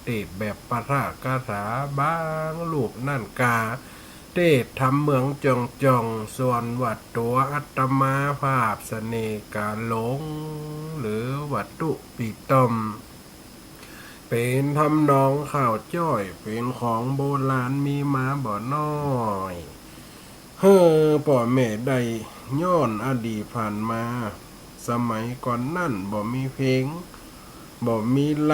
เดชแบบปะทะกะถาบางลูกนั่นกาเทศทำเมืองจองส่วนวัดตัวอัตมาภาพเสน่ห์กาหลงหรือวัตถุปีตอมเป็นทำนองข่าวจ้อยเป็นของโบราณมีมาบ่น้อยเฮ้อป่อแม่ใดย้อนอดีตผ่านมาสมัยก่อนนั่นบ่มีเพลงบ่มีล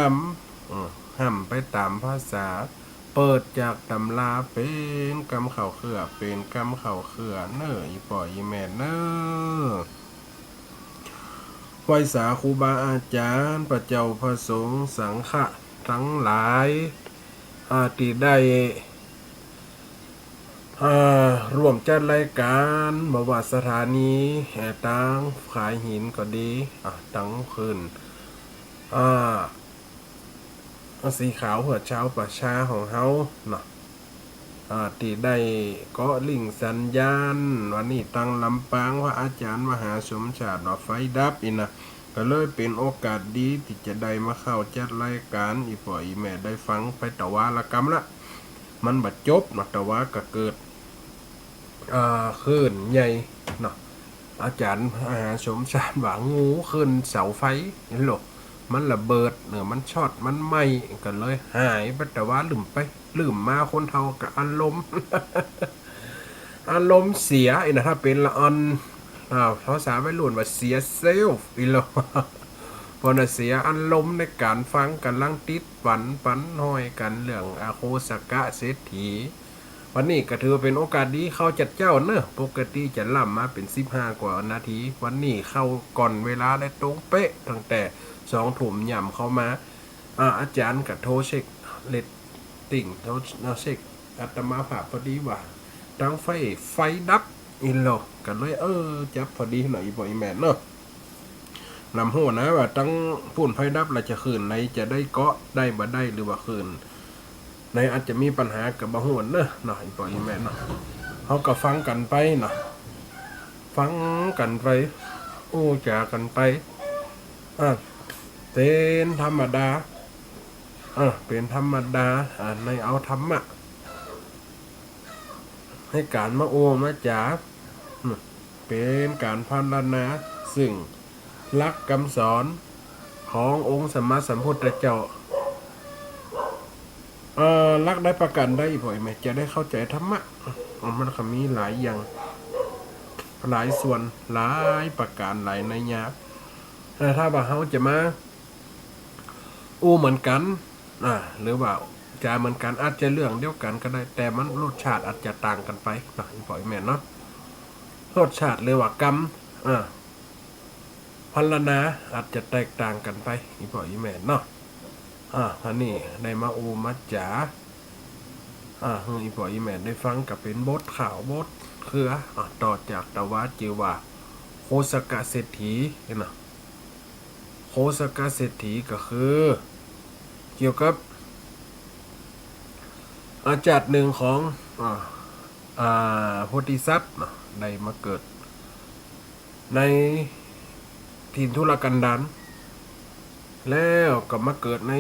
ำห้ำไปตามภาษาเปิดจากตำราเป็นกำเข่าเขื่อเป็นกำเข่าเขื่อเนออีป่ออีแม่เนอไหวสาครูบาอาจารย์พระเจ้าพระสงฆ์สังฆะทั้งหลายที่ได้ร่วมจัดรายการบว่าสถานีแห่ตั้งขายหินก็ดีตั้งคืนสีขาวเผื่อเช้าประชาของเฮาเนาะที่ได้ก็ลิงสัญญาณวันนี้ตั้งลำปางว่าอาจารย์มหาสมชาติไฟดับอีนะก็เลยเป็นโอกาสดีที่จะได้มาเข้าจัดรายการอีป่ออีแม่ได้ฟังไปตะวาละกรรมละมันบัดจบเนาะตะวาก็เกิดขึ้นใหญ่เนาะอาจารย์มหาสมชาติว่างูขึ้นเสาไฟนี่หรอกมันระเบิดมันช็อตมันไหม้ก็เลยหายไปแต่ว่าลืมมาคนเท่ากับอารมณ์ อารมณ์เสียอีนะถ้าเป็นละออนภาษาวัยรุ่นว่าเสียเซลฟ์อีหรอพอเสียอารมณ์ในการฟังกันลังติดปันห้อยกันเรื่องอาโคสกะเศรษฐีวันนี้ก็ถือเป็นโอกาสดีเข้าจัดเจ้าเนอะปกติจะล่ำมาเป็น15 กว่านาทีวันนี้เข้าก่อนเวลาได้ตรงเป๊ะตั้งแต่2 ทุ่มย่ำเข้ามาอาจารย์กับโทรเช็คเลตติ่งโทรเช็คอาตมาภาพพอดีว่าตั้งไฟดับอีโลกันเลยจับพอดีหน่อยบ่อยแม่นเนาะนำหัวนะว่าตั้งพุ่นไฟดับเราจะคืนในจะได้เกาะได้บ่ได้หรือว่าคืนในอาจจะมีปัญหากับบางหัวเนอะหน่อยบ่อยแม่เนาะเขาก็ฟังกันไปเนาะฟังกันไปจากันไปเป็นธรรมดาเป็นธรรมดาในเอาธรรมะให้การมามาจ๋าเป็นการพัฒนาซึ่งลักคำสอนขององค์สมมาสัมพุทธเจ้าลักได้ประกันได้บ่อยไหมจะได้เข้าใจธรรมะมันก็มีหลายอย่างหลายส่วนหลายประการหลายนัยยะถ้าว่าเขาจะมาเหมือนกันหรือว่าจะเหมือนกันอาจจะเรื่องเดียวกันก็ได้แต่มันรสชาติอาจจะต่างกันไปนะอีปล่อยแม่เนาะรสชาติหรือว่ากรรมพันละนาอาจจะแตกต่างกันไปอีปล่อยแม่เนาะท่านนี่ได้มามาจ๋าอีปล่อยแม่ได้ฟังกับเป็นบทข่าวบทเครือต่อจากตะวะจิว่าโคสกะเศรษฐีนะโคสกะเศรษฐีก็คือเกี่ยวกับอาจารย์หนึ่งของโพธิสัตว์ได้มาเกิดในถิ่นทุรกันดารแล้วก็มาเกิดใ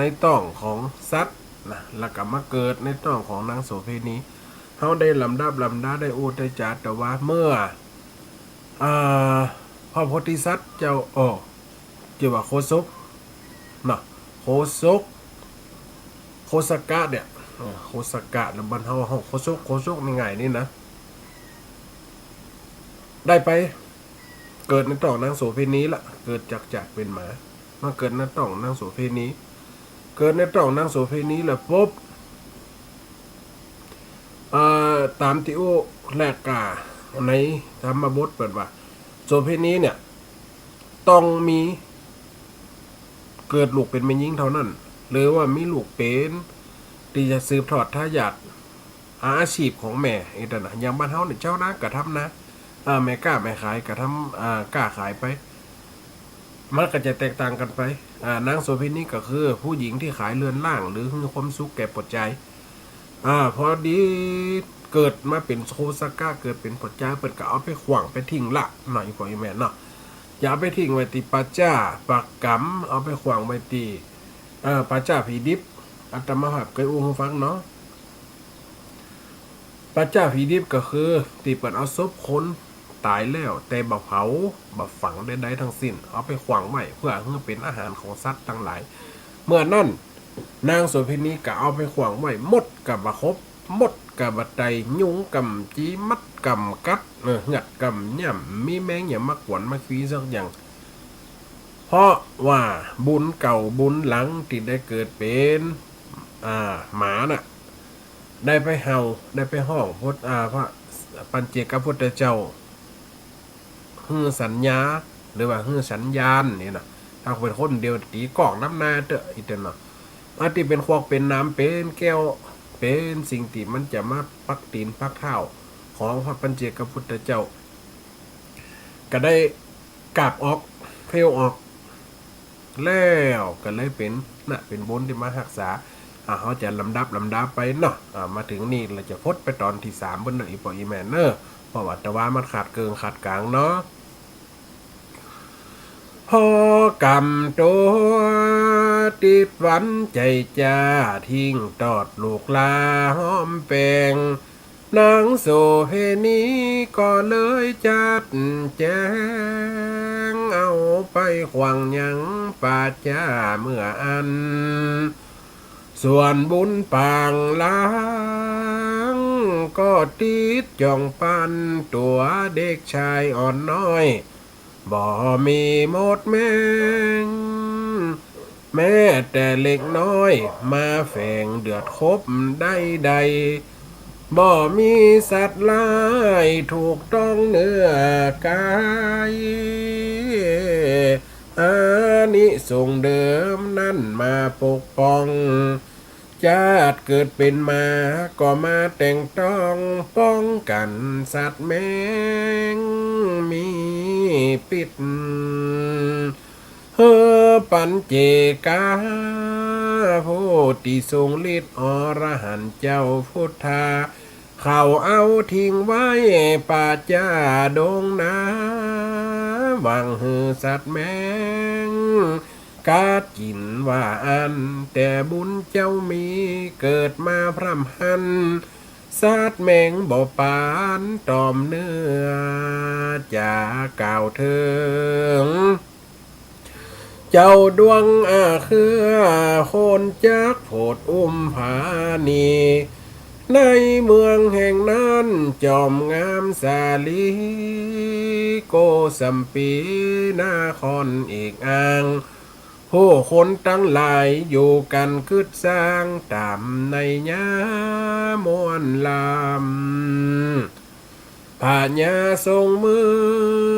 นต้องของสัตว์แล้วก็มาเกิดในต้องของนางโสเภณีเขาได้ลำดับได้ได้จัดแต่ว่าเมื่อพระโพธิสัตว์เจ้าชื่อว่าโคศกโคศกโคสกะเนี่ยโคสกะหรือบรรเทาโคศกง่ายๆนี่นะได้ไปเกิดในต้องนางโสเภณีละเกิดจากเป็นหมามาเกิดในต้องนางโสเภณีเกิดในต้องนางโสเภณีแล้วปุ๊บตามที่แรกกาในธรรมบทเปิดว่าโสเภณีเนี่ยต้องมีเกิดลูกเป็นแม่หญิงเท่านั้นหรือว่ามีลูกเป็นที่จะสืบทอดทายาทอาชีพของแม่อีกแต่นะอย่างบ้านเฮาเนี่ยเจ้านะกระทำนะแม่กล้าแม่ขายกระทำกล้าขายไปมันก็จะแตกต่างกันไปนางโสเภณีก็คือผู้หญิงที่ขายเรือนร่างหรือมีความสุขแก่ปวดใจพอดีเกิดมาเป็นโคสกะเกิดเป็นปวดใจเปิดก็เอาไปขวางไปทิ้งละหน่อยพ่อแม่เนาะอย่าไปทิ้งไว้ตีปัจจ้าปากกำเอาไปขวางไว้ตี ป่าจ้าผีดิบอาตมาหับเคยอู้ให้ฟังเนาะป่าจ้าผีดิบก็คือตีเปิดเอาศพคนตายแล้วแต่บ่เผาบ่ฝังใดๆทั้งสิ้นเอาไปขวางไว้เพื่อให้เป็นอาหารของสัตว์ทั้งหลายเมื่อนั้นนางโสเภณีก็เอาไปขวางไว้หมดกับบะครบหมดกับบะไดยุงกำจีมัดกำกัดเหงัดกำย่ำมีแมงอย่ามากวนมาฟีสักอย่างเพราะว่าบุญเก่าบุญหลังที่ได้เกิดเป็นหมาน่ะได้ไปเห่าได้ไปห้องพระพระปัญเจกพุทธเจ้าฮือสัญญาหรือว่าฮือสัญญาณนี่นะถ้าเป็นคนเดียวตีกอกน้ำนาเตอะอีเตนเนาะอาที่เป็นควอกเป็นน้ำเป็นแก้วเป็นสิ่งที่มันจะมาปักตีนปักเท้าของพระปัญเจกพุทธเจ้าก็ได้กราบออกเพลวออกแล้วก็เลยเป็นน่ะเป็นบุญที่มารักษาเขาจะลำดับไปเนาะมาถึงนี่เราจะพดไปตอนที่3บนหนึ่งอีปออีแมนเนอร์เพราะว่าแต่ว่ามันขาดเกินขาดกลางเนาะพอกำตัวติดหวันใจจ้าทิ้งตอดลูกลาหอมแปงนางโสเพณีก็เลยจัดแจงเอาไปขวางยังป่าจ้าเมื่ออันส่วนบุญปางล้างก็ติดจองปันตัวเด็กชายอ่อนน้อยบ่มีหมดแมงแม้แต่เล็กน้อยมาแฝงเดือดคบได้ใดบ่มีสัตว์ลายถูกต้องเนื้อกายอานิสงส์เดิมนั่นมาปกป้องชาติเกิดเป็นมาก็มาแต่งต้องป้องกันสัตว์แมงมีปิดปัญเจกาผู้ที่ทรงฤทธิ์อรหันต์เจ้าพุทธาเขาเอาทิ้งไว้ป่าจ้าดงนาวังหือสัตว์แมงกาดกินว่าอันแต่บุญเจ้ามีเกิดมาพร่ำหันสัตว์แมงบ่ปานตอมเนื้อจะกล่าวเถิงเจ้าดวงคือโคนจักโผดผานีในเมืองแห่งนั้นจอมงามสาลีโกสัมปีนาคอนอีกอ่างผู้คนตั้งหลายอยู่กันคืดสร้างตามในญามวนลำพาญาทรงเมื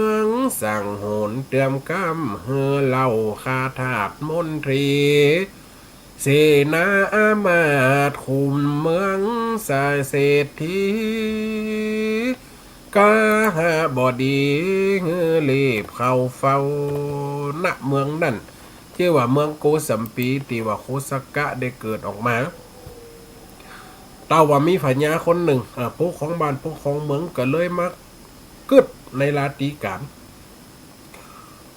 องสั่งโหนเตรียมกำเฮือเหล่าคาถาดมนตรีเสนาอามาตย์คุมเมืองสายเศรษฐีกาหาบดีเฮือรีบเข้าเฝ้าณเมืองนั่นชื่อว่าเมืองโกสัมปีที่ว่าโคสกะได้เกิดออกมาเต่าว่ามีพญาคนหนึ่งพวกของบ้านพวกของเมืองก็เลยมากึดในราตรีการ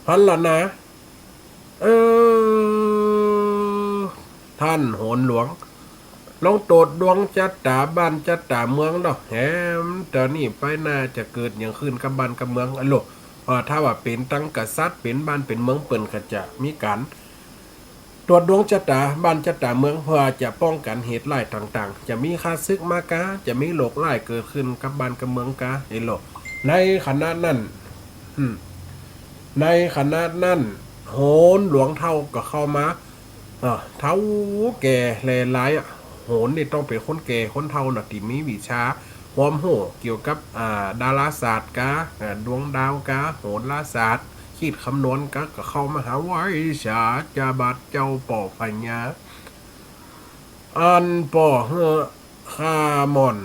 พันละนะท่านโหนหลวงลองโตดดวงจัดตาบ้านจัดตาเมืองดอกแหมตอนนี้ไปน่าจะเกิดอย่างขึ้นกับบ้านกับเมืองอันโลถ้าว่าเป็นตั้งกษัตริย์เป็นบ้านเป็นเมืองเปิ่นก็จะมีการตรวจดวงจัดตาบ้านจัดตาเมืองเพื่อจะป้องกันเหตุร้ายต่างๆจะมีค่าศึกมากาจะมีโรคร้ายเกิดขึ้นกับบ้านกับเมืองกาไอ้โลในขณะนั้นในขณะนั้นโหนหลวงเท่าก็เข้ามาเท่าแก่แลหลายโหนนี่ต้องเป็นคนแก่คนเท่าน่ะที่มีวิชาความรู้เกี่ยวกับดาราศาสตร์กาดวงดาวกาโหราศาสตร์คิดคำนวณกาก็เข้ามาหาวิชาจาบัดเจ้าป่อปัญญาอันป่อเฮือข้ามอน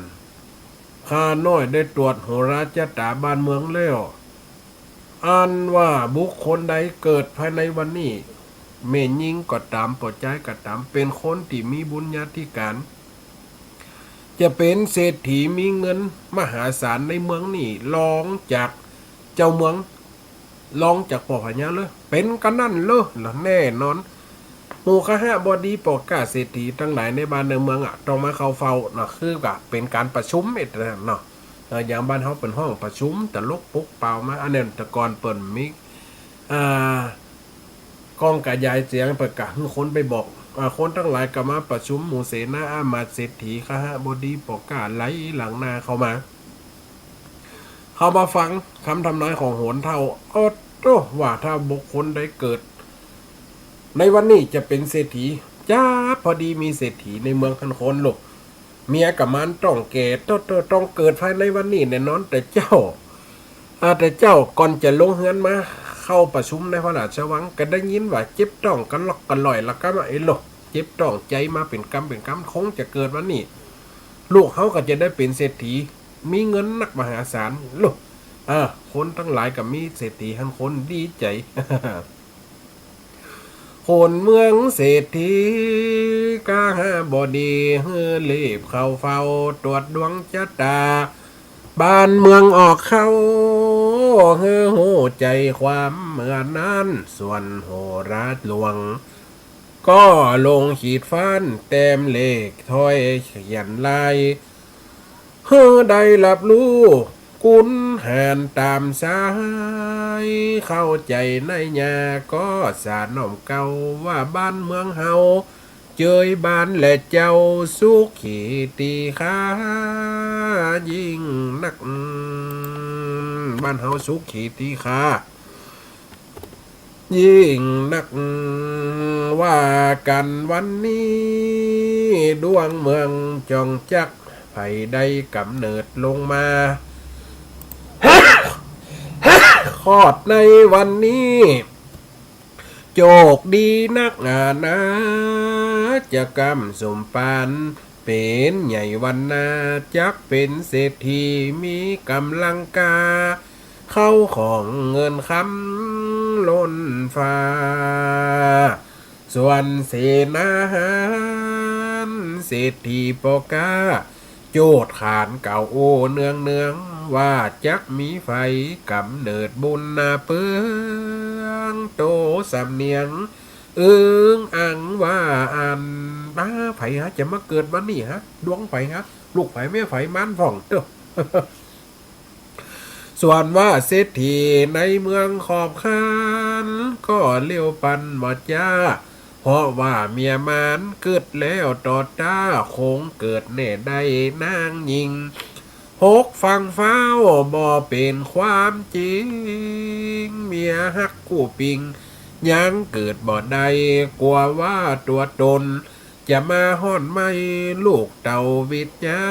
ข้าน้อยได้ตรวจโหราจตาบ้านเมืองแล้วอันว่าบุคคลใดเกิดภายในวันนี้เมนยิงก็ตามปอดใจก็ตามเป็นคนที่มีบุญญาธิการจะเป็นเศรษฐีมีเงินมหาศาลในเมืองนี่รองจากเจ้าเมืองรองจากป่อพญาเลยเป็นกันนั่นเลยแน่นอน หมู่คหบดีปกาเศรษฐีทั้งหลายในบ้านในเมืองต้องมาเข้าเฝ้าเนาะคือกับเป็นการประชุมเนาะอย่างบ้านเฮาเป็นห้องประชุมแต่ลกปุกเปล่ามาอันนั้นแต่ก่อนเปิ้นมีอ่ากองกระจายเสียงประกาศให้คนไปบอกคนทั้งหลายก็มาประชุมหมู่เสนาอามาตย์เศรษฐีคหบดีปกาไหลหลังนาเข้ามาฟังคำทำนายของโหนเท่าโตว่าถ้าบุคคลได้เกิดในวันนี้จะเป็นเศรษฐีจ้าพอดีมีเศรษฐีในเมืองคันโคนลูกเมียกับมันต้องเกตต้องเกิดภายในวันนี้แน่นอนแต่เจ้าก่อนจะลงเฮือนมาเข้าประชุมในพระราชวังก็ได้ยินว่าเจ็บต้องกันลอกกันลอยแล้วก็มาลูกเจ็บต้องใจมาเป็นกรรมคงจะเกิดวันนี้ลูกเขาก็จะได้เป็นเศรษฐีมีเงินนักมหาศาลลูกคนทั้งหลายกับมีเศรษฐีทั้งคนดีใจ คนเมืองเศรษฐีกาบดีเฮือเลบเข้าเฝ้าตรวจดวงชะตาบ้านเมืองออกเข้าเฮือโหใจความเมื่อนั้นส่วนโหราหลวงก็ลงขีดฟันเต็มเลขถ้อยเขียนลายเฮือได้รับรู้กุนแหนตามสายเข้าใจในญาก็สารน้อมเก่าว่าบ้านเมืองเฮาเจยบ้านและเจ้าสุขีตีค้ายิ่งนักบ้านเฮาสุขีตีค้ายิ่งนักว่ากันวันนี้ดวงเมืองจองจักไผได้กำเนิดลงมาคลอดในวันนี้โจกดีนักนะจะกำสมปานเป็นใหญ่วันนาจักเป็นเศรษฐีมีกำลังกาเข้าของเงินคำล้นฟ้าส่วนเสนาหารเศรษฐีปกาโจดขานเก่าโอเนืองว่าจักมีไฟกำเนิดบุญนาเปืองโตสำเนียงอังว่าอันบ้าไผจะมาเกิดวันนี้ดวงไผลูกไผแม่ไผมันผ่องเด้อ ส่วนว่าเศรษฐีในเมืองขอบคานก็เลี้ยวปันหมดจ้าเพราะว่าเมียมันเกิดแล้วต่อตาคงเกิดแน่ได้นางยิงหกฟังฟ้าวบ่เป็นความจริงเมียฮักกู้ปิงยังเกิดบ่ได้กลัวว่าตัวตนจะมาห่อนไม่ลูกเต่าวิทยา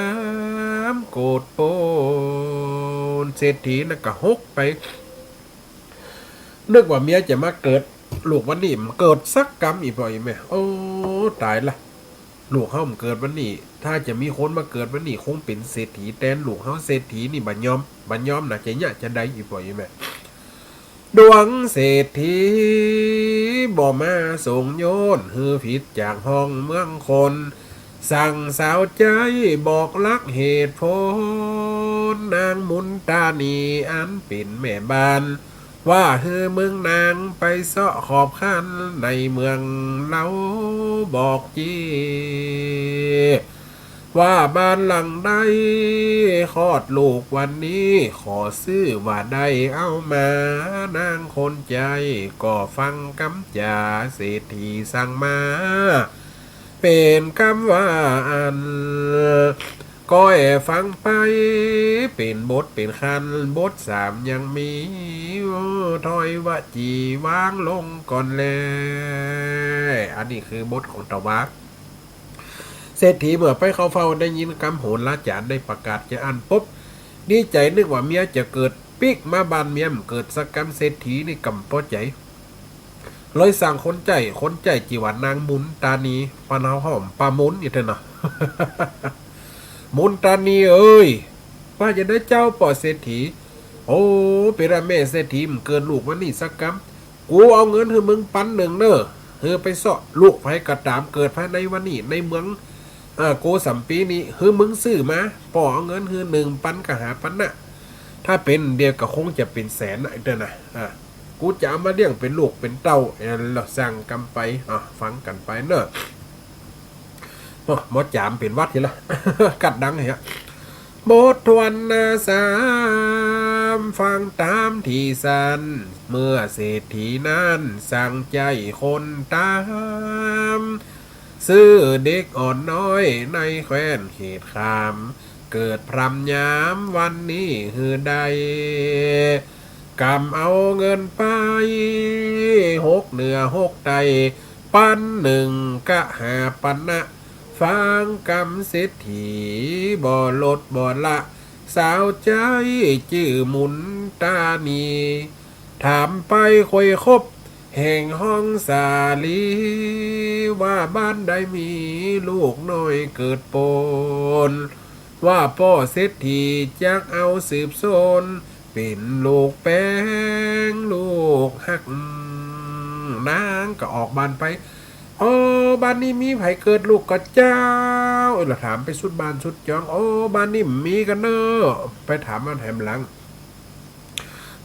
มโกรธโปนเศรษฐีน่ะก็หกไปนึกว่าเมียจะมาเกิดลูกวันนี้มันเกิดสักกรรมอีกบ่อยไหมโอ้ตายละลูกเฮามันเกิดวันนี้ถ้าจะมีคนมาเกิดวันนี้คงเป็นเศรษฐีแทนลูกเฮาเศรษฐีนี่บัญยอมน่ะจะยะจะได้อีกบ่อยไหมดวงเศรษฐีบ่มาส่งโยนฮือผิดจากห้องเมืองคนสั่งสาวใจบอกลักเหตุผลนางมุนตานีอันเป็นแม่บ้านว่าเฮือเมืองนางไปเสาะขอบขันในเมืองเล่าบอกจีว่าบ้านหลังใดคลอดลูกวันนี้ขอซื้อว่าได้เอามานางคนใจก็ฟังคำจ่าเศรษฐีสั่งมาเป็นคำว่าอันก็ฟังไปเป็นบทเป็นคันบทสามยังมีถอยวะจีวางลงก่อนเลยอันนี้คือบทของตะวักเศรษฐีเมื่อไปเข้าเฝ้าได้ยินคำโหนละจานได้ประกาศจะอันปุ๊บดีใจนึกว่าเมียจะเกิดปิ๊กมาบานเมียมเกิดสักกรรมเศรษฐีนี่กำพอใจเลยสั่งคนใจจีหวานนางมุนตานีปานเฮาหอมปลามุนอีกเถอะนะ มุนตานีเอ้ยว่าจะได้เจ้าป่อเศรษฐีโอ้เป็นแม่เศรษฐีมันเกินลูกวันนี้สักกรรมกูเอาเงินให้มึงปันหนึ่งเนอะเฮอไปเสาะลูกไผกระตามเกิดภายในวันนี้ในเมืองโกสัมปีนี้เฮอมึงซื้อมาป่อเอาเงินเฮอ1,000กะหาปันน่ะถ้าเป็นเดียวก็คงจะเป็นแสนเด้อนะ กูจะเอามาเลี้ยงเป็นลูกเป็นเต้าเราสั่งกันไปฟังกันไปเนอะหมดจามเป็นวัดทีละ กัดดังเหรอบททวนนาสามฟังตามที่สันเมื่อเศรษฐีนั้นสั่งใจคนตามซื้อเด็กอ่อนน้อยในแคว้นเขตขามเกิดพรำยามวันนี้ฮือใดกำเอาเงินไป6 เหนือ6 ใดปัน1กะหาปันนะฟังกำเศรษฐีบ่ลดบ่ละสาวใจจื่อหมุนตานีถามไปคุยคบแห่งห้องสาลีว่าบ้านใดมีลูกน้อยเกิดปนว่าพ่อเศรษฐีจักเอาสืบสนเป็นลูกแป้งลูกหักนางก็ออกบ้านไปโอ้บ้านนี้มีไผเกิดลูกก็เจ้าเราถามไปสุดบ้านสุดจองโอ้บ้านนี้มีกันเนอะไปถามมันแถมหลัง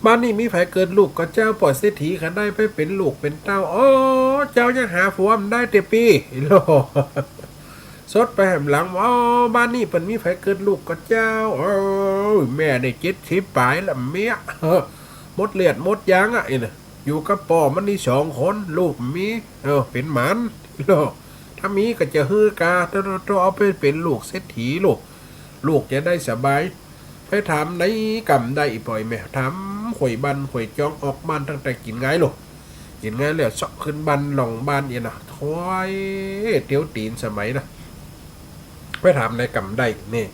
บ้านนี้มีไผเกิดลูกก็เจ้าปล่อยเศรษฐีขันได้ไปเป็นลูกเป็นเต้าโอ้เจ้ายังหาผัวมันได้เตปีโลสดไปแถมหลังโอ้บ้านนี้เป็นมีไผเกิดลูกก็เจ้าโอ้แม่ได้70 ปลายละเมียมดเลือดมดยางเนี่ยอยู่กับป่อมันนี่2 คนลูกมีเป็นหมันโลถ้ามีก็จะฮือกาถ้าเอาไปเป็นลูกเศรษฐีลูกจะได้สบายไปถามไหนกำได้ปล่อยแม่ถามข่อยบันข่อยจองออกบ้านตั้งแต่กินไงลูกกินไงแล้วเสาะขึ้นบันหลงบ้านนะถอยเตี้ยวตีนสมัยนะไปถามในกำได้นี่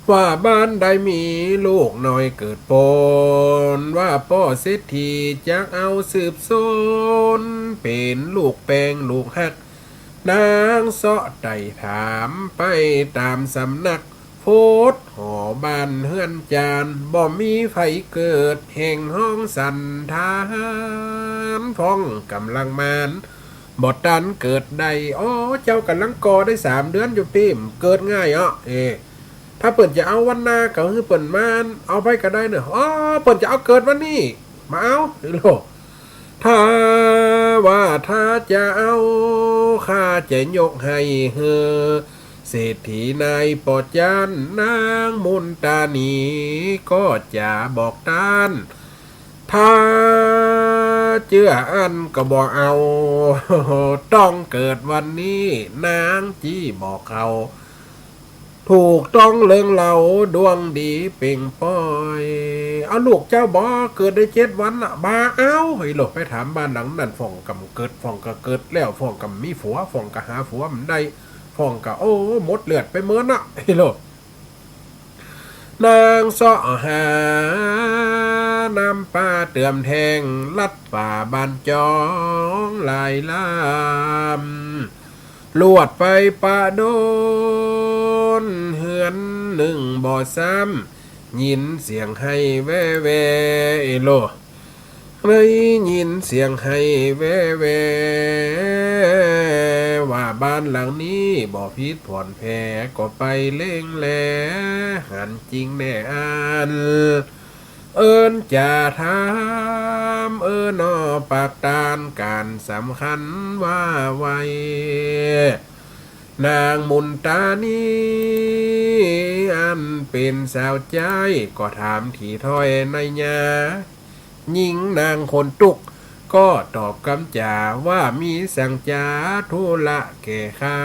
ว่าบ้านใดมีลูกน้อยเกิดปนว่าพ่อเศรษฐีจักเอาสืบสนเป็นลูกแปงลูกหักนางเสาะไต่ถามไปตามสำนักโพดหอบ้านเฮือนจานบ่มีไฟเกิดแห่งห้องสันทานพ้องกำลังมานบทดันเกิดใดเจ้ากำลังกอได้3 เดือนอยู่ปีมเกิดง่ายถ้าเปิดจะเอาวันหน้าก็คือเปิดมาเอาไปก็ได้เนอะเปิดจะเอาเกิดวันนี้มาเอาโลถ้าว่าถ้าจะเอาข้าจะยกให้เฮอเศรษฐีนายปอดยันนางมุนตานีก็จะบอกต้านถ้าเชื่ออันก็บอกเอาต้องเกิดวันนี้นางจี้บอกเขาถูกต้องเลิงเหล่าดวงดีเป่งป้อยเอาลูกเจ้าบ่เกิดได้7 วันละบ้าเอาเฮ้ยหลบไปถามบ้านหลังนั้นฟ่องกำเกิดฟ่องก็เกิดแล้วฟ่องกำมีผัวฟ่องก็หาผัวมันได้ฟ่องก็หมดเลือดไปเมื่อน่ะเฮ้ยหลบนางเสาะหานำป่าเตื่อมแทงลัดป่าบานจองลายลามลวดไปป่าโดนเฮือน1 บ่อซ้ำยินเสียงให้แว่แว่โลได้ยินเสียงให้แว่แว่ว่าบ้านหลังนี้บ่พิษผ่อนแพ้ก็ไปเล่งแลหันจริงแน่อันเอิญจะถามนอปากตานการสำคัญว่าไว้นางมุนตานีอันเป็นสาวใจก็ถามถี่ถ้อยในยาหญิงนางคนตุกก็ตอบคำจาว่ามีสั่งจาทุละแก่ข้า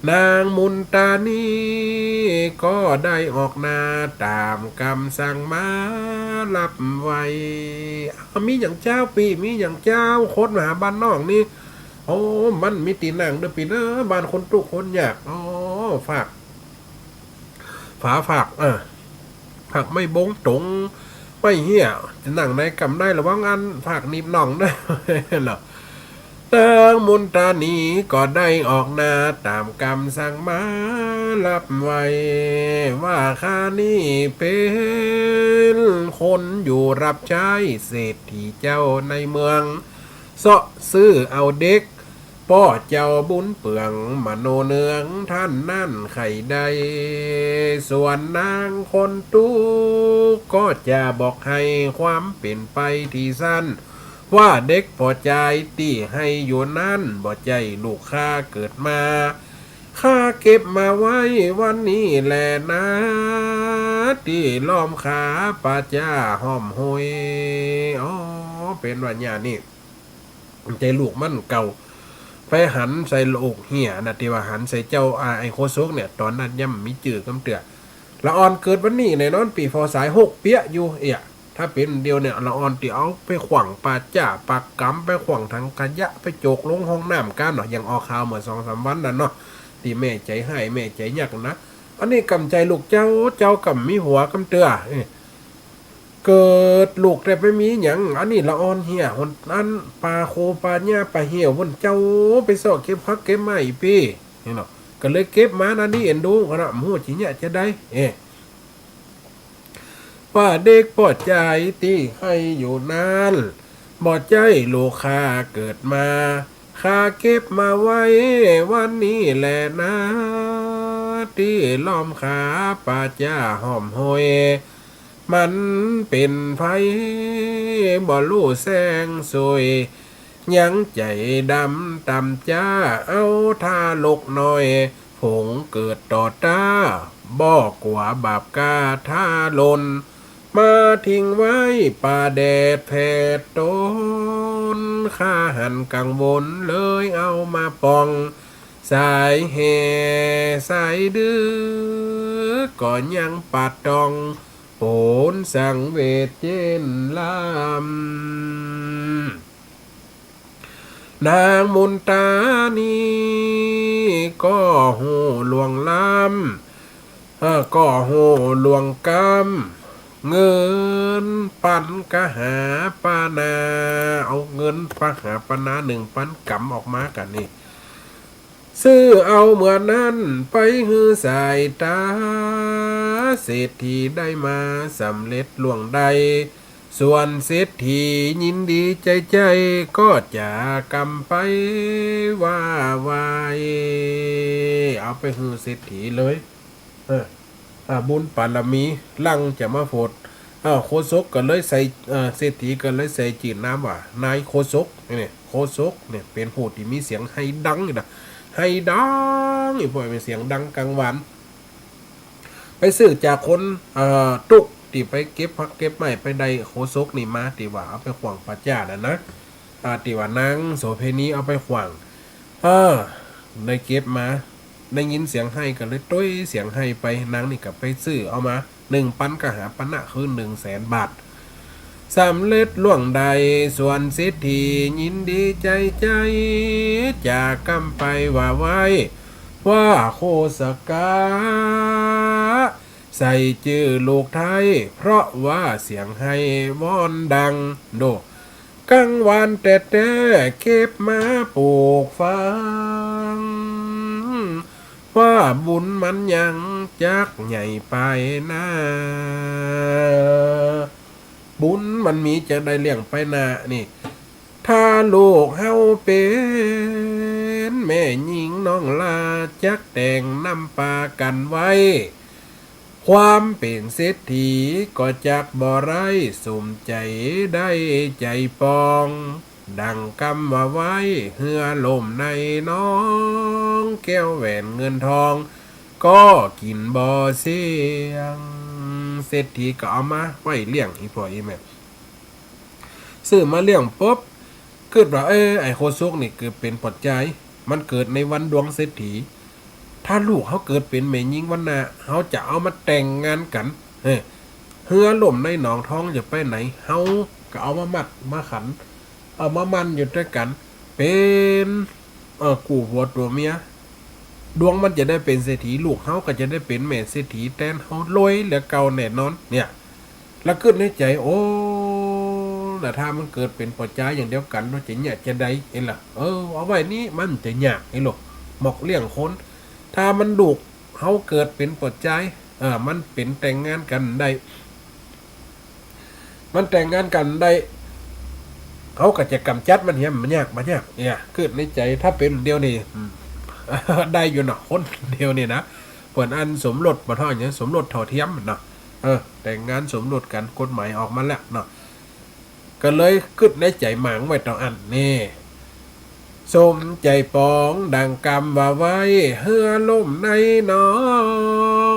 นางมุนตานีก็ได้ออกนาตามคำสั่งมารับไว้มีอย่างเจ้าปีมีอย่างเจ้าโคตรมหาบ้านนอกนี่มันมีตีนังเด้อปีเด้อบ้านคนตุกคนอยากฝากผักไม่บงตรงไม่เหี้ยจะนั่งในกำได้หรือว่างานฝากนิบหน่องได้เหรอนางมุนตานีก็ได้ออกนาตามคำสั่งมารับไว้ว่าข้านี่เป็นคนอยู่รับใช้เศรษฐีเจ้าในเมืองเสาะซื้อเอาเด็กป ป้อเจ้าบุญเปืองมโนเนืองท่านนั่นไข่ใดส่วนนางคนตู้ก็จะบอกให้ความเป็นไปที่สั้นว่าเด็กพอใจตีให้อยู่นั่นบ่ใจลูกข้าเกิดมาข้าเก็บมาไว้วันนี้แหละนะที่ล้อมขาป้าจ้าหอมหอยอ๋อเป็นวันญานี่ใจลูกมันเก่าไปหันใส่โลกเหี้ยนะที่ว่าหันใส่เจ้าไอโคซกเนี่ยตอนนั้นย่ำมีจื่อกำเตือละออนเกิดวันนี้ในนอนปีพศ6เปียอยู่ถ้าเป็นเดียวเนี่ยละออนตีเอาไปขวางปลาจ่าปลากำไปขวางทางขยะไปโจกลงห้องน้ำกันเนาะอย่างออกข่าวเมื่อ2-3 วันนั่นเนาะที่แม่ใจให้แม่ใจยากนะอันนี้กำใจลูกเจ้ากำมีหัวกำเตือเกิดลูกแต่ไปมีหยังอันนี้ละออนเหี่ยหนอันปลาโคปลาเนี่ยปลาเหี่ยววนเจ้าไปสอเก็บพักเก็บไม้พี่นี่เนาะก็เลยเก็บมานั่นนี่เอ็นดูขนาดหัวจีเนี่ยจะได้ว่าเด็กปลอดใจตีให้อยู่นานบอดใจลูกค้าเกิดมาข้าเก็บมาไว้วันนี้แหละนะที่ล้อมขาป้าจ้าหอมหอยมันเป็นไผบ่รู้แสงสวยยังใจดำต่ำจ้าเอาท่าลกหน่อยผงเกิดต่อตาบ่กว่าบาปกาท่าลนมาทิ้งไว้ป่าแดดแผดต้นข้าหันกังวลเลยเอามาปองสายแห่สายดื้อก็ยังปัดตองโผนสังเวชเจนลำนางมุนตานีก็หูหลวงลำก็หูหลวงกำเงินปันกะหาปานาเอาเงินปะหาปานา1,000 กำออกมากันนี่ซื้อเอาเหมือนนั้นไปฮือสายตาเศรษฐีได้มาสำเร็จล่วงใดส่วนเศรษฐียินดีใจก็จะกำไปว่าวายเอาไปฮือเศรษฐีเลยบุญปารมีลังจะมาโพดโคศกก็เลยใส่เศรษฐีก็เลยใส่จีนน้ำว่านายโคศกเนี่ยโคศกเนี่ยเป็นผู้ที่มีเสียงให้ดังอยู่นะให้ดังอีกพอเป็นเสียงดังกลางวันไปซื้อจากคนตุกที่ไปเก็บพักเก็บไม้ไปได้โคศกนี่มาที่ว่าเอาไปขวางปัจจานะที่ว่านางโสเพณีเอาไปขวางได้เก็บมาได้ยินเสียงให้ก็เลยต้วยเสียงให้ไปนางนี่ก็ไปซื้อเอามา1,000 กหาปณะคือ100,000 บาทสำเร็จล่วงใดส่วนเศรษฐียินดีใจจากกำไปว่าไว้ว่าโคสกาใส่จื่อลูกไทยเพราะว่าเสียงให้วอนดังโดกังวันแต่เก็บมาปลูกฟังว่าบุญมันยังจักใหญ่ไปนะบุญมันมีจะได้เลี้ยงไปนะนี่ถ้าลูกเฮาเป็นแม่หญิงน้องลาจักแต่งนำปากันไว้ความเป็นเศรษฐีก็จักบ่ไรสุ่มใจได้ใจปองดังกำว่าไว้เหือลมในน้องแก้วแหวนเงินทองก็กินบ่เสียงเศรษฐีก็เอามาไว้เลี้ยงอีพ่ออีแม่ซื้อมาเลี้ยงปุ๊บเกิดว่าไอ้โคซุกนี่เกิดเป็นปัจจัยมันเกิดในวันดวงเศรษฐีถ้าลูกเขาเกิดเป็นแม่หญิงวันน่ะเขาจะเอามาแต่งงานกันเหือลมในหนองท้องจะไปไหนเขาก็เอามามัดมาขันเอามามันอยู่ด้วยกันเป็นกูหัวตัวเมียดวงมันจะได้เป็นเศรษฐีลูกเขาก็จะได้เป็นแม่เศรษฐีแทนเขารวยเหลือเก่าแน่นอนเนี่ยแล้วขึ้นในใจโอ้แต่ถ้ามันเกิดเป็นปัจจัยอย่างเดียวกันว่าจะเนี่ยจะได้เห็นล่ะเอาไว้นี่มันจะยากไอ้หรอกหมอกเลี้ยงคนถ้ามันลูกเขาเกิดเป็นปัจจัยมันเป็นแต่งงานกันได้มันแต่งงานกันได้ เขาก็จะกำจัดมันเหี้ยมันยากเนี่ยคือในใจถ้าเป็นเดียวนี่ได้อยู่เนาะคนเดียวนี่นะเปิดอันสมรสบ่ท่ออย่างเงี้ยสมรสเท่าเทียมเนาะแต่งงานสมรสกันกฎหมายออกมาแล้วเนาะก็เลยขึ้นในใจหมางไว้ต่ออันนี่สมใจปองดังกรรมว่าไว้เฮือล่มในน้อ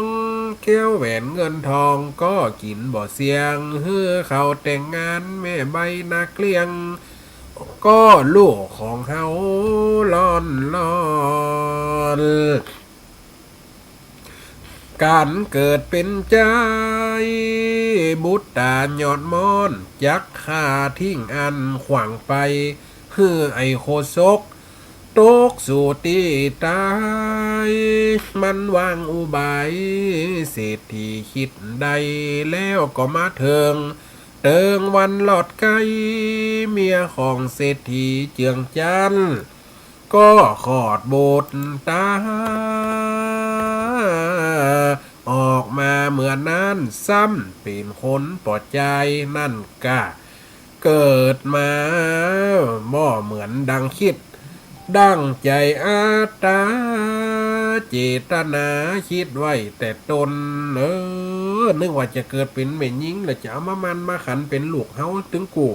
งแก้วแหวนเงินทองก็กินบ่เสียงเฮือเขาแต่งงานแม่ใบนาเกลียงก็ลูกของเฮาลอนการเกิดเป็นใจบุตรตาหยอดมอนยักฆ่าทิ้งอันขวางไปเฮือไอโคศกตกสู่ตีตายมันวางอุบายเศรษฐีคิดใดแล้วก็มาเติงวันหลอดไกเมียของเศรษฐีเจืองจันก็ขอดโบดตาออกมาเหมือนนั้นซ้ำเป็นคนปลอดใจนั่นกะเกิดมาบ่เหมือนดังคิดดังใจอาตาเจตนาคิดไว้แต่ตนนึกว่าจะเกิดเป็นแม่หญิงแล้วจะเอามามันมาขันเป็นลูกเฮาถึงกู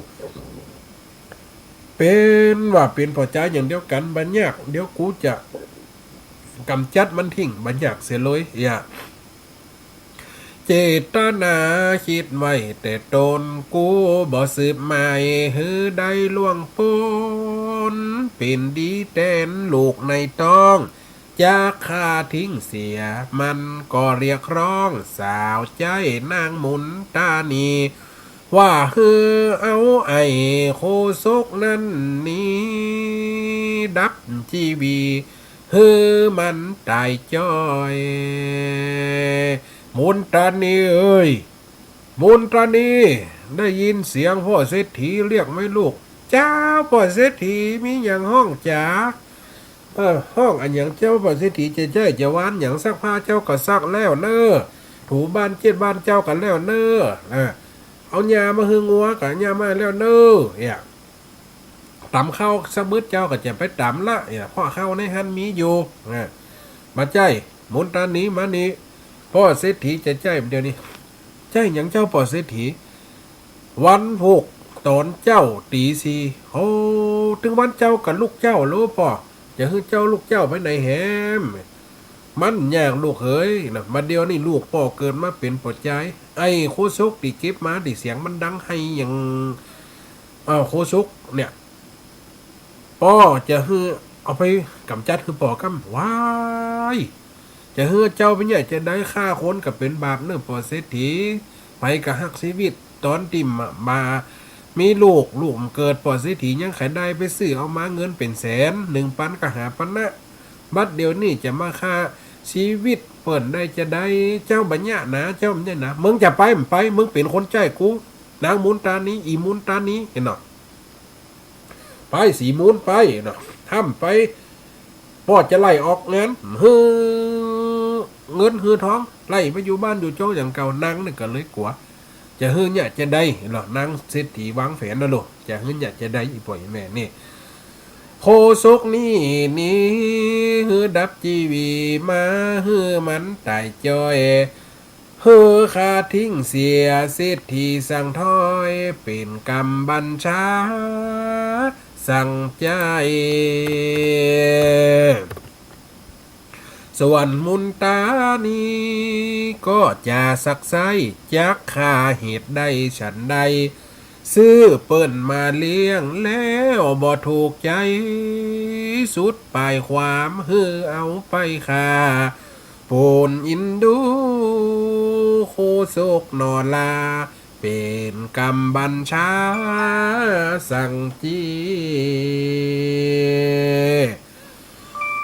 เป็นว่าเป็นพอใจอย่างเดียวกันบัญญัติเดี๋ยวกูจะกำจัดมันทิ้งบัญญัติเสียเลยเจตนาคิดไว้แต่ตนกูบ่สืบใหม่ฮือได้ล่วงพ้นเป็นดีแตนลูกในต้องจากข้าทิ้งเสียมันก็เรียกร้องสาวใจนางหมุนตานีว่าฮือเอาไอโคศกนั้นนี้ดับชีวีฮือมันตายจ้อยมุนตานีเอ้ยมุนตานีได้ยินเสียงพ่อเศรษฐีเรียกไหมลูกเจ้าพ่อเศรษฐีมีอย่างห้องจ๋าห้องอันอย่างเจ้าพ่อเศรษฐีจะวานอย่างซักผ้าเจ้าก็ซักแล้วเนอถูบ้านเจ็ดบ้านเจ้ากันแล้วเนอเอายามาหึงงัวกับยามาแล้วเนอตำข้าวสะบึดเจ้าก็จะไปตำละพ่อข้าวในหันมีอยู่มาใจมุนตานีมานี่พ่อเศรษฐีจะใจเดี๋ยวนี้ใจอย่างเจ้าพ่อเศรษฐีวันพุกตอนเจ้าตีสีโอ้ถึงวันเจ้ากับลูกเจ้ารู้ป่อจะให้เจ้าลูกเจ้าไปไหนแฮมมันยากลูกเฮ้ยนะมาเดียวนี่ลูกป่อเกิดมาเป็นปอดใจไอ้โคซกตีเก็บมาตีเสียงมันดังให้อย่างโคซกเนี่ยป่อจะให้เอาไปกำจัดคือป่อกำว้ายจะเฮือเจ้าเป็นใหญ่จะได้ฆ่าคนกับเป็นบาปเนื้อปอเศรษฐีไปกับหักชีวิตตอนติ่มมามีลูกเกิดปอเศรษฐียังขายได้ไปซื้อเอามาเงินเป็นแสน1,000ก็หาปันนะบัดเดี๋ยวนี้จะมาฆ่าชีวิตเปิดได้จะได้เจ้าบัญญัตินะเจ้าบัญญัตินะมึงจะไปมึงไปมึงเป็นคนใจกูนางมุนตานี้อีมุนตานี้เห็นหรอไปสีมุนไปเนาะทำไปพ่อจะไล่ออกเงินฮือท้องไล่ไปอยู่บ้านอยู่โจ้อย่างเก่านางนี่ก็เลยกลัวจะฮือเนี่ยจะได้หรอนางเศรษฐีวางแผนนะลูกจะฮือเนี่ยจะได้อีป่อยแม่นี่โคศกนี่ฮือดับจีวีมาฮือมันตายจอยฮือคาทิ้งเสียเศรษฐีสั่งถ้อยเป็นกรรมบัญชาสั่งใจส่วนมุนตานี้ก็จะสักไซจักค่าเหตุใดฉันใดซื้อเปิ้นมาเลี้ยงแล้วบ่ถูกใจสุดปลายความฮือเอาไปค่าโปนอินดูโคโศกนอลาเป็นกรรมบัญชาสั่งจี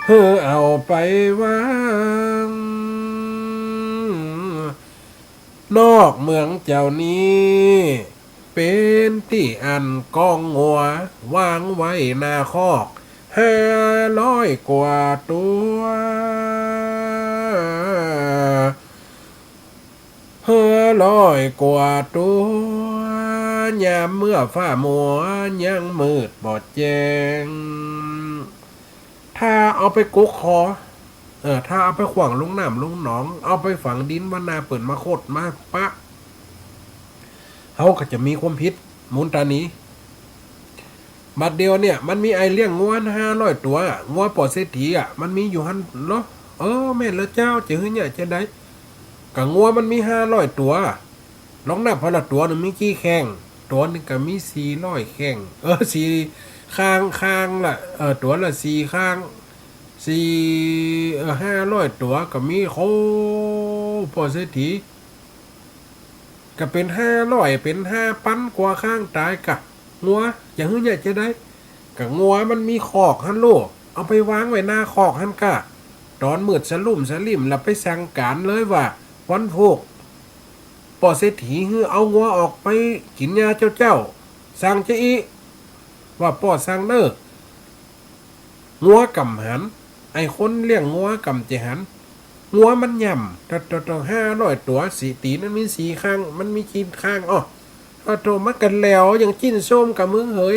เพื่อเอาไปวางนอกเมืองเจ้านี้เป็นที่อันกองงัววางไว้หน้าคอก500 กว่าตัว500 กว่าตัว ยามเมื่อฟ้ามัวยังมืดบอดแจ้งถ้าเอาไปกุกคอถ้าเอาไปขวางลงน้ำลงหนองเอาไปฝังดินว่านาเปิดมาโคตรมาปะเขาก็จะมีความผิดมูลตานี้บัดเดียวเนี่ยมันมีไอเลี้ยงงัว500 ตัวงัวปอดเศรษฐีมันมีอยู่หันเนาะแม่ละเจ้าจะหื้อเนี่ยจะได้กับงัวมันมี500 ตัวลองนับพอละตัวหนึ่งมีกี่แข้งตัวหนึงก็มี400แข้งสี่ข้างละตัวละ4ข้าง500 ตัวก็มีโคปอดเศรษฐีก็เป็น500เป็น5,000กว่าข้างตายกะงัวอย่างหื้อเนี่ยจะได้กับงัวมันมีคอกหันโลกเอาไปวางไว้หน้าคอกหันกะตอนมืดสลุ่มสลิมแล้วไปสั่งการเลยว่าวันพวกปอเศรษฐีฮือเอางัวออกไปกินยาเจ้าสั่งจะอีว่าปอสั่งเนองัวกำหันไอคนเลี้ยงงัวกำเจหันงัวมันย่ำต่อ500 ตัวสีตีนั้นมี4ข้างมันมีกินข้างโตมากันแล้วอย่างจิ้นส้มกับมึงเหย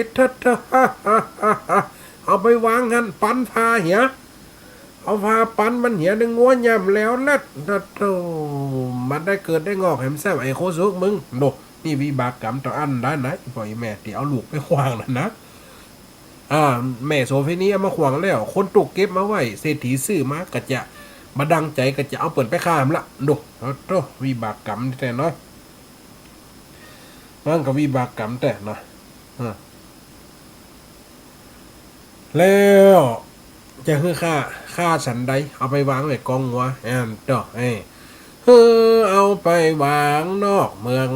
เอาไปวางหันปันพาเหียเอาพาปันมันเหียดึงงัวย่ำแล้วแล้วโตมันได้เกิดได้งอกแหมแซ่บไอ้โคซุกมึงโดนี่วิบากกรรมต่ออันได้นะพ่อแม่ที่เอาลูกไปขวางนะแม่โซเฟนีเอามาขวางแล้วคนตุกเก็บมาไว้เศรษฐีซื้อมากะจะมาดังใจกะจะเอาเปิดไปข้ามละโดโตวิบากกรรมแต่เนาะมันก็วิบากกรรมแต่เนาะแล้วจะคือค่าฉันใดเอาไปวางไว้กองหัวต่อเอาไปวางนอกเมือง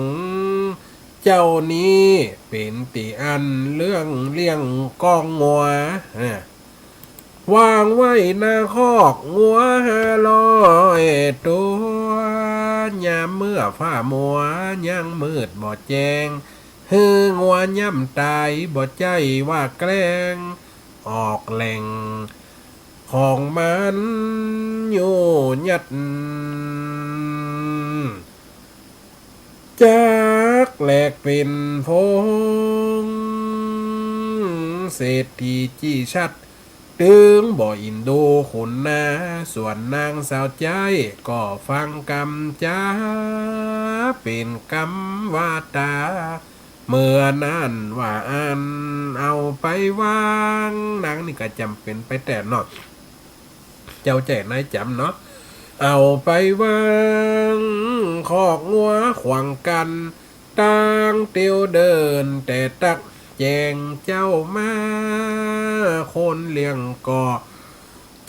เจ้านี้เป็นตีอันเรื่องเลี้ยงกองงัววางไว้หน้าคอกงัว500 ตัวยามเมื่อฟ้ามัวยังมืดบ่แจ้งงัวย่ำตายบ่ใจว่าแกล้งออกแหล่งของมันอยู่ยัดจากแหลกเป็นพงเศรษฐีจี้ชัดตึงบ่อินโดคนนาส่วนนางสาวใจก็ฟังกำจ้าเป็นกำวาตาเมื่อนั้นว่าอันเอาไปวางนางนี่ก็จำเป็นไปแต่นอดเจ้าแจ่นายจำเนาะเอาไปวางคอกงัวขวางกันต่างเตียวเดินแต่ตักแจงเจ้ามาคนเลี้ยงก่อ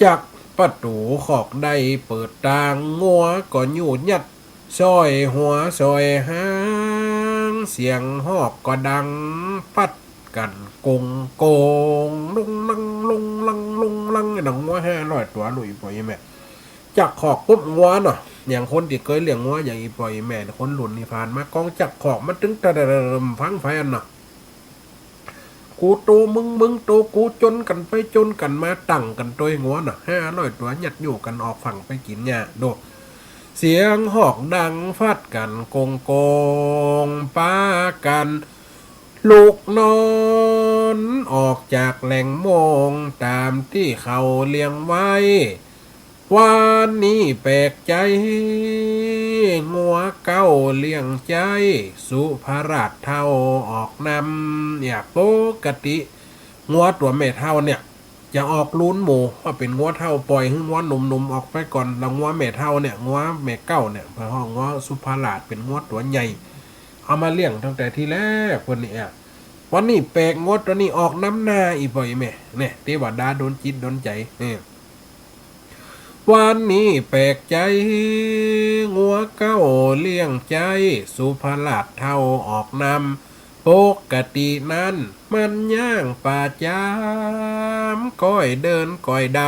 จักประตูขอกได้เปิดตางงัวก็อยู่ยัดซอยหัวซอยหางเสียงหอกก็ดังปัดกันกงโกงลุงลังลุงลังลุงลังไอ้หนังงัว500 ตัวหลุยปล่อยแม่จักขอกปุ๊บงัวเนาะอย่างคนที่เคยเลี้ยงงัวอย่างอีปล่อยแม่คนหลุนนี่ผ่านมากองจักขอกมันถึงตะเดิมฟังไฟอันเนาะกูโตมึงโตกูจนกันไปจนกันมาตั้งกันตัวงัวน่ะ500 ตัวยัดอยู่กันออกฝั่งไปกินหญ้าโดเสียงหอกดังฟาดกันโกงป้ากันลูกนอนออกจากแหล่งมองตามที่เขาเลี้ยงไว้วันนี้แปลกใจงัวเก้าเลี้ยงใจสุภราชเท่าออกนำเนี่ยปกติงัวตัวแม่เท่าเนี่ยจะออกลุ้นหมูว่าเป็นงัวเท่าปล่อยให้งัวหนุ่มๆออกไปก่อนแล้วงัวแม่เท่าเนี่ยงัวแม่เก้าเนี่ยเพราะงัวสุภราชเป็นงัวตัวใหญ่เอามาเลี้ยงตั้งแต่ที่แรกคนนี้วันนี้แปลกงดตัวนี้ออกน้ำหน้าอีปล่อยแม่เนี่ยเทวดาโดนจิตโดนใจวันนี้แปลกใจงัวเก้าเลี้ยงใจสุภราชเท่าออกนำปกตินั้นมันย่างป่าจามก้อยเดินก้อยด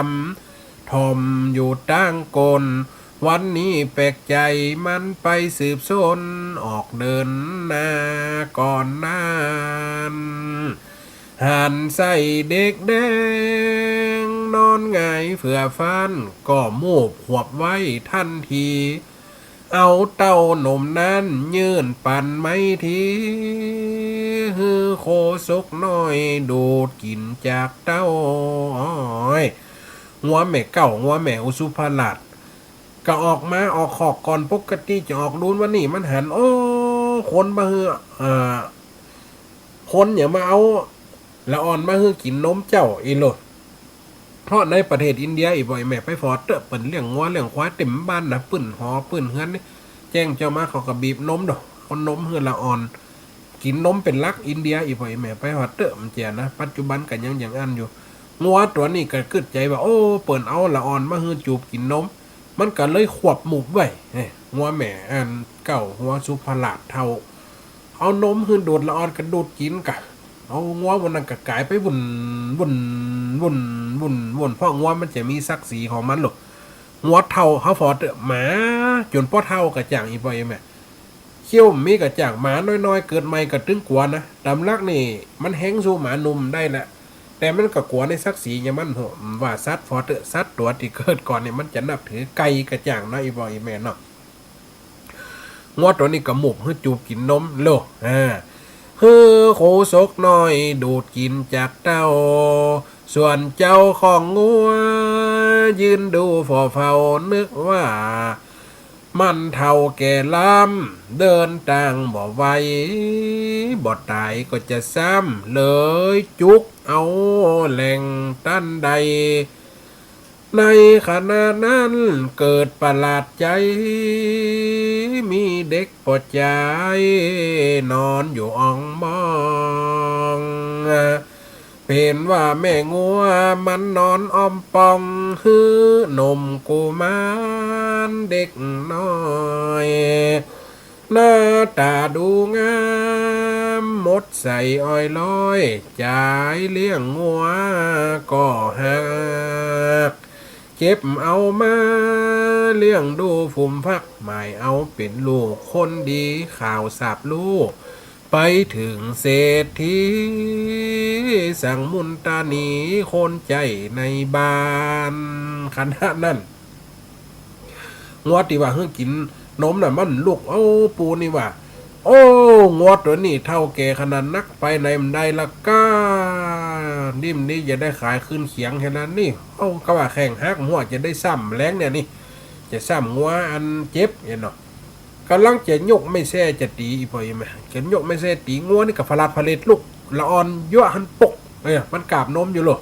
ำทอมอยู่ตั้งกลวันนี้แปลกใจมันไปสืบสนออกเดินหน้าก่อนนั้นหันใส่เด็กแดงนอนไงเฟื่อฟันก็มูบหวบไว้ทันที เอาเต้านมนั้นยื่นปันไม่ทีฮือโคศกน้อยดูดกินจากเต้าอ้อยงัวแม่เก่างัวแม่อุสุภราชก็ออกมาออกขอกก่อนปกติจะออกดูนวันนี้มันหันโอ้คนมาเฮือคนอย่ามาเอาละอ่อนมาเฮือกินนมเจ้าอีโลดเพราะในประเทศอินเดียอีบ่อยแม่ไปฟอร์เตอร์เปิ่นเลี้ยงงัวเลี้ยงควายเต็มบ้านนะปื้นหอปื้นเฮือนนี่แจ้งเจ้ามาเขาก็บีบนมดอกคนนมเฮือละอ่อนกินนมเป็นลักอินเดียอีบ่อยแม่ไปฟอร์เตอร์มันเจียนะปัจจุบันก็ยังอย่างอันอยู่งัวตัวนี้ก็กึดใจว่าโอ้เปิ่นเอาละอ่อนมาเฮือจูบกินนมมันก็เลยขวบหมูไว้งัวแม่อันเก่างัวสุภราชเท่าเอานมเฮือดูดละอ่อนก็ดูดกินกะเอางัววันนั้นก็กลายไปวุ่นเพราะงัวมันจะมีศักดิ์ศรีของมันหรอกงัวเท่าเขาฟอดหมาจนพ่อเท่ากระจ่างอีบ่อยแม่เขี้ยวมีกระจ่างหมาน้อยๆเกิดใหม่ก็ตึงกลัวนะดำลักนี่มันแห้งสู้หมานุ่มได้แหละแต่มันก็กลัวในศักดิ์ศรีอย่างมันว่าซัดฟอดซัดตัวที่เกิดก่อนเนี่ยมันจะนับถือไก่กระจ่างนะอีบ่อยแม่เนาะงัวตัวนี้ก็หมกให้จูบกินนมโลฮือโคศกน้อยดูดกินจากเต้าส่วนเจ้าของงัวยืนดูฝ่อเฝ้านึกว่ามันเท่าแก่ล้ำเดินต่างบ่ไหวบ่ตายก็จะซ้ำเลยจุกเอาแหล่งตั้นใดในขณะนั้นเกิดประหลาดใจมีเด็กปวดใจนอนอยู่อ่องมองเป็นว่าแม่งัวมันนอนอ้อมปองฮื้อนมกุมารเด็กน้อยหน้าตาดูงามหมดใส่อ้อยลอยจ่ายเลี้ยงงัวก็หักเก็บเอามาเลี้ยงดูฟุมฟักหมายเอาเป็นลูกคนดีข่าวสาบลูกไปถึงเศรษฐีสั่งมุนตานีคนใจในบ้านขณะนั้นงวดที่ว่าเพิ่งกินนมน่ะมันลูกเอาปูนี่ว่าโอ้งวดตัวนี้เท่าแก่ขนาดนักไปในมันได้ละก้านิ่มนี่จะได้ขายขึ้นเขียงแค่นั้นนี่เอ้าก็ว่าแข่งฮักหัวจะได้ซ้ำแรงเนี่ยนี่จะซ้ำงัวอันเจ็บเนาะกำลังจะยกไม่แซ่จะตีอีพอยไหมจะยกไม่แซ่ตีงัวนี่กับฟลาดฟเลตลูกละอ่อนยั่วหันปกมันกราบนมอยู่หรอ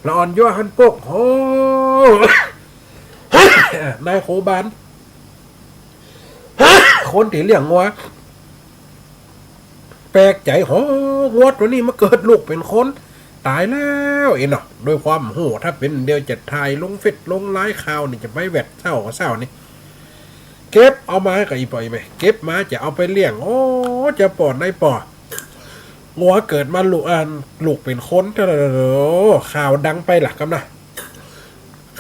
ละอ่อนยั่วหันปกโอ้นายโคบานคนที่เลี้ยงงัวแปลกใจโหงัวตัวนี้มาเกิดลูกเป็นคนตายแล้วเนาะโดยความโหถ้าเป็นเดียวจะถ่ายลงเฟซลงไลฟ์ข่าวนี่จะไปแวดเศร้านี่เก็บเอามากับอีปอยไหมเก็บมาจะเอาไปเลี้ยงโอ้จะปอดในปอดงัวเกิดมาลูกเป็นคนข่าวดังไปหลักกันนะ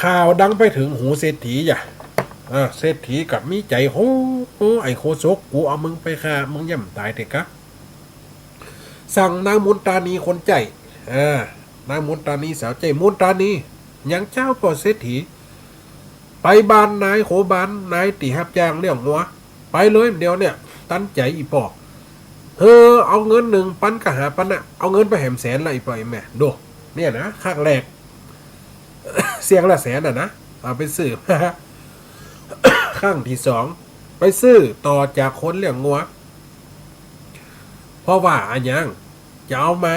ข่าวดังไปถึงหูเศรษฐีจ้ะเศรษฐีกับมีใจโหไอโคศกกูเอามึงไปฆ่ามึงย่ำตายเถอะกะสั่งนางมุนตานีคนใจนางมุนตานีสาวใจมุนตานียังเจ้าปอเศรษฐีไปบ้านนายโคบานนายตีฮับยางเลี้ยงงัวไปเลยเดี๋ยวเนี่ยตั้นใจอีปอกเอาเงิน1,000กะหาปันน่ะเอาเงินไปแหมแสนละอีปอยแม่ดูเนี่ยนะครั้งแรกเสียงละแสนนะเอาไปซื้อครั้งที่2ไปซื้อต่อจากคนเลี้ยงงัวเพราะว่าอันยังจะเอามา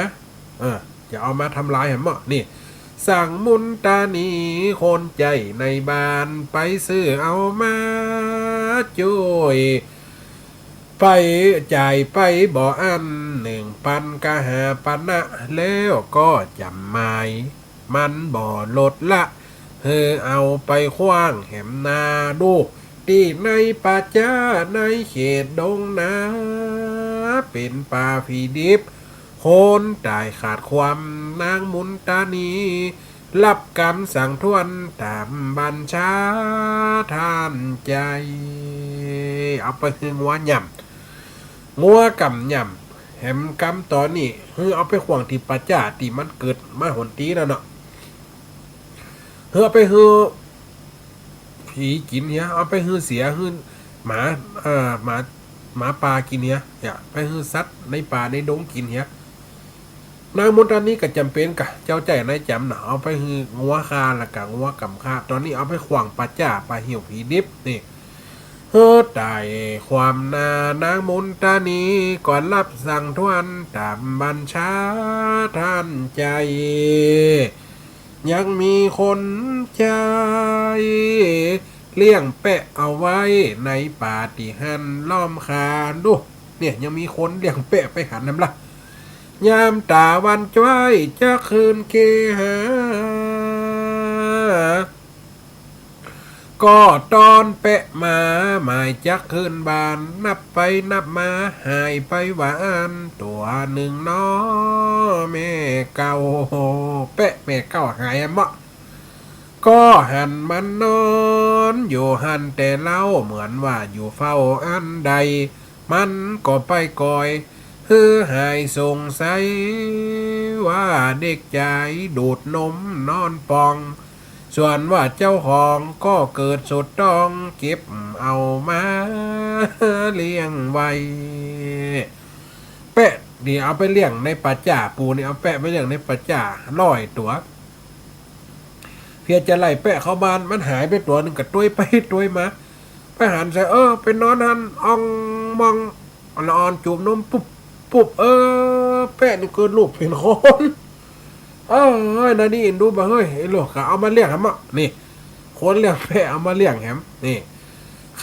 จะเอามาทำลายเห็นมั้ยนี่สั่งมุนตานีคนใจในบ้านไปซื้อเอามาช่วยไปจ่ายไปบ่อัน1,000กะหาปันนะแล้วก็จำหมายมันบ่ลดละเอาไปขว้างแหมนาดูที่ในป่าจ้าในเขตดงนาเป็นป่าผีดิบคนตายขาดความนางมุนตานีรับกรรมสั่งทวนตามบัญชาท่านใจเอาไปคืองัวหย่ำงัวกำหย่ำแหมกำตอนนี้เอาไปขวางที่ป่าจ้าที่มันเกิดมาหนตีแล้วเนาะเอาไปผีกินเนี่ยเอาไปเสีย หมาหมาป่ากินเนี้ยอย่าไปฮือสัตว์ในป่าในดงกินเนี้ยนางมนตอนนี้ก็จำเป็นกะเจ้าใจนายจำหนาเอาไปฮืองัวคาละกะงัวกำคาตอนนี้เอาไปขวางปลาจ่าปลาเหี่ยวผีดิบนี่เฮ้อตายความนานางมนตานีก่อนรับสั่งทวนตามบัญชาท่านใจยังมีคนใจเลี้ยงแปะเอาไว้ในป่าติหันล้อมคาดูเนี่ยยังมีคนเลี้ยงแปะไปหันน้ำละยามตาวันจ้อยจะคืนเกหาก็ตอนเปะมาหมายจักคืนบานนับไปนับมาหายไปหวานตัวหนึ่งน้อแม่เก่าเปะแม่เก่าหายมะก็หันมันนอนอยู่หันแต่เล่าเหมือนว่าอยู่เฝ้าอันใดมันก็ไปกอยฮือหายสงสัยว่าเด็กใจดูดนมนอนปองส่วนว่าเจ้าของก็เกิดสดต้องเก็บเอามาเลี้ยงไว้แปะนี่เอาไปเลี้ยงในป่าจ่าปูนี่เอาแปะไปเลี้ยงในป่าจ่า100 ตัวเพียจะไล่แปะเข้าบ้านมันหายไปตัวหนึ่งกับตัวไปตัวมาไปหันใส่ไปนอนหันอ่องมองนอนจูบนมปุ๊บแปะนี่เกิดลูกเป็นคนนานี่อินดูบ่เฮ้ยไอ้ลูกก็เอามาเลี้ยงแฮมอ่ะนี่คนเลี้ยงแพะเอามาเลี้ยงแฮมนี่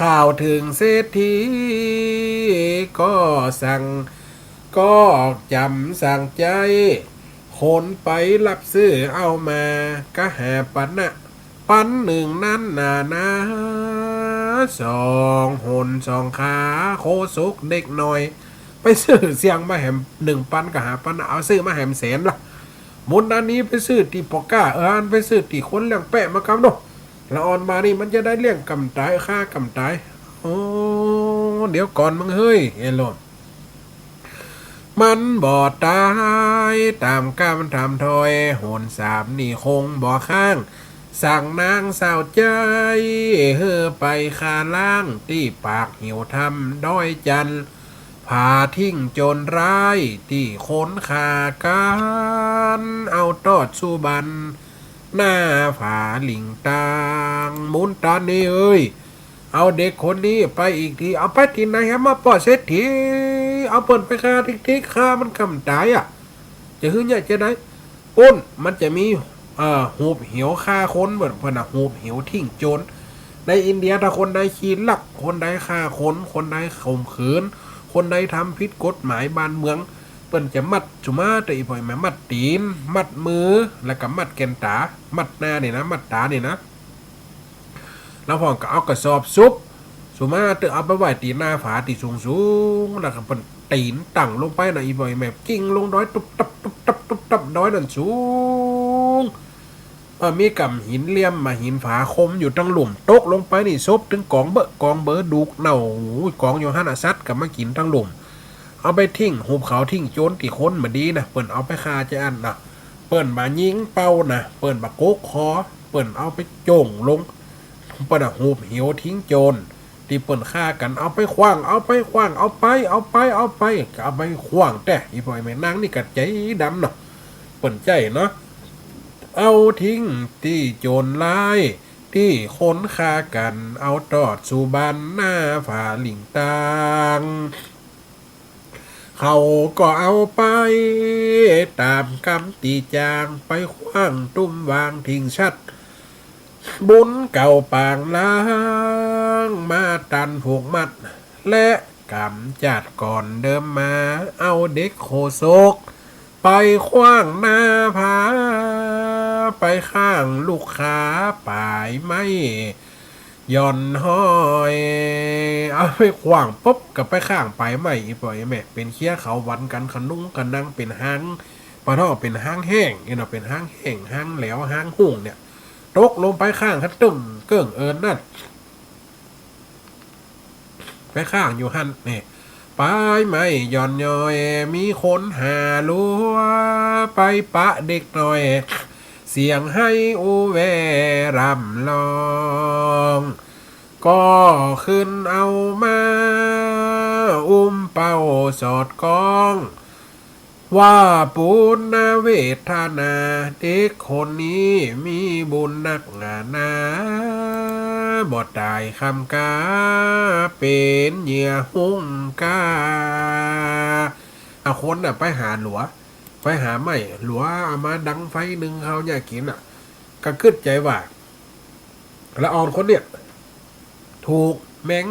ข่าวถึงเศรษฐีก็สั่งก็จำสั่งใจคนไปรับซื้อเอามากะหาปันนะปันหนึ่งนั้นนา2 หน 2 ขาโคสุกเด็กหน่อยไปซื้อเสียงมาแหม1 ปันกะหาปันนะเอาซื้อมาแหม100,000ละมุนอันนี้ไปซื้อตีปอก้าอันไปซื้อตีคนเลี้ยงแปะมากำเนาะละออนมานี่มันจะได้เลี้ยงกำตายค่ากำตายโอ้เดี๋ยวก่อนมึงเฮ้ยเอโลมันบ่ตายตามกำทำถอยโหน3นี่คงบ่ข้างสั่งนางสาวใจเฮ้อไปคาล่างที่ปากหิวทำด้อยจันพาทิ้งโจรร้ายที่ค้นขาการเอาตอดสุบันหน้าผาหลิงตางมุนตานี่เอ้ยเอาเด็กคนนี้ไปอีกทีเอาไปที่ไหนฮะมาปอดเศรษฐีเอาเปิดไปฆ่าที่ฆ่ามันกำตายอ่ะจะหึ่งเนี่ยจะได้ปุ้นมันจะมีหูบเหี่ยวฆ่าคนเหมือนพนะหูบเหี่ยวทิ้งโจรในอินเดียถ้าคนใดขีดลักคนใดฆ่าคนใดข่มขืนคนใดทำผิดกฎหมายบ้านเมืองเปิ้นจะมัดจุมาแต่อีพ่อยแม่มัดตีนมัดมือแล้วก็มัดแกนตามัดหน้านี่นะมัดตานี่นะแล้วพ่อก็เอากระสอบซุปสุมาเตอเอาไปไหว้ตีหน้าฝาตีสูงแล้วก็เปิ้นตีนตั้งลงไปนะอีพ่อยแม่กิ้งลงดอยตุบตับดอยนั่นสูงมีกำหินเหลี่ยมมาหินฝาคมอยู่ทั้งหลุมตกลงไปนี่ซบถึงกองเบอดูกเน่ากองอยู่หันซัดกับมากินทั้งหลุมเอาไปทิ้งหุบเขาทิ้งโจรตีคนมาดีนะเปิ้นเอาไปคาจะอันนะเปิ้นมายิงเป้านะเปิ้นมาโกกคอเปิ้นเอาไปโจงลงเปิ้นหุบเหี่ยวทิ้งโจรที่เปิ้นฆ่ากันเอาไปขว้างเอาไปขว้างเอาไปเอาไปขว้างแต่อีพ่อยแม่นางนี่กัดใจดำเนาะเปิ้นใจเนาะเอาทิ้งที่โจรลายที่คนฆ่ากันเอาตอดสู่บ้านหน้าฝาหลิงตางเขาก็เอาไปตามกำตีจางไปขว้างตุ้มวางทิ้งชัดบุญเก่าปางล้างมาตันผูกมัดและกำจัดก่อนเดิมมาเอาเด็กโคโซกไปขว้างหน้าผาไปข้างลูกค้าป่ายไม่ย่อนห้อยเอาไปขว้างปุ๊บกับไปข้างไปไม่อีปล่อยแม่เป็นเคี้ยเขาวันกันขนุ่งกันนั่งเป็นห้างปะท่อเป็นห้างแห้งเนาะเป็นห้างแห้งห้างแหลวห้างหุ่งเนี่ยตกลงไปข้างคัดตึ้งเกิ่งเอิญนั่นไปข้างอยู่หันนี่ไปไม่ย่อนย่อยมีคนหาลัวไปปะเด็กหน่อยเสียงให้อูแวรำลอง ก็ขึ้นเอามาเป้าสอดกองว่าปุณณเวทนาเด็กคนนี้มีบุญนักหนาบ่ตายคำกาเป็นเหยื่อหุ้งกาเอาคนไปหาหลัวไปหาไม่หลัวเอามาดังไฟหนึ่งเขาอยากกินก็ขึ้นใจว่าละออนคนเนี่ยถูกแมง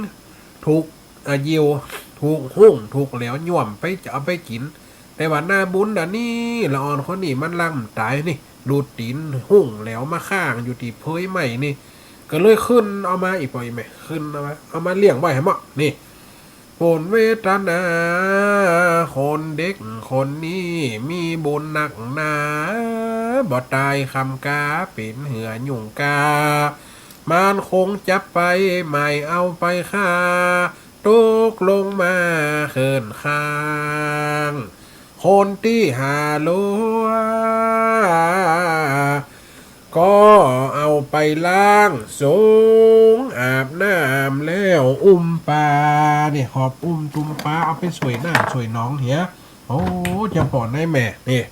ถูกเหยี่ยวถูกหุ้งถูกแล้วย่วมไปจะเอาไปกินแต่ว่าหน้าบุญนี่ละออนคนนี้มันล่ำตายนี่ดูดตีนหุ้งแล้วมาข้างอยู่ที่เพยใหม่นี่ก็เลยขึ้นเอามาอีกปล่อยไหมขึ้นเอามาเลี้ยงไว้ให้เหมาะนี่โปนเวทนาคนเด็กคนนี้มีบุญหนักหนาบ่ตายคำกาเป็นเหือหยุ่งกามันคงจับไปไม่เอาไปฆ่าตกลงมาเขินข้างคนที่หาลัวก็เอาไปล้างสงอาบน้ำแล้วปลาเนี่ยหอบตุมปลาเอาไปสวยหน้าสวยน้องเหียโอ้จะปอดได้แม่นี่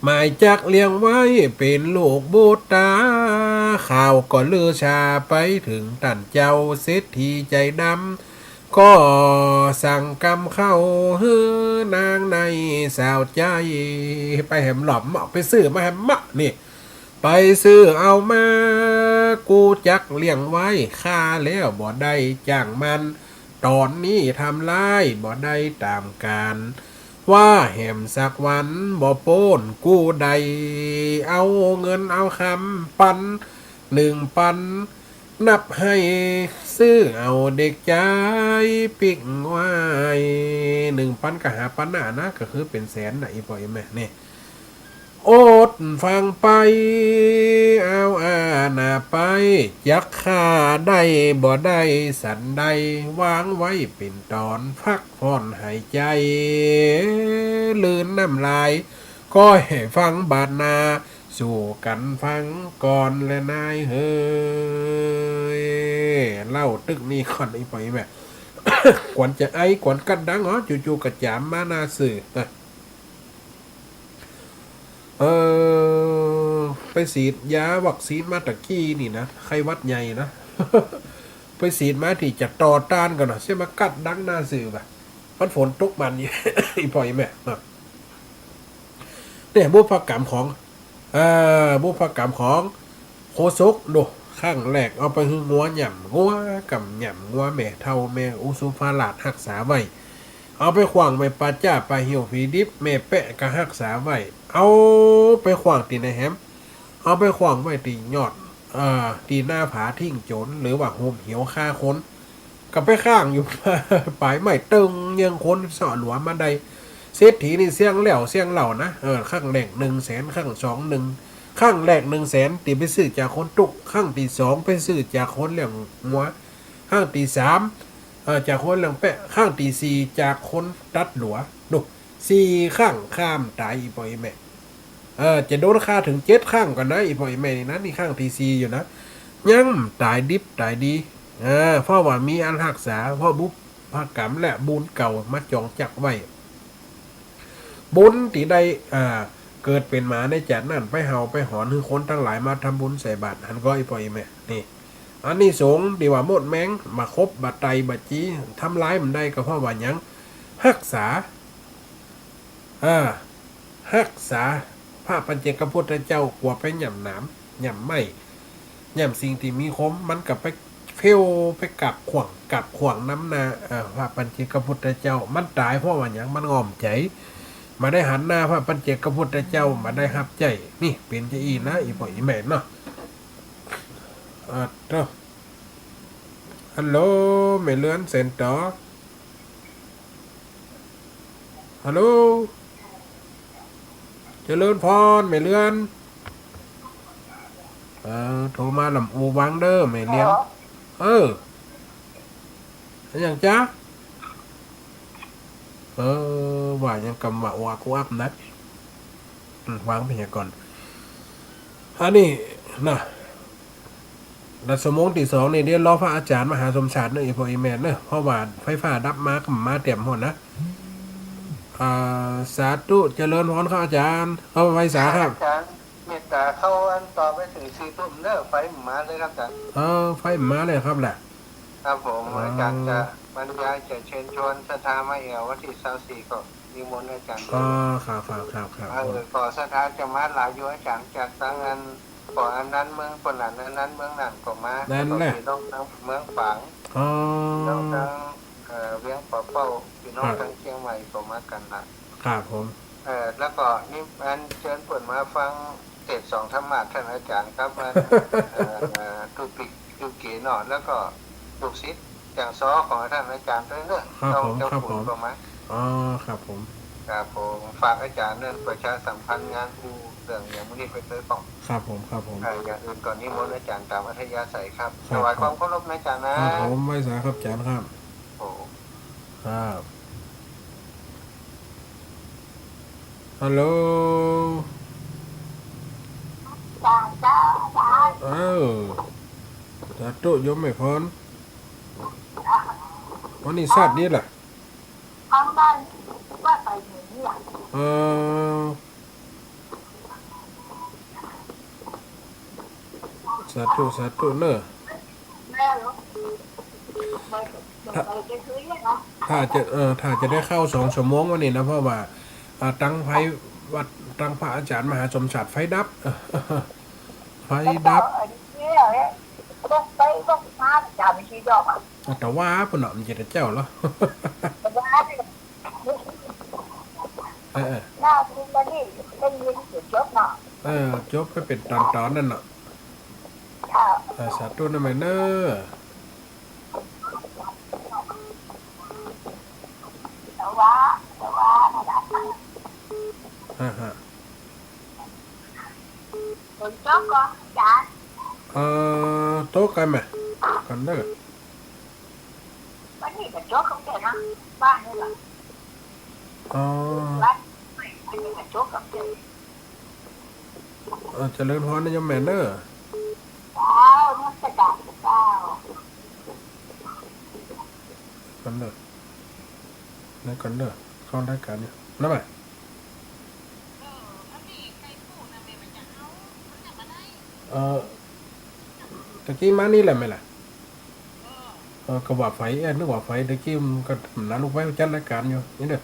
หมายจักเลี้ยงไว้เป็นลูกบูตาข่าวก็ลือชาไปถึงตันเจ้าเศรษฐีใจดำก็สั่งกำเข้าฮือนางในสาวใจไปแหมหล่อมไปซื้อมาแหมมะนี่ไปซื้อเอามากูจักเลี้ยงไว้ค่าแล้วบ่ได้จ้างมันตอนนี้ทำลายบ่ได้ตามการว่าแหมสักวันบ่โป้นกูใดเอาเงินเอาคำปัน1 ปันนับให้ซื้อเอาเด็กใจปิกไว้1 ปันก็5 ปันนะก็คือเป็นแสนอีปอยแม่เนี่ยอดฟังไปเอาหน้าไปยักค่าได้บ่ได้สันใดวางไว้เป็นตอนพักผ่อนหายใจลื่นน้ำลายก็ให้ฟังบาดนาสู่กันฟังก่อนและนายเฮ้ยเล่าตึกนี้ก่อนอีปอยแม่ กวนจะกวนกันดังจู่ๆกระจามมานาสื่อเอไปฉีดยาวัคซีนมาตะกี้นี่นะไข้วัดใหญ่นะ ไปฉีดมาที่จะต่อต้านกันนะเสียมากัดดังหน้าสื่อแบบมันฝนตกมันอีปล่อยแม่เนี่ยบุพกรรมของบุพกรรมของโคศกดูข้างแรกเอาไปคืองัวหย่ำงัวกับหย่ำงัวแม่เท่าแม่อุสุภาลาดรักษาไว้เอาไปขวางไปปาจ้าไปเหี่ยวผีดิบแม่แปะก็รักษาไว้เอาไปขวางตีในแฮมเอาไปขวางไว้ตียอดตีหน้าผาทิ้งโจรหรือว่าโฮมเหี่ยวฆ่าคนกับไปข้างอยู่ ปลายไม่ตึงยังคนสอหลวมาใดเศรษฐีนี่เสียงเหล่าเสียงเหล่านะข้างแรก100,000ข้าง2 1ข้างแรก100,000ตีไปซื้อจากคนตุกข้างตี2ไปซื้อจากคนเหลี่ยงหัวข้างตี3จากคนเหลี่ยงแปะข้างตี4จากคนตัดหลัวดู4ข้างข้ามตายอีปอยแม่จะโดนค่าถึง7ข้างก่อนนะอีปอยแม่นี่นะนี่ข้าง4อยู่นะยังตายดิบตายดีเพราะว่ามีอันรักษาเพราะบุพกรรมและบุญเก่ามาจองจักไว้บุญที่ได้เกิดเป็นหมาในจัดนั่นไปเห่าไปหอนคือคนทั้งหลายมาทำบุญใส่บาตรอันก็อีปอยแม่นี่อันนี้สงดีว่าหมดแมงมาครบบาดไตบาดจีทำร้ายมันได้ก็เพราะว่ายังรักษารักษาพระปัญเจกพุทธเจ้ากว่าไปหย่ำหนามหย่ำไม่หย่ำสิ่งที่มีคมมันกับไปเฟลไปกับขวางน้ำนาพระปัญเจกพุทธเจ้ามันตายเพราะว่าอย่างมันงอมใจมาได้หันหน้าพระปัญเจกพุทธเจ้ามาได้หับใจนี่เป็นจะอีนะอีพ่ออีแม่เนาะฮัลโหลไม่เลื่อนเซ็นต่อฮัลโหลเจริญพรไม่เลื่อนโทรมาลำอูวังเด้อไม่เลี้ยงอย่างจ้าว่ายังกำว่ากูอัพนะวางไปอย่างก่อนอันนี้นะ แล้วสมงที่สองนี่เดี๋ยวรอพระอาจารย์มหาสมชาติเนอะอีพออีแมนเนอะเพราะว่าไฟฟ้าดับมาก็มาเตรียมหมดนะสาธุเจริญพรครับอาจารย์เอาไว้สาครับ อาจารย์เมตตาเข้าอันต่อไปถึง4 ทุ่มเด้อไฟมาเลยครับอาจารย์ไฟมาเลยครับแหละครับผมอ๋ออาจารย์จะบรรยายจะเชิญชวนศรัทธามาเอววันที่24ก็นิมนต์อาจารย์อ๋อเลยครับก่อศรัทธาจะมาหลายอยู่อาจารย์จากตั้งอันก่ออันนั้นเมืองคนนั้นอันนั้นเมืองนั้นก็มานั่นแหละ พี่น้องทั้งเมืองฝางอ๋อพี่น้องทั้งเวียงป่าเป้าพี่น้ครับองทั้งเชียงใหม่ก็มากันละครับผมแล้วก็นี่อันเชิญเปิดมาฟังเทศน์ 2ธรรมะท่านอาจารย์ครับมันตุปิกตุเก๋หนอแล้วก็ลูกศิษย์อย่างซอของท่านอาจารย์ด้วยเนอะครับผมเจ้าครับผมขุนก็มาอ๋อครับผมครับผมฝากอาจารย์เรื่องประชาสัมพันธ์งานครูเรื่องอย่างนี้ไปเลยของครับผมครับผมอย่างอื่นก่อนนิมนต์อาจารย์ตามอัธยาศัยครับครับ ถวายครับความเคารพนะอาจารย์นะครับผมไว้สาครับอาจารย์ครับโอ้ครับฮัลโหลเอ้าสาธุโยมไม่พรวันนี้สัตว์นี่แหละเออสาธุเนอะถ้าถ้าจะได้เข้า2 ชั่วโมงวันนี้นะเพราะว่าตั้งไฟวัดตั้งพระอาจารย์มหาสมศักดิ์ไฟดับไฟดับแต่ว่าปุ่นเนาะมันจะได้เจ้าเหรอเออจบไปเป็นตอนนั่นเนาะสาธุนะแม่เนอะฮะโต๊ะกันไหมกันเด้ออ๋อเจริญพรนะโยมแม่เนอะกันเด้อนั่นกันเด้อเข้ารายการเนี่ยนั่นไหมเออตะกี้มานี่แหละไหมล่ะก็ว่าไฟนึกว่าไฟตะกี้มันก็นั้นลูกไฟจัดรายการอยู่นี่เด้อ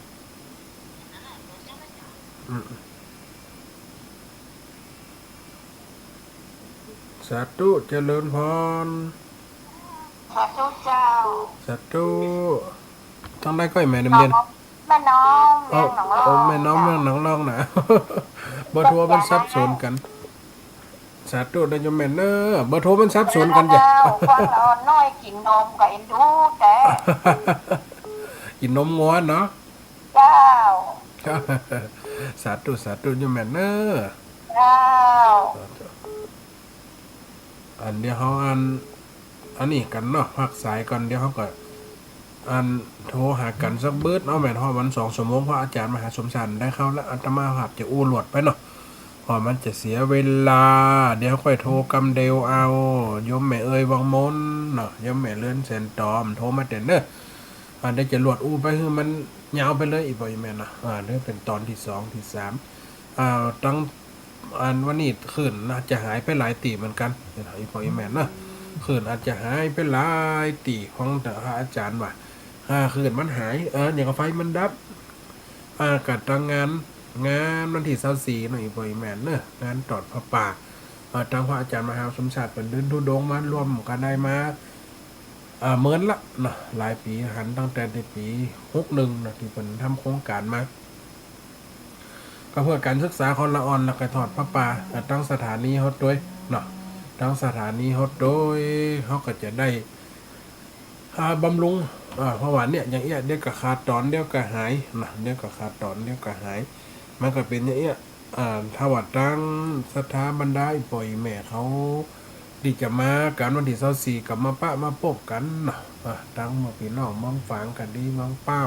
อืมสาธุเจริญพรสาธุต้องได้ก้อยแม่เนียนแม่น้องเออเลี้ยงหนองลองแม่น้องแม่หนังลองนะเบอร์โทรมันซับซ้อนกันสาธุได้โยมแม่เนอะเบอร์โทรมันซับซ้อนกันจ้ะ ฟังเราน้อยกินนมกับเอ็นดูแต่ กินนมงัวเนาะ เจ้า สาธุโยมแม่เนอะเจ้าอันเดียวเขาอันนี้กันเนาะพักสายก่อนเดี๋ยวเขาก็โทรหากันสักเบิดเอาแม่นฮอดวัน2 ชั่วโมงเพราะอาจารย์มหาสมชันได้เข้าแล้วอาตมาภาพจะอู้หลวดไปเนาะเพราะมันจะเสียเวลาเดี๋ยวค่อยโทรกำเดวเอาโยมแม่เอ้ยวังมนเนาะโยมแม่เลื่อนเซนตอมโทรมาเต็นเนอะได้จะหลวดอู้ไปคือมันยาวไปเลยอีกบ่อยแม่นนะเรื่องเป็นตอนที่2ที่3ตั้งวันนี้คืนน่าจะหายไปหลายตีเหมือนกันเดี๋ยวอีกบ่อยแม่นนะคืนอาจจะหายไปหลายตีของแต่อาจารย์ว่าคืนมันหายอย่างกับไฟมันดับกัดทางงานวันที่24หน่อยบ่อยแม่นเนอะงานตอดพระป่าทางพระอาจารย์มหาสมศักดิ์เป็นเดินทุดงมารวมกันได้มาเหมือนละนะหลายปีหันตั้งแต่ในปี61นะที่เป็นทำโครงการมาก็เพื่อการศึกษาคนละอ่อนแล้วก็ถอดพระป่าตั้งสถานีฮอดด้วยเนาะตั้งสถานีฮอดโดยเขาก็จะได้บำรุงเพราะว่าเนี่ยอย่างเงี้ยเดี๋ยวก็ขาดตอนเดี๋ยวก็หายนะเดี๋ยวก็ขาดตอนเดี๋ยวก็หายมันก็เป็นอย่างเงี้ยถ้าว่าตั้งสถาบันไดปล่อยแม่เขาดีจะมาการวันที่24กับมาปะมาพบกันเนาะตั้งมาพี่น้องมองฝางกันดีมองเป้า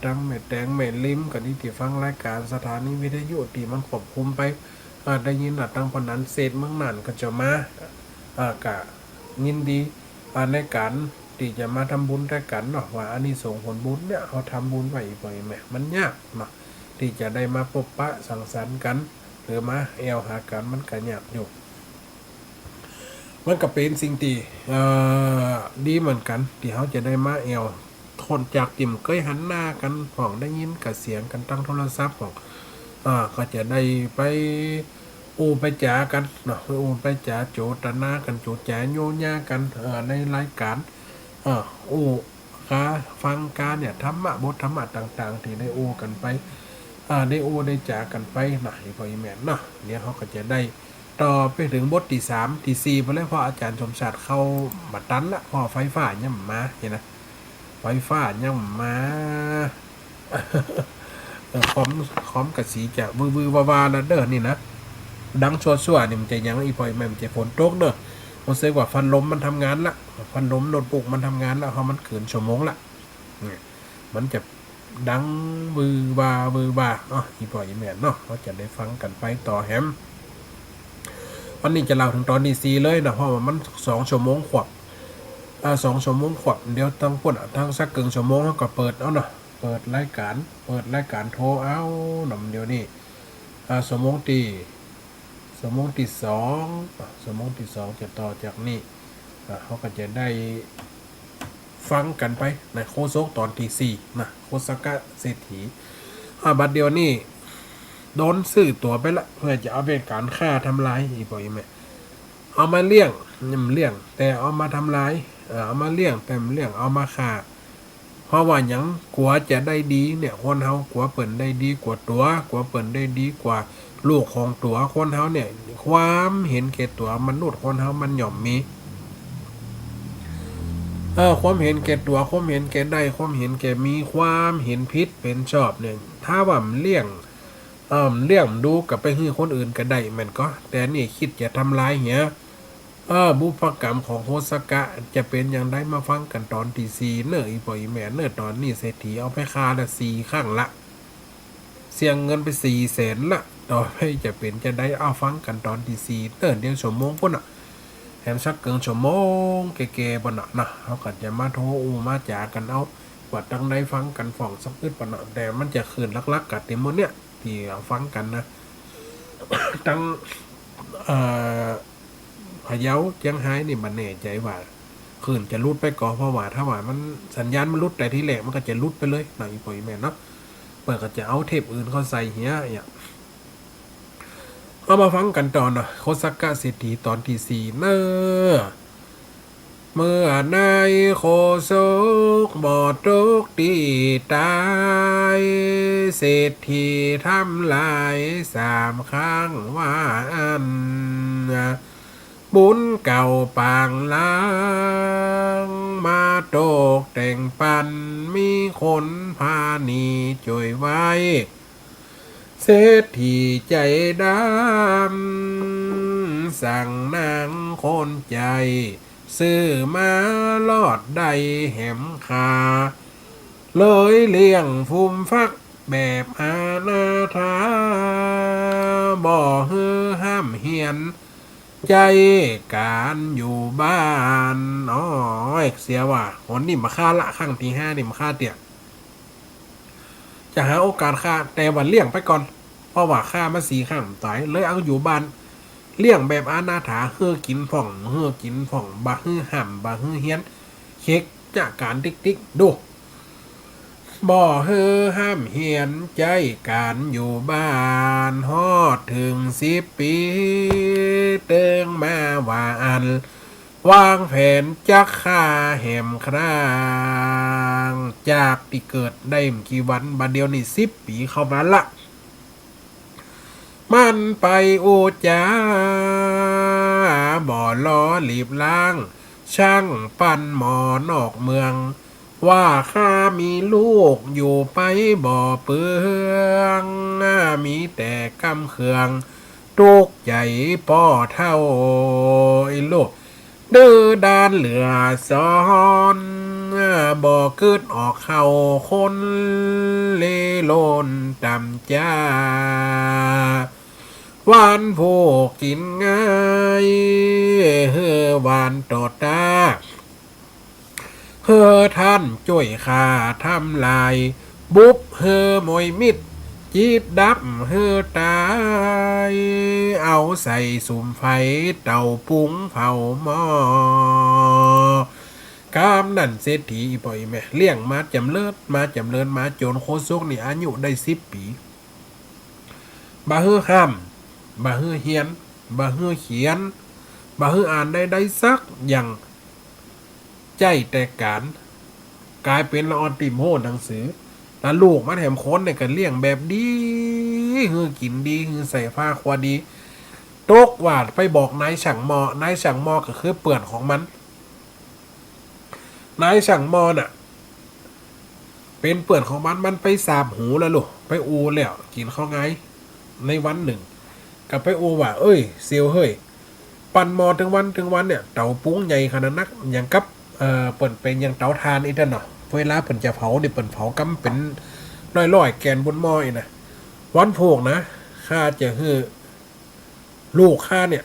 ตั้งแม่แตงแม่ลิ้มกันที่ฟังรายการสถานีวิทยุที่มันควบคุมไปได้ยินตั้งพนันเศษเมืองนั่นก็จะมากะ ยินดีในการที่จะมาทำบุญด้วยกันเนาะว่าอันนี้ส่งผลบุญเนี่ยเขาทำบุญไว้บ่อยไหมมันยากเนาะที่จะได้มาพบปะสังสรรค์กันหรือมาแอวหากันมันก็ยากอยู่มันก็เป็นสิ่งที่ดีเหมือนกันที่เขาจะได้มาแอวทนจากติ่มเคยหันหน้ากันของได้ยินกับเสียงกันตั้งโทรศัพท์ของก็จะได้ไปไปจ๋ากันเนาะไปจ๋าโจตนากันโจแจโยญากันในรายการกาฟังการเนี่ยธรรมะบทธรรมะต่างๆที่ได้กันไปได้ได้จ๋ากันไปนะพออีแม่นเนาะเนี่ยเขาก็จะได้ต่อไปถึงบทที่3ที่4ไปเลยเพราะอาจารย์สมศักดิ์เข้าบัดตันละพอไฟฟ้าย่ำมาเห็นนะไฟฟ้าย่ำมาคอมกับสีจะวือวาแล้วเด้อนี่นะดังชั่วๆนี่มันจะยังอีพอยแม่มันจะฝนตกเด้อผมเซว่าฟันลมมันทำงานละฟันลมโน้ตบุ๊กมันทำงานละเพราะมันเกินชั่วโมงละมันจะดังวือวาอีพอยแม่เนาะเขาจะได้ฟังกันไปต่อแฮมวันนี้จะเล่าถึงตอนที่4เลยนะเพราะว่ามัน2 ชั่วโมงขวบ2 ชั่วโมงขวบเดี๋ยวตั้งปุ่นทั้งสักเกินชั่วโมงเขาก็เปิดเอาเนาะเปิดรายการโทรเอาหน่อมเดียวนี่ชั่วโมงที่2ชั่วโมงที่2จะต่อจากนี้เขาก็จะได้ฟังกันไปในโคโซกตอนที่4นะโคสกะเศรษฐีบัดเดียวนี่โดนซื้อตัวไปละเพื่อจะเอาเป็นการฆ่าทำลายอีกบ่อยไหมเอามาเลี้ยงแต่เอามาทำลายเอามาเลี้ยงแต่เลี้ยงเอามาฆ่าเพราะว่าหยังกลัวจะได้ดีเนี่ยคนเฮากลัวเปิ่นได้ดีกว่าตัวกลัวเปิ่นได้ดีกว่าลูกของตัวคนเฮาเนี่ยความเห็นแก่ตัวมนุษย์คนเฮามันหย่อมมีความเห็นแก่ตัวความเห็นแก่ได้ความเห็นแก่มีความเห็นผิดเป็นชอบเนี่ยถ้าว่ามันเลี้ยงดูกับไปให้คนอื่นก็ได้มันก็แต่นี่คิดจะทำลายเหี้ยบุพกรรมของโฮสกะจะเป็นอย่างไรมาฟังกันตอนที่4เนอะอีปอยแม่เนอะตอนนี้เศรษฐีเอาไปฆ่าละ4ครั้งละเสียงเงินไป400,000ละต่อไปจะเป็นจะได้เอาฟังกันตอนที่4เนอะเดี๋ยวชั่วโมงพุ่นอ่ะแถมสักเกินชั่วโมงแก่ๆปะนะเขาก็จะมาโทรมาจากันเอาว่าตั้งได้ฟังกันฝ่องสักอึดปะนะแต่มันจะคืนลักๆกับเต็มหมดเนี่ยที่เอาฟังกันนะ ตั้งพะเยาเจียงไฮ้นี่มันแน่ใจว่าคืนจะรุดไปก่อเพราะว่าถ้าว่ามันสัญญาณมันรุดแต่ที่แรกมันก็จะรุดไปเลยหน่อยปล่อยแม่เนาะเปิดก็จะเอาเทปอื่นเข้าใส่เหี้ยอย่างเอามาฟังกันตอนโคสกะเศรษฐีตอนที่4เนอะเมื่อนายโคศกบอดตกตีตายเศรษฐีทำลาย3 ครั้งว่าอันบุญเก่าปางล้างมาโตกแต่งปันมีคนพานีจ่วยไว้เศรษฐีใจดำสั่งนางคนใจซื้อมาลอดได้แหมคาเลยเลี้ยงภูมิฟักแบบอาณาถาบ่ฮือห้ามเฮียนใจการอยู่บ้านเสียว่าคนนี่มาฆ่าละครั้งที่5นี่มาฆ่าเตี่ยจะหาโอกาสฆ่าแต่วันเลี้ยงไปก่อนเพราะว่าฆ่ามา4 ครั้งตายเลยเอาอยู่บ้านเลี้ยงแบบอาณาถาเฮือกินผ่องบะฮือห่ำบะฮือเฮียนเช็คจากการติ๊กดูบ่เฮือห้ามเฮียนใจการอยู่บ้านฮอดถึง10 ปีเติงมาว่าอันวางแผนจักฆ่าแหมครางจากที่เกิดได้กี่วันบัดเดียวนี่10 ปีเข้ามาละมันไปอูจาบ่อล้อหลีบล้างช่างปั่นหมอนอกเมืองว่าข้ามีลูกอยู่ไปบ่อเปืองมีแต่กำเขืองทุกใหญ่ป่อเท่าไอ้ลูกดื้อด้านเหลือซ้อนบ่เกิดออกเข้าคนเลโลนตำจ้า วานผู้กินง่ายเฮือวานตอตาเฮือท่านจ่วยขาทำลายบุบเฮือมวยมิดจีดดับเฮือตายเอาใส่สุมไฟเต่าปุ้งเผาหม้อกามนั่นเศรษฐีปล่อยแม่เลี้ยงมาจำเลิศมาจำเลินมาโจนโคซุกนี่อายุได้10 ปีบาฮือห้ามบาฮือเฮียนบาฮือเขียนบาฮืออ่านได้สักอย่างใจแต่การกลายเป็นละออนติมโหหนังสือแล้วลูกมาแถมค้นเนี่ยกันเลี้ยงแบบดีฮือกินดีฮือใส่ผ้าควาดีตกวาดไปบอกนายช่างมอนายช่างมอก็คือเปื่อนของมันนายช่างมอน่ะเป็นเปื่อนของมันไปสาบหูแล้วลูกไปอูแล้วกินข้าวไงในวันหนึ่งกับไปอูว่าเอ้ยเซียวเฮ้ยปั่นมอถึงวันเนี่ยเต่าปุ้งใหญ่ขนาดนักอย่างกับเปิ่นเป็นอย่างเตาทานอีกเนาะเวลาเปิ่นจะเผาเนี่ยเปิ่นเผากำเป็นร้อยแกนบนหม้อนะวันพวกนะข้าจะฮือลูกข้าเนี่ย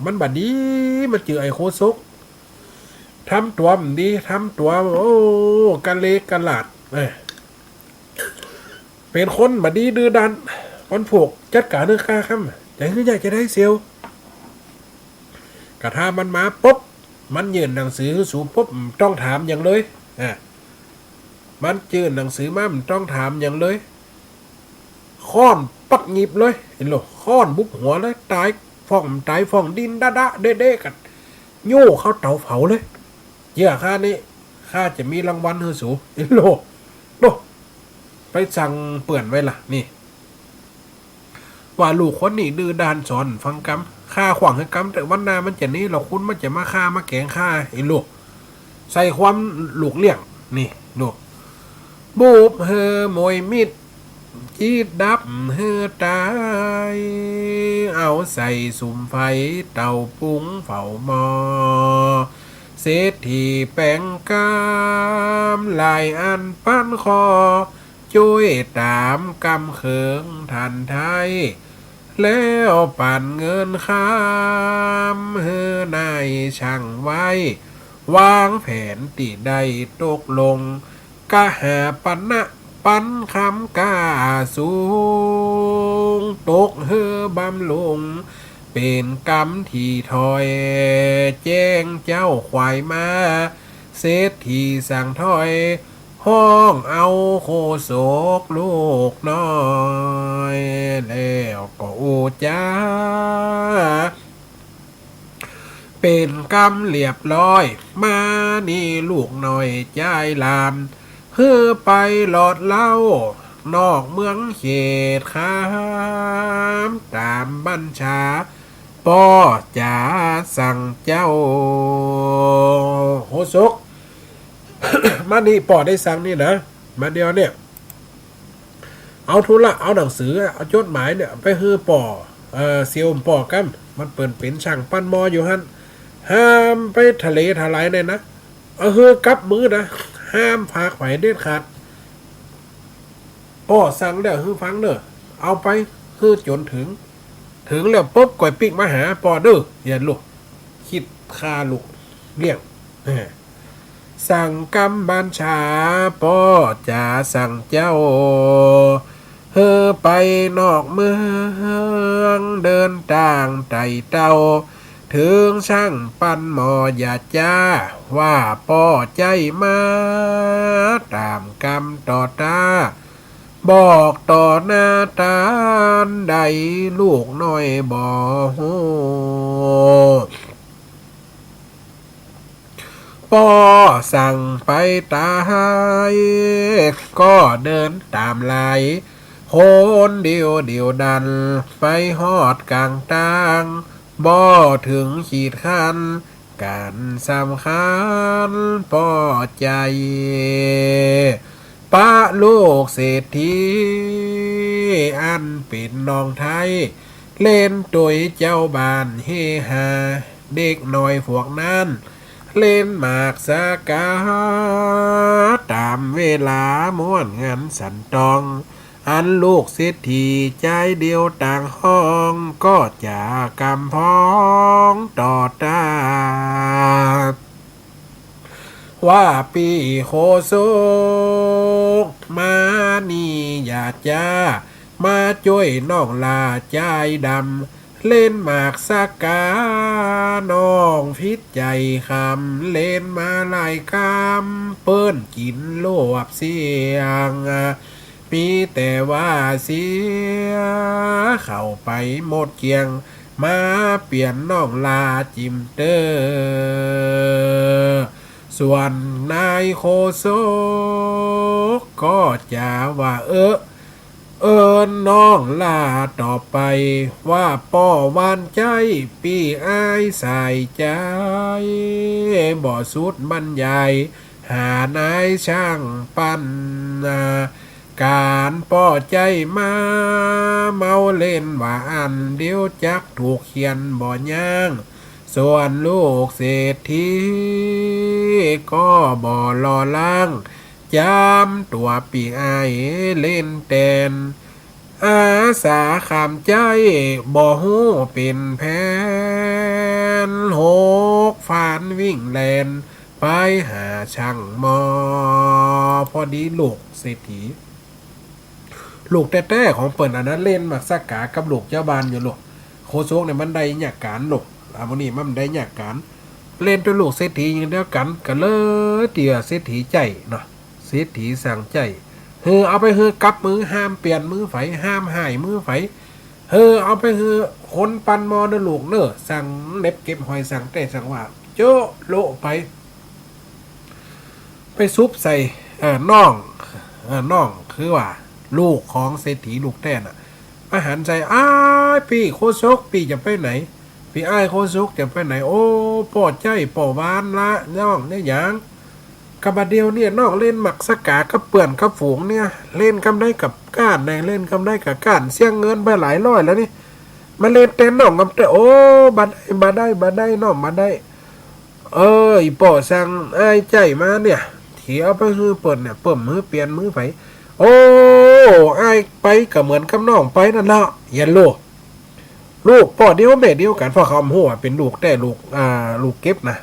มันบัดดีมันเจอไอ้โคซกทำตัวมันดีทำตัวโอ้กันเล็กกันหลาดเป็นคนบัดดีดื้อดันวันพวกจัดการเรื่องข้าค่ำแต่คืออยากจะได้เซียวกระทามันมาปุ๊บมันยื่นหนังสือสู่ปุ๊บต้องถามอย่างเลยมันยื่นหนังสือมามันต้องถามอย่างเลยค้อนปักหยิบเลยเห็นหรอค้อนบุบหัวเลยตายฟ่องดินดะเด้กันโย่เข้าเตาเผาเลยเยอะข้านี่ข้าจะมีรางวัลให้สูเห็นหรอโดไปสั่งเปื่อนไว้ล่ะนี่ว่าลูกคนนี้ดื้อดานสอนฟังกำฆ่าขวางให้กำแต่วันหน้ามันจะนี้เราคุณมันจะมาฆ่ามาแกงฆ่าไอ้ลูกใส่ความลูกเลี้ยงนี่ลูกบูบเฮอมวยมิดจีดดับเฮอตายเอาใส่สุมไฟเต่าปุ้งเฝ้ามอเศรษฐีแป้งกามลายอันปั้นคอช่วยตามกำเขิงทันไทยแล้วปั่นเงินข้ามเฮือนายช่างไว้วางแผนตีได้ตกลงกะหาปันคำกาสูงตกเฮือบำลงเป็นกำที่ถอยแจ้งเจ้าควายมาเศรษฐีสั่งถอยห้องเอาโคโศกลูกน้อยแล้วก็โอจ้าเป็นกำเรียบร้อยมานี่ลูกน้อยใจลามเฮือไปหลอดเล่านอกเมืองเขตข้ามตามบัญชาป่อจ๋าสั่งเจ้าโคโศกมานี่ปอได้สั่งนี่นะมาเดียวเนี่ยเอาทุละเอาหนังสือเอาจดหมายเนี่ยไปฮือปอเซียวปอกัมมันเปิ่นเป็นช่างปั้นมออยู่ฮั่นห้ามไปทะเลทลายเลยนะเอาฮือกับมือนะห้ามพาไขว่เด็ดขาดปอสั่งเด้อฮือฟังเด้อเอาไปฮือจนถึงแล้วปุ๊บก่อยปิ๊กมาหาปอเด้ออย่าลูกคิดค่าลูกเลี้ยงสั่งกำบัญชาป่อจะสั่งเจ้าเฮอไปนอกเมืองเดินต่างไต่เต้าถึงช่างปั้นหมออย่าจ้าว่าป่อใจมาตามกำต่อตาบอกต่อหน้าตาใดลูกน้อยบ่ฮู้ปอสั่งไปตายก็เดินตามลายโคนเดียวดันไปฮอดกลางตางบ่ถึงขีดคันการสำคัญปอใจป้าลูกเศรษฐีอันเป็นน้องไทยเล่นตุยเจ้าบ้านเฮฮาเด็กน้อยพวกนั้นเล่นหมากสากาตามเวลาม้วนงานสันตอง อันลูกเศรษฐีใจเดียวต่างห้องก็จะกำพ้องต่อตาว่าปีโคโซกมานี่อย่าจ้ามาช่วยน้องลาใจดำเล่นหมากสักกาน้องพิษใจคำเล่นมาหลายคำเปิ้นกินโลบเสียงมีแต่ว่าเสียเข้าไปหมดเกียงมาเปลี่ยนน้องลาจิมเตอส่วนนายโคโซกก็จะว่าน้องลาต่อไปว่าป้อวานใจปีอ้ายใส่ใจบ่สุดบรรยายหานายช่างปั้นการป้อใจมาเมาเล่นว่าอันเดียวจักถูกเขียนบ่ย่างส่วนลูกเศรษฐีก็บ่รอล่างจำตัวปีไอเล่นแตนอาสาขามใจบ่ฮู้เป็นแผนหกฟานวิ่งแลนไปหาช่างหมอพอดีลูกเศรษฐีลูกแต้ๆของเปิ่นอันนั้นเล่นมักสักกากับลูกเจ้าบ้านอยู่ลูกโคโซกเนี่ยมันได้หยักการลูกวันนี้มันได้หยักการเล่นตัวลูกเศรษฐีอย่างเดียวกันก็เลยเตี๋ยเศรษฐีใจเนาะเศรษฐีสั่งใจเอาไปกับมือห้ามเปลี่ยนมือไฟห้ามหายมือไฟเอาไปคนปันมอเนลูกเนอสั่งเน็บเก็บหอยสั่งแต่สั่งว่าโจโลไปซุปใส่น่องคือว่าลูกของเศรษฐีลูกแต้น่ะอาหารใจอ้ายพี่โคซกพี่จะไปไหนพี่อ้ายโคซกจะไปไหนโอ้ปอดใจปอวานละน้องเนี่ยยังกับเดียวเนี่ยน้องเล่นหมักสกากับเปื่อนกับฝูงเนี่ยเล่นกำได้กับก้านเล่นกำได้กับก้านเสี่ยงเงินไปหลายร้อยแล้วนี่มาเล่นเต้นน้องกับแต่โอ้บัดได้น้องบัดได้อีป่อสั่งไอ้ใจมาเนี่ยเถียวไปเปิดเนี่ยเปิ่มมือเปลี่ยนมือไฟโอ้ไอ้ไปก็เหมือนกับน้องไปนั่นละยันลูกป่อเดียวแม่เดียวกันพ่อคำหัวเป็นลูกแต่ลูกเก็บนะ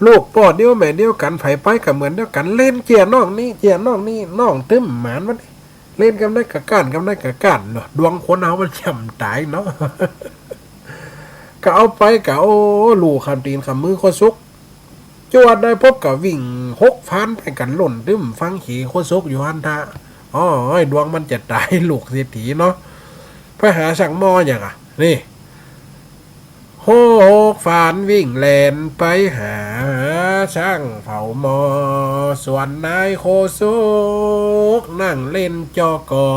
ลูกปอดเดียวแม่เดียวกันไผไปกับเหมือนเดียวกันเล่นเจียน้องนี่น้องตึ้มหมานมันเล่นกันได้กับก้านเนาะดวงคนเอามันช่ำตายเนาะ ก็เอาไปก็โอ้ลูกคำตีนคำมือโคซุกจวดได้พบกับวิ่งหกฟันไปกันหล่นตึ้มฟังขี่โคซุกอยู่ฮันทาดวงมันจะตายลูกเศรษฐีเนาะไปหาสั่งหม้ออย่างนี่โหกฝานวิ่งแลนไปหาช่างเผาหมอส่วนนายโคโซกนั่งเล่นจอกอ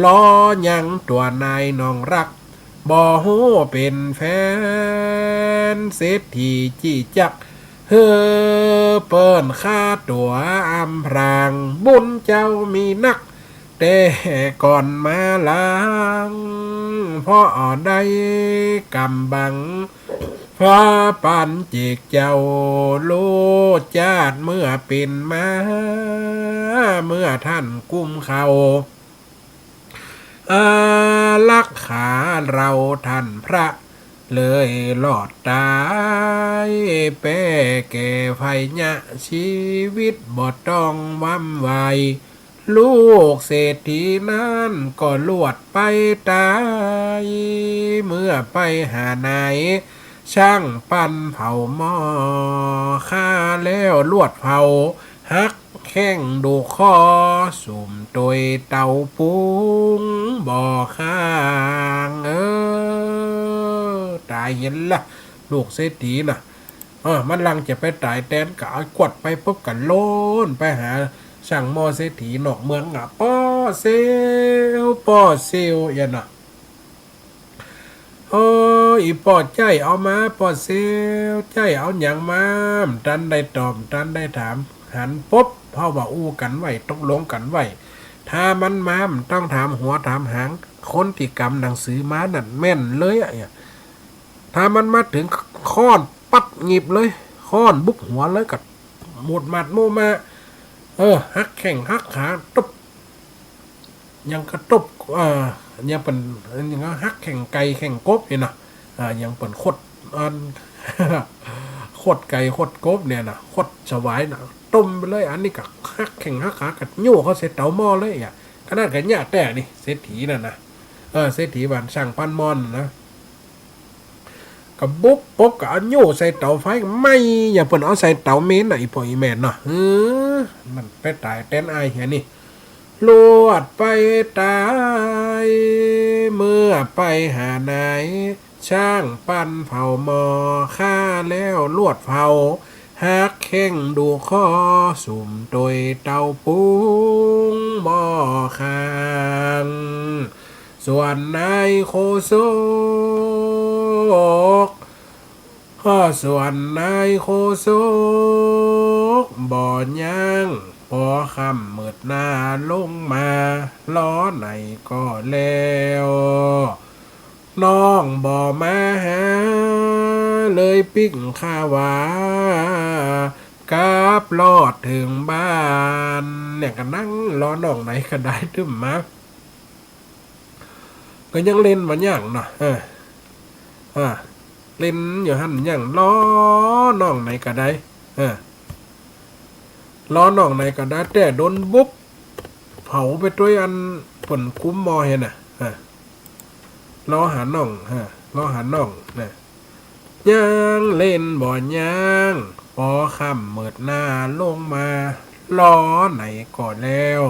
ล้อยังตัวนายน้องรักบ่ฮู้เป็นแฟนเศรษฐีจี้จักเปิ้นค่าตัวอำพรางบุญเจ้ามีนักแต่ก่อนมาล้างเพราะได้กำบังฟ้าปันจิกเจ้าโลจาดเมื่อเป็นมาเมื่อท่านกุ้มเขาลักขาเราท่านพระเลยหลอดตายแป้แก่ไฟยะชีวิตบ่ต้องว้ำไวลูกเศรษฐีนั้นก็ลวดไปตายเมื่อไปหาไหนช่างปั้นเผาหม้อข้าแล้วลวดเผาฮักแข้งดูคอสุ่มตยเต่าปุงบ่อข้างตายเห็นละลูกเศรษฐีน่ะมันลังจะไปตายแตนกะกวดไปพบกันโลนไปหาช่างหม้อเศรษฐีนอกเมืองป้อเซลยันน่ะอีปอดใจเอามาปอดเซลใจเอาอย่างมาตันได้ตอบตันได้ถามหันปุ๊บเพราะว่าอู้กันไว้ตกลงกันไว้ถ้ามันมามันต้องถามหัวถามหางคนที่กำหนังสือมานั่นแม่นเลยถ้ามันมาถึงค้อนปัดหงิบเลยค้อนบุกหัวเลยกับหมดหมัดโมมาฮักแข่งฮักขาตุ๊บ ยังกระตบยังเป็นยังก็ฮักแข่งไก่แข่งกบเนี่ยนะยังเป็นขดอัน ขดไก่ขดกบเนี่ยนะขดสวายนะต้มไปเลยอันนี้กับฮักแข่งฮักขากับโย่เขาเสร็จเตาหม้อเลยอ่ะขนาดกันยาแต่นี่เศรษฐีน่ะนะเศรษฐีบ้านช่างปั้นมอนนะกับบุ๊บปุ๊บกับอันโย่ใส่เตาไฟไม่อย่าเปิ่นเอาใส่เตาเมนไหนพออีแมนเนาะมันไปตายแตนไอเหี้ยนี่ลวดไปตายเมื่อไปหาไหนช่างปั้นเผาหมอฆ่าแล้วลวดเผาฮักเข่งดูข้อสุ่มโดยเตาปุ้งหม้อคางส่วนนายโคโซกส่วนนายโคโซกบ่ย่างพอคำมืดหน้าลงมาล้อไหนก็แล้วน้องบ่มาหาเลยปิ้งข้าวากราบลอดถึงบ้านเนี่ยก็นั่งรอน้องไหนก็ได้ตึ้มมาก็ยังเล่นมันอย่างเนาะเล่นอยู่หันอย่างล้อน้องไหนก็ได้ล้อน้องไหนก็ได้แต่โดนบุ๊บเผาไปด้วยอันผลคุ้มมอเห็นน่ะล้อหาน้องล้อหาน้องนะย่างเล่นบ่อย่างพอค่ำเมิดหน้าลงมาล้อไหนก่อนแล้ว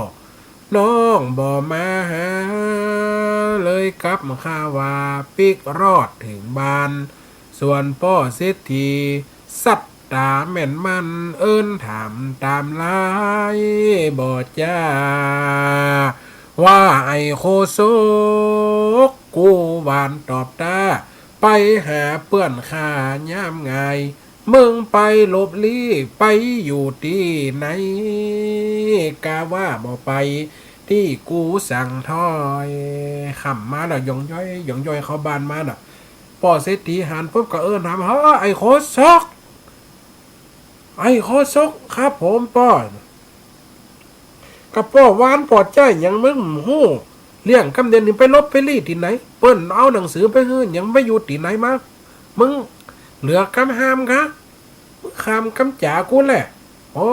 น้องบ่มาหาเลยกลับมาข้าวาปิกรอดถึงบ้านส่วนพ่อเศรษฐีสัตตาแม่นมันเอิ้นถามตามลายบ่จ้าว่าไอ้โคโซกกูหวานตอบตาไปหาเปื้อนข้าย่ามไงมึงไปลบลี่ไปอยู่ที่ไหนกาว่าบ่ไปที่กูสั่งถอยขำมาแล้วยองย่อยเขาบานมาน่ะพ่อเศรษฐีหันปุ๊บก็ถามไอ้โคซกไอ้โคซกครับผมป้อกับป้อวานปอดใจยังมึงหู้เลี้ยงกำเดนนี่ไปลบไปลี่ที่ไหนเปิ้นเอาหนังสือไปฮื้อยังไม่อยู่ที่ไหนมามึงเหลือกำหามคะมึงคำกำจ่ากูแหละโอ้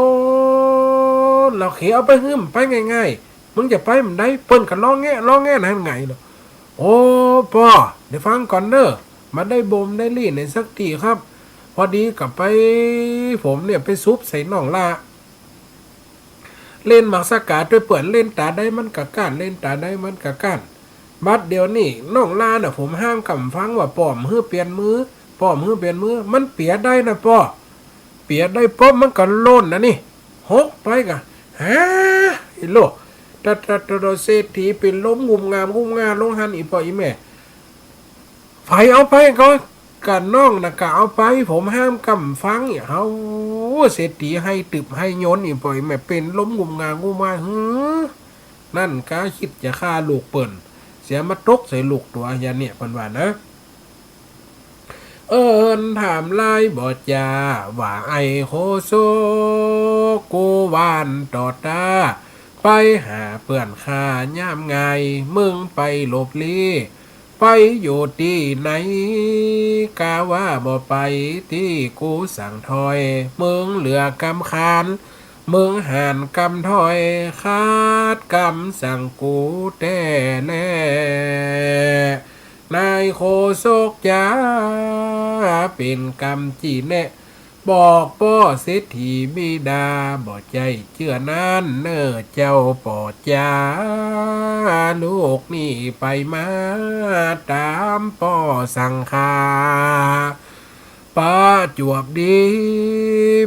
เราเขียเอาไปฮื้มไปง่ายๆมึงจะไปมันได้เปิ้นก็ร้องแง่นั่นไงเนาะโอ้ป้อเดี๋ยวฟังก่อนเด้อมาได้บ่มได้ลี่ในสักทีครับพอดีกลับไปผมเนี่ยไปซุปใส่น่องละเล่นหมากสกัดด้วยเปิดเล่นตาได้มันกะก้านเล่นตาได้มันกะก้านบัดเดียวนี่น้องลาน่ะผมห้ามกำฟังว่าป้อมเฮือเปลี่ยนมือป้อมเฮือเปลี่ยนมือมันเปียได้นะป้อเปียได้ป้อมมันก็โล่นนะนี่หกไปกะฮะไอ้โลตัดเศรษฐีเป็นล้มงุมงามลงหันอีป้ออีแม่ไฟเอาไปก็กันน้องนะกะเอาไปผมห้ามกำฟังอย่าเฮาเศรษฐีให้ตึบให้โยนอีป่อยแม่เป็นล้มงุมงานั่นกะคิดจะฆ่าลูกเปิ่นเสียมาตกใส่ลูกตัวอย่าเนี่ยเพิ่นว่านะถามไล่บ่จาว่าไอ้โคโซกูวานต่อตาไปหาเปื่อนข้าย่ามไงมึงไปหลบลี่ไปอยู่ที่ไหนกาว่าบ่ไปที่กูสั่งถอยมึงเหลือกำคานมึงหันกำถอยคาดกำสั่งกูแต่แลนายโคโซกจ้าเป็นกำจีแน่บอกป้อเศรษฐีบิดาบ่ใจเชื่อนั้นเน้อเจ้าปอจ้าลูกนี่ไปมาตามป้อสั่งคาป้าจวบดี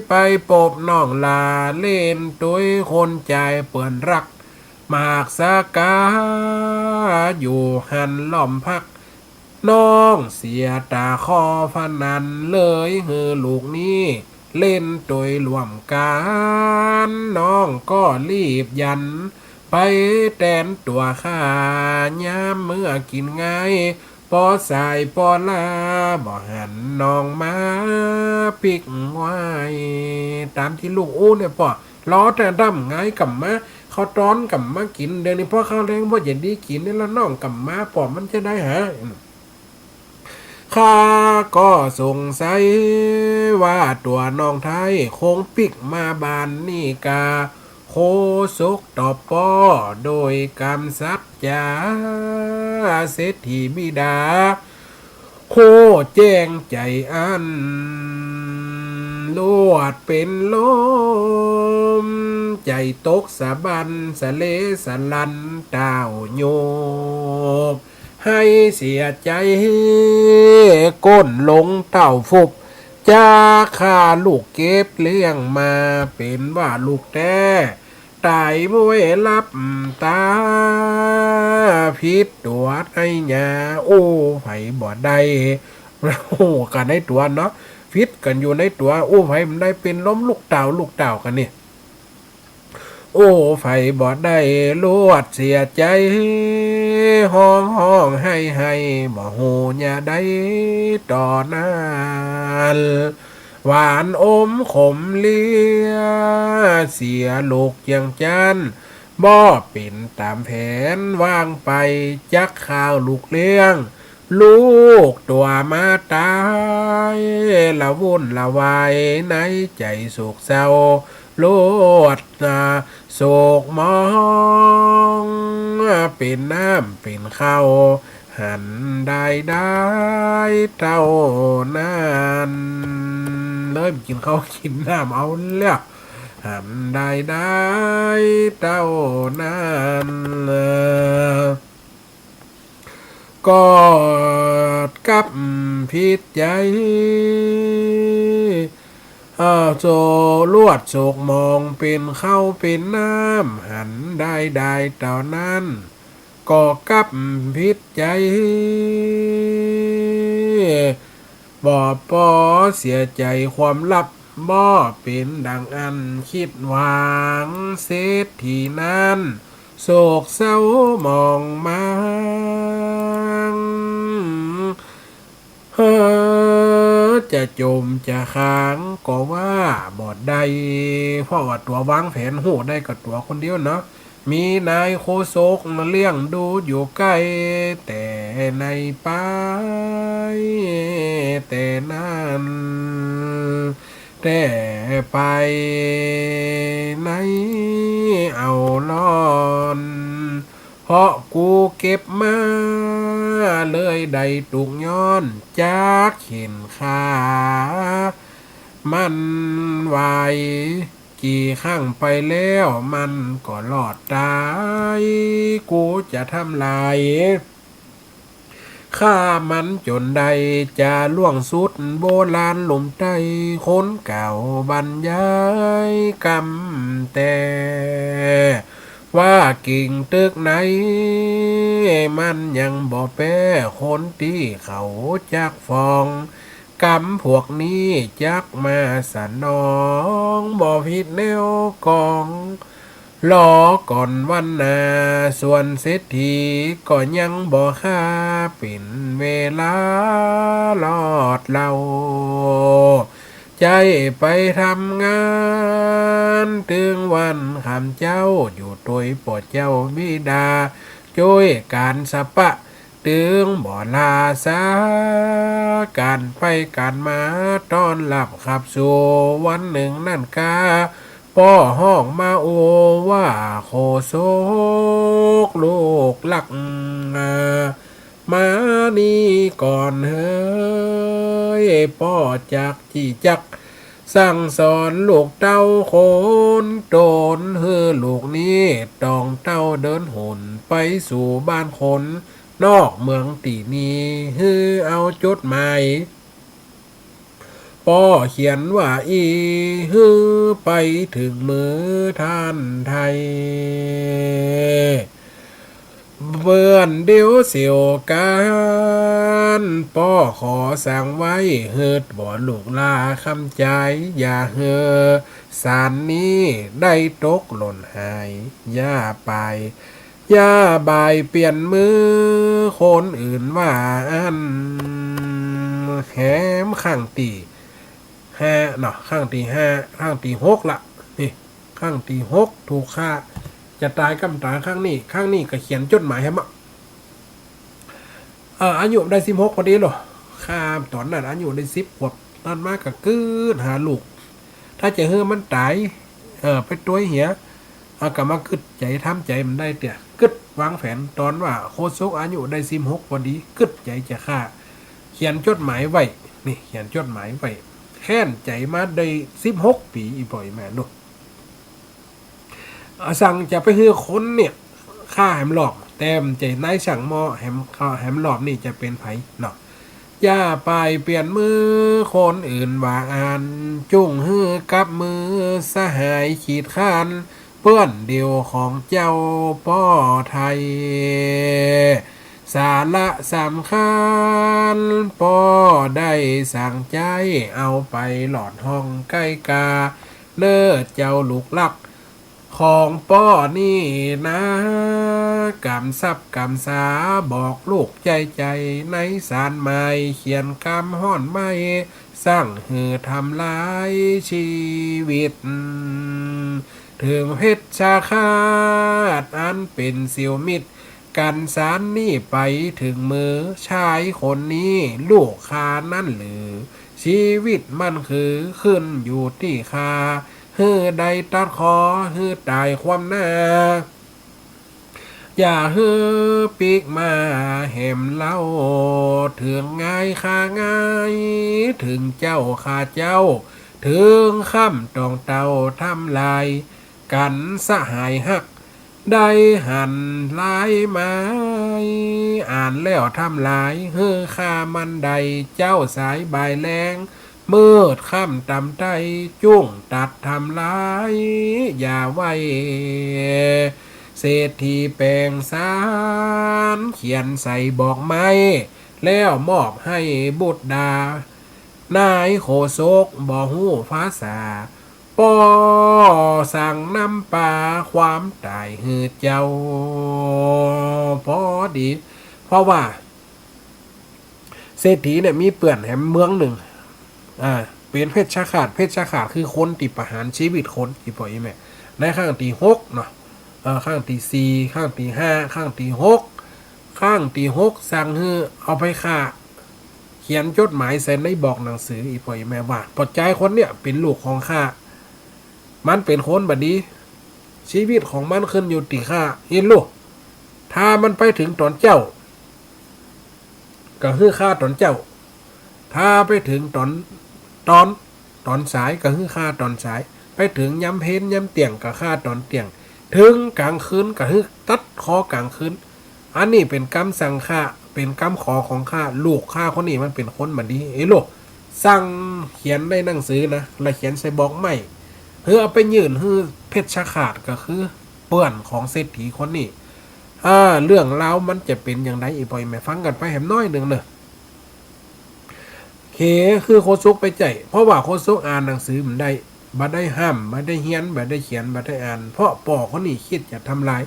ไปปบน้องลาเล่นตัวคนใจเปื่อนรักมากสากาอยู่หันล้อมพักน้องเสียตาคอพนันเลยเฮือลูกนี้เล่นโดยรวมกันน้องก็รีบยันไปแตนตัวข้ายามเมื่อกินง่ายปอสายปอลาบ่หันน้องมาปิกไว้ตามที่ลูกอู้เนี่ยปอล้อแต่ดำง่ายกับมา เขาต้อนกำมากินเดี๋ยวนี้พ่อข้าวแรงบ่อย่าดีกินนี่ละน้องกำมาปอมมันจะได้หาข้าก็สงสัยว่าตัวน้องไทยคงปิกมาบานนี่กาโคศกต่อป้อโดยกำสัจจาเศรษฐีบิดาโคแจ้งใจอันลวดเป็นลมใจตกสะบันสะเลสะลันดาวโยบให้เสียใจก้นลงเต่าฟุบจ้าข้าลูกเก็บเลี้ยงมาเป็นว่าลูกแท้ตายมวยรับตาพิษตัวไอ้ยาโอ้ไผบ่ได้โอ้กันในตัวเนาะพิษกันอยู่ในตัวโอ้ไผมันได้เป็นล้มลูกเต่ากันเนี่ยโอ้ไผบ่ได้ลวดเสียใจห้องให้บ่หูอย่าได้ต่อนั้นหวานอมขมเลียเสียลูกอย่างจันบ่เป็นตามแผนวางไปจักข้าวลูกเลี้ยงลูกตัวมาตายละวุ่นละวายในใจโศกเศร้าโลดโศกมองเป็นน้ำเป็นข้าวหันได้เท่านั้นเลยกินข้าวกินน้ำเอาแล้วหันได้เท่านั้นก็กับพิษใจโจลวดโศกมองเป็นเข้าเป็นน้ำหันได้เท่านั้นก็กับพิษใจบ่ปอเสียใจความลับบ่เป็นดังอันคิดหวังเศรษฐีนั้นโศกเศร้ามองมาจะจมจะค้างก็ว่าบอดได้เพราะว่าตัววางแผนโหได้กับตัวคนเดียวเนาะมีนายโคศกมาเลี้ยงดูอยู่ใกล้แต่ในป่าแต่นั้นแต่ไปไหนเอาล้อนเพราะกูเก็บมาเลยได้ตุกย้อนจากเห็นขามันไหวกี่ครั้งไปแล้วมันก็หลอดตายกูจะทำลายข้ามันจนใดจะล่วงสุดโบราณหลุมใจคนเก่าบรรยายกำแต่ว่ากิ่งตึกไหนมันยังบ่แป้คนที่เขาจักฟองกำพวกนี้จักมาสนองบ่ผิดแนวกองรอก่อนวันนาส่วนเศรษฐีก็ยังบ่ค่าเป็นเวลาลอดเราใจไปทำงานถึงวันคำเจ้าอยู่โดยปอดเจ้าบิดาช่วยการสะปะถึงบ่ลาสาการไปการมาต้อนรับขับสู่วันหนึ่งนั่นกาพ่อห้องมาโอว่าโคโซกลูกหลักมานี่ก่อนเฮ้ยพ่อจากจีจักสั่งสอนลูกเต้าโคนโดนเฮือลูกนี้ตองเต้าเดินหนไปสู่บ้านคนนอกเมืองตีนี้ฮือเอาจดหมายป้อเขียนว่าอีฮือไปถึงมือท่านไทยเบื่อนเดียวเสียวกันป้อขอสั่งไว้เฮิดบ่ลูกลาคำใจอย่าเฮอสารนี้ได้ตกหล่นหายอย่าไปอย่าบายเปลี่ยนมือคนอื่นว่าอันแหมข้างตีห้าเนาะข้างตีห้าข้างตีหกละนี่ข้างตีหกถูกค่า จะตายกำตาข้างนี้ก็เขียนจดหมายให้มาอายุได้16พอดีหรอข้ามตอนนั้นอายุได้10ขวบตอนมาก็กืดหาลูกถ้าจะเฮือมันตายไปตัวเหียก็มากึดใจทำใจมันได้เตี่ยกึดวางแผนตอนว่าโคซกอายุได้16พอดีกึดใจจะฆ่าเขียนจดหมายไว้นี่เขียนจดหมายไว้แค้นใจมาได้16ปีอีบ่อยแม่ลูกสั่งจะไปฮือคนเนี่ยฆ่าแหมหลอกแต้มใจนายสั่งมอแหมหลอกนี่จะเป็นไผเนาะอย่าไปเปลี่ยนมือคนอื่นว่าอ่านจุ่งฮือกับมือสหายขีดข้านเปื้อนเดียวของเจ้าป้อไทยสาระสำคัญป้อได้สั่งใจเอาไปหลอดห้องใกล้กาเลิศเจ้าลูกลักของป้อนี่นะกำซับกำสาบอกลูกใจในสารไม้เขียนกำห่อนไม้สร้างหือทำลายชีวิตถึงเพชรชาคาดอันเป็นเสี่ยวมิตรกันสารนี่ไปถึงมือชายคนนี้ลูกคานั่นหรือชีวิตมันคือขึ้นอยู่ที่คาฮือใดตัดคอฮือตายความหน้าอย่าฮือปีกมาแหมเล่าถึงง่ายค่าง่ายถึงเจ้าข้าเจ้าถึงค่ำตองเต่าทำลายกันสหายหักได้หันลายไม้อ่านแล้วทำลายเฮือข้ามันใดเจ้าสายบายแรงมืดค่ำตำใจจุ้งตัดทำลายอย่าไว้เศรษฐีแปลงสารเขียนใส่บอกไม้แล้วมอบให้บุตรดานายโคโซกบ่ฮู้ภาษาป้อสั่งนำป่าความตายฮือเจ้าพอดีเพราะว่าเศรษฐีเนี่ยมีเปื่อนแหมเมืองหนึ่งเป็นเพชรชาขาดคือคนติประหารชีวิตคนที่ปล่อยแม่ในข้างที่6เนาะข้างที่4ข้างที่5ข้างที่6ข้างที่6สั่งฮือเอาไปฆ่าเขียนจดหมายเซ็นในบอกหนังสืออีปล่อยแม่ว่าปลดใจคนเนี่ยเป็นลูกของข้ามันเป็นคนบัดนี้ชีวิตของมันขึ้นอยู่ที่ข้าเห็นลูกถ้ามันไปถึงตอนเจ้าก็คือข้าตอนเจ้าถ้าไปถึงตอนสายก็คือค่าตอนสายไปถึงย้ำเพนย้ำเตียงก็ค่าตอนเตียงถึงกลางคืนก็คือตัดคอกลางคืนอันนี้เป็นกรรมสั่งค่าเป็นกรรมขอของข้าลูกข้าคนนี้มันเป็นคนบัดนี้ลูกสั่งเขียนในหนังสือนะแล้วเขียนใส่บอกไม่เอาไปยื่นเพชรชาขาดก็คือเปื้อนของเศรษฐีคนนี้เรื่องราวมันจะเป็นอย่างไรอีกปล่อยแม่ฟังกันไปแหมน้อยหนึ่งเนอะเคคือโคซุกไปใจเพราะว่าโคซุกอ่านหนังสือมันได้บัดได้ห้ามบัดได้เฮียนบัดได้เขียนบัดได้อ่านเพราะป่อคนนี้คิดจะทำลาย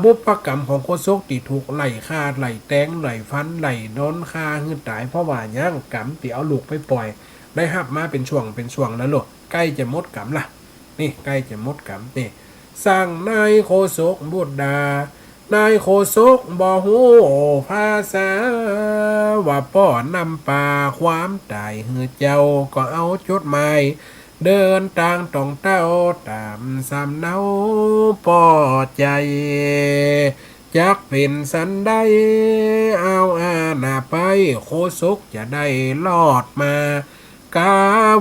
บุพกรรมของโคซุกที่ถูกไล่ฆ่าไล่แตงไล่ฟันไล่โดนฆ่าหื้อตายเพราะว่าย่างกรรมที่เอาลูกไปปล่อยได้หับมาเป็นช่วงแล้วลูกใกล้จะหมดกรรมละนี่ใกล้จะหมดกรรมนี่สร้างนายโคซุกบุตรดานายโคศกบ่ฮู้ภาษาว่าป้อนำป่าความตายเฮือเจ้าก็เอาจดหมายเดินทางต้องเต้าตามสำเนาป้อใจจักเป็นสันได้เอาอาณาไปโคศกจะได้รอดมากา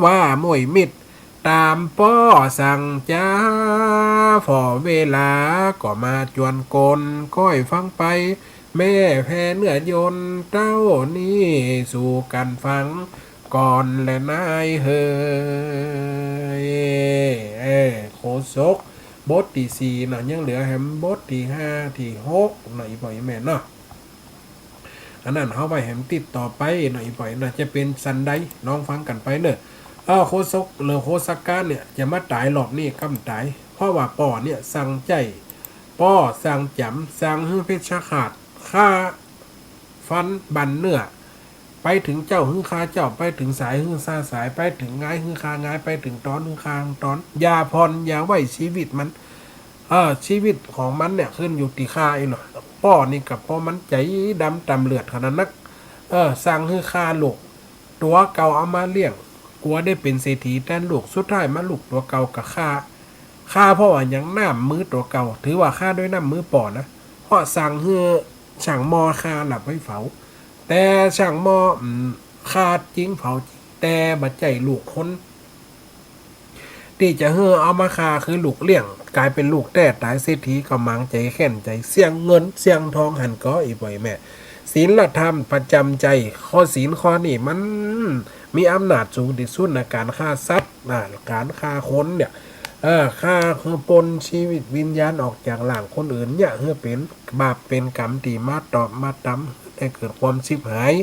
ว่ามวยมิดตามป้อสั่งจ้าพอเวลาก็มาจวนกลก้อยฟังไปแม่แพ้เนื้อยนเต้านี่สู่กันฟังก่อนและนายเฮยโคศกบทที่4นะยังเหลือแฮมบทที่5ที่6หน่อยปล่อยแม่เนาะอันนั้นเขาไปแฮมติดต่อไปหน่อยปล่อยนะจะเป็นสันไดน้องฟังกันไปเนอะโคศกหรือโคสกาเนี่ยจะมาตายหลอบนี่กำตายเพราะว่าป่อเนี่ยสั่งใจป้อสั่งจำสั่งให้เพชรขาดฆ่าฟันบันเนื้อไปถึงเจ้าหึ่งคาเจ้าไปถึงสายหึ่งซาสายไปถึงง่ายหึ่งคาง่ายไปถึงตอนหึ่งคาตอนยาพรยาไว้ชีวิตมัน ชีวิตของมันเนี่ยขึ้นอยู่ที่ค่าเนาะป้อนี่กับป้อมันใจดำตำเลือดขนาดนักสั่งให้ค่าลูกตัวเก่าเอามาเลี้ยงกลัวได้เป็นเศรษฐีแต่ลูกสุดท้ายมาลูกตัวเก่ากับค่าเพราะว่ายังน้ำมือตัวเก่าถือว่าค่าด้วยน้ำมือป่อนะเพราะสั่งให้ช่างมอค่าหลับไว้เฝ้าแต่ช่างมอค่าจริงเผาจริงแต่บัดใจลูกคนที่จะเอามาคาคือลูกเลี้ยงกลายเป็นลูกแต่ตายเศรษฐีก็มังใจแค้นใจเสี่ยงเงินเสี่ยงทองหันก็อีบ่อยแม่ศีลธรรมประจำใจข้อศีลข้อนี้มันมีอำนาจสูงที่สุดในการฆ่าสัตว์การฆ่าคนเนี่ยฆ่าคือปนชีวิตวิญญาณออกจากหลังคนอื่นเนี่ยเพื่อเป็นบาปเป็นกรรมที่มาตอบมาตำให้เกิดความชิบหาย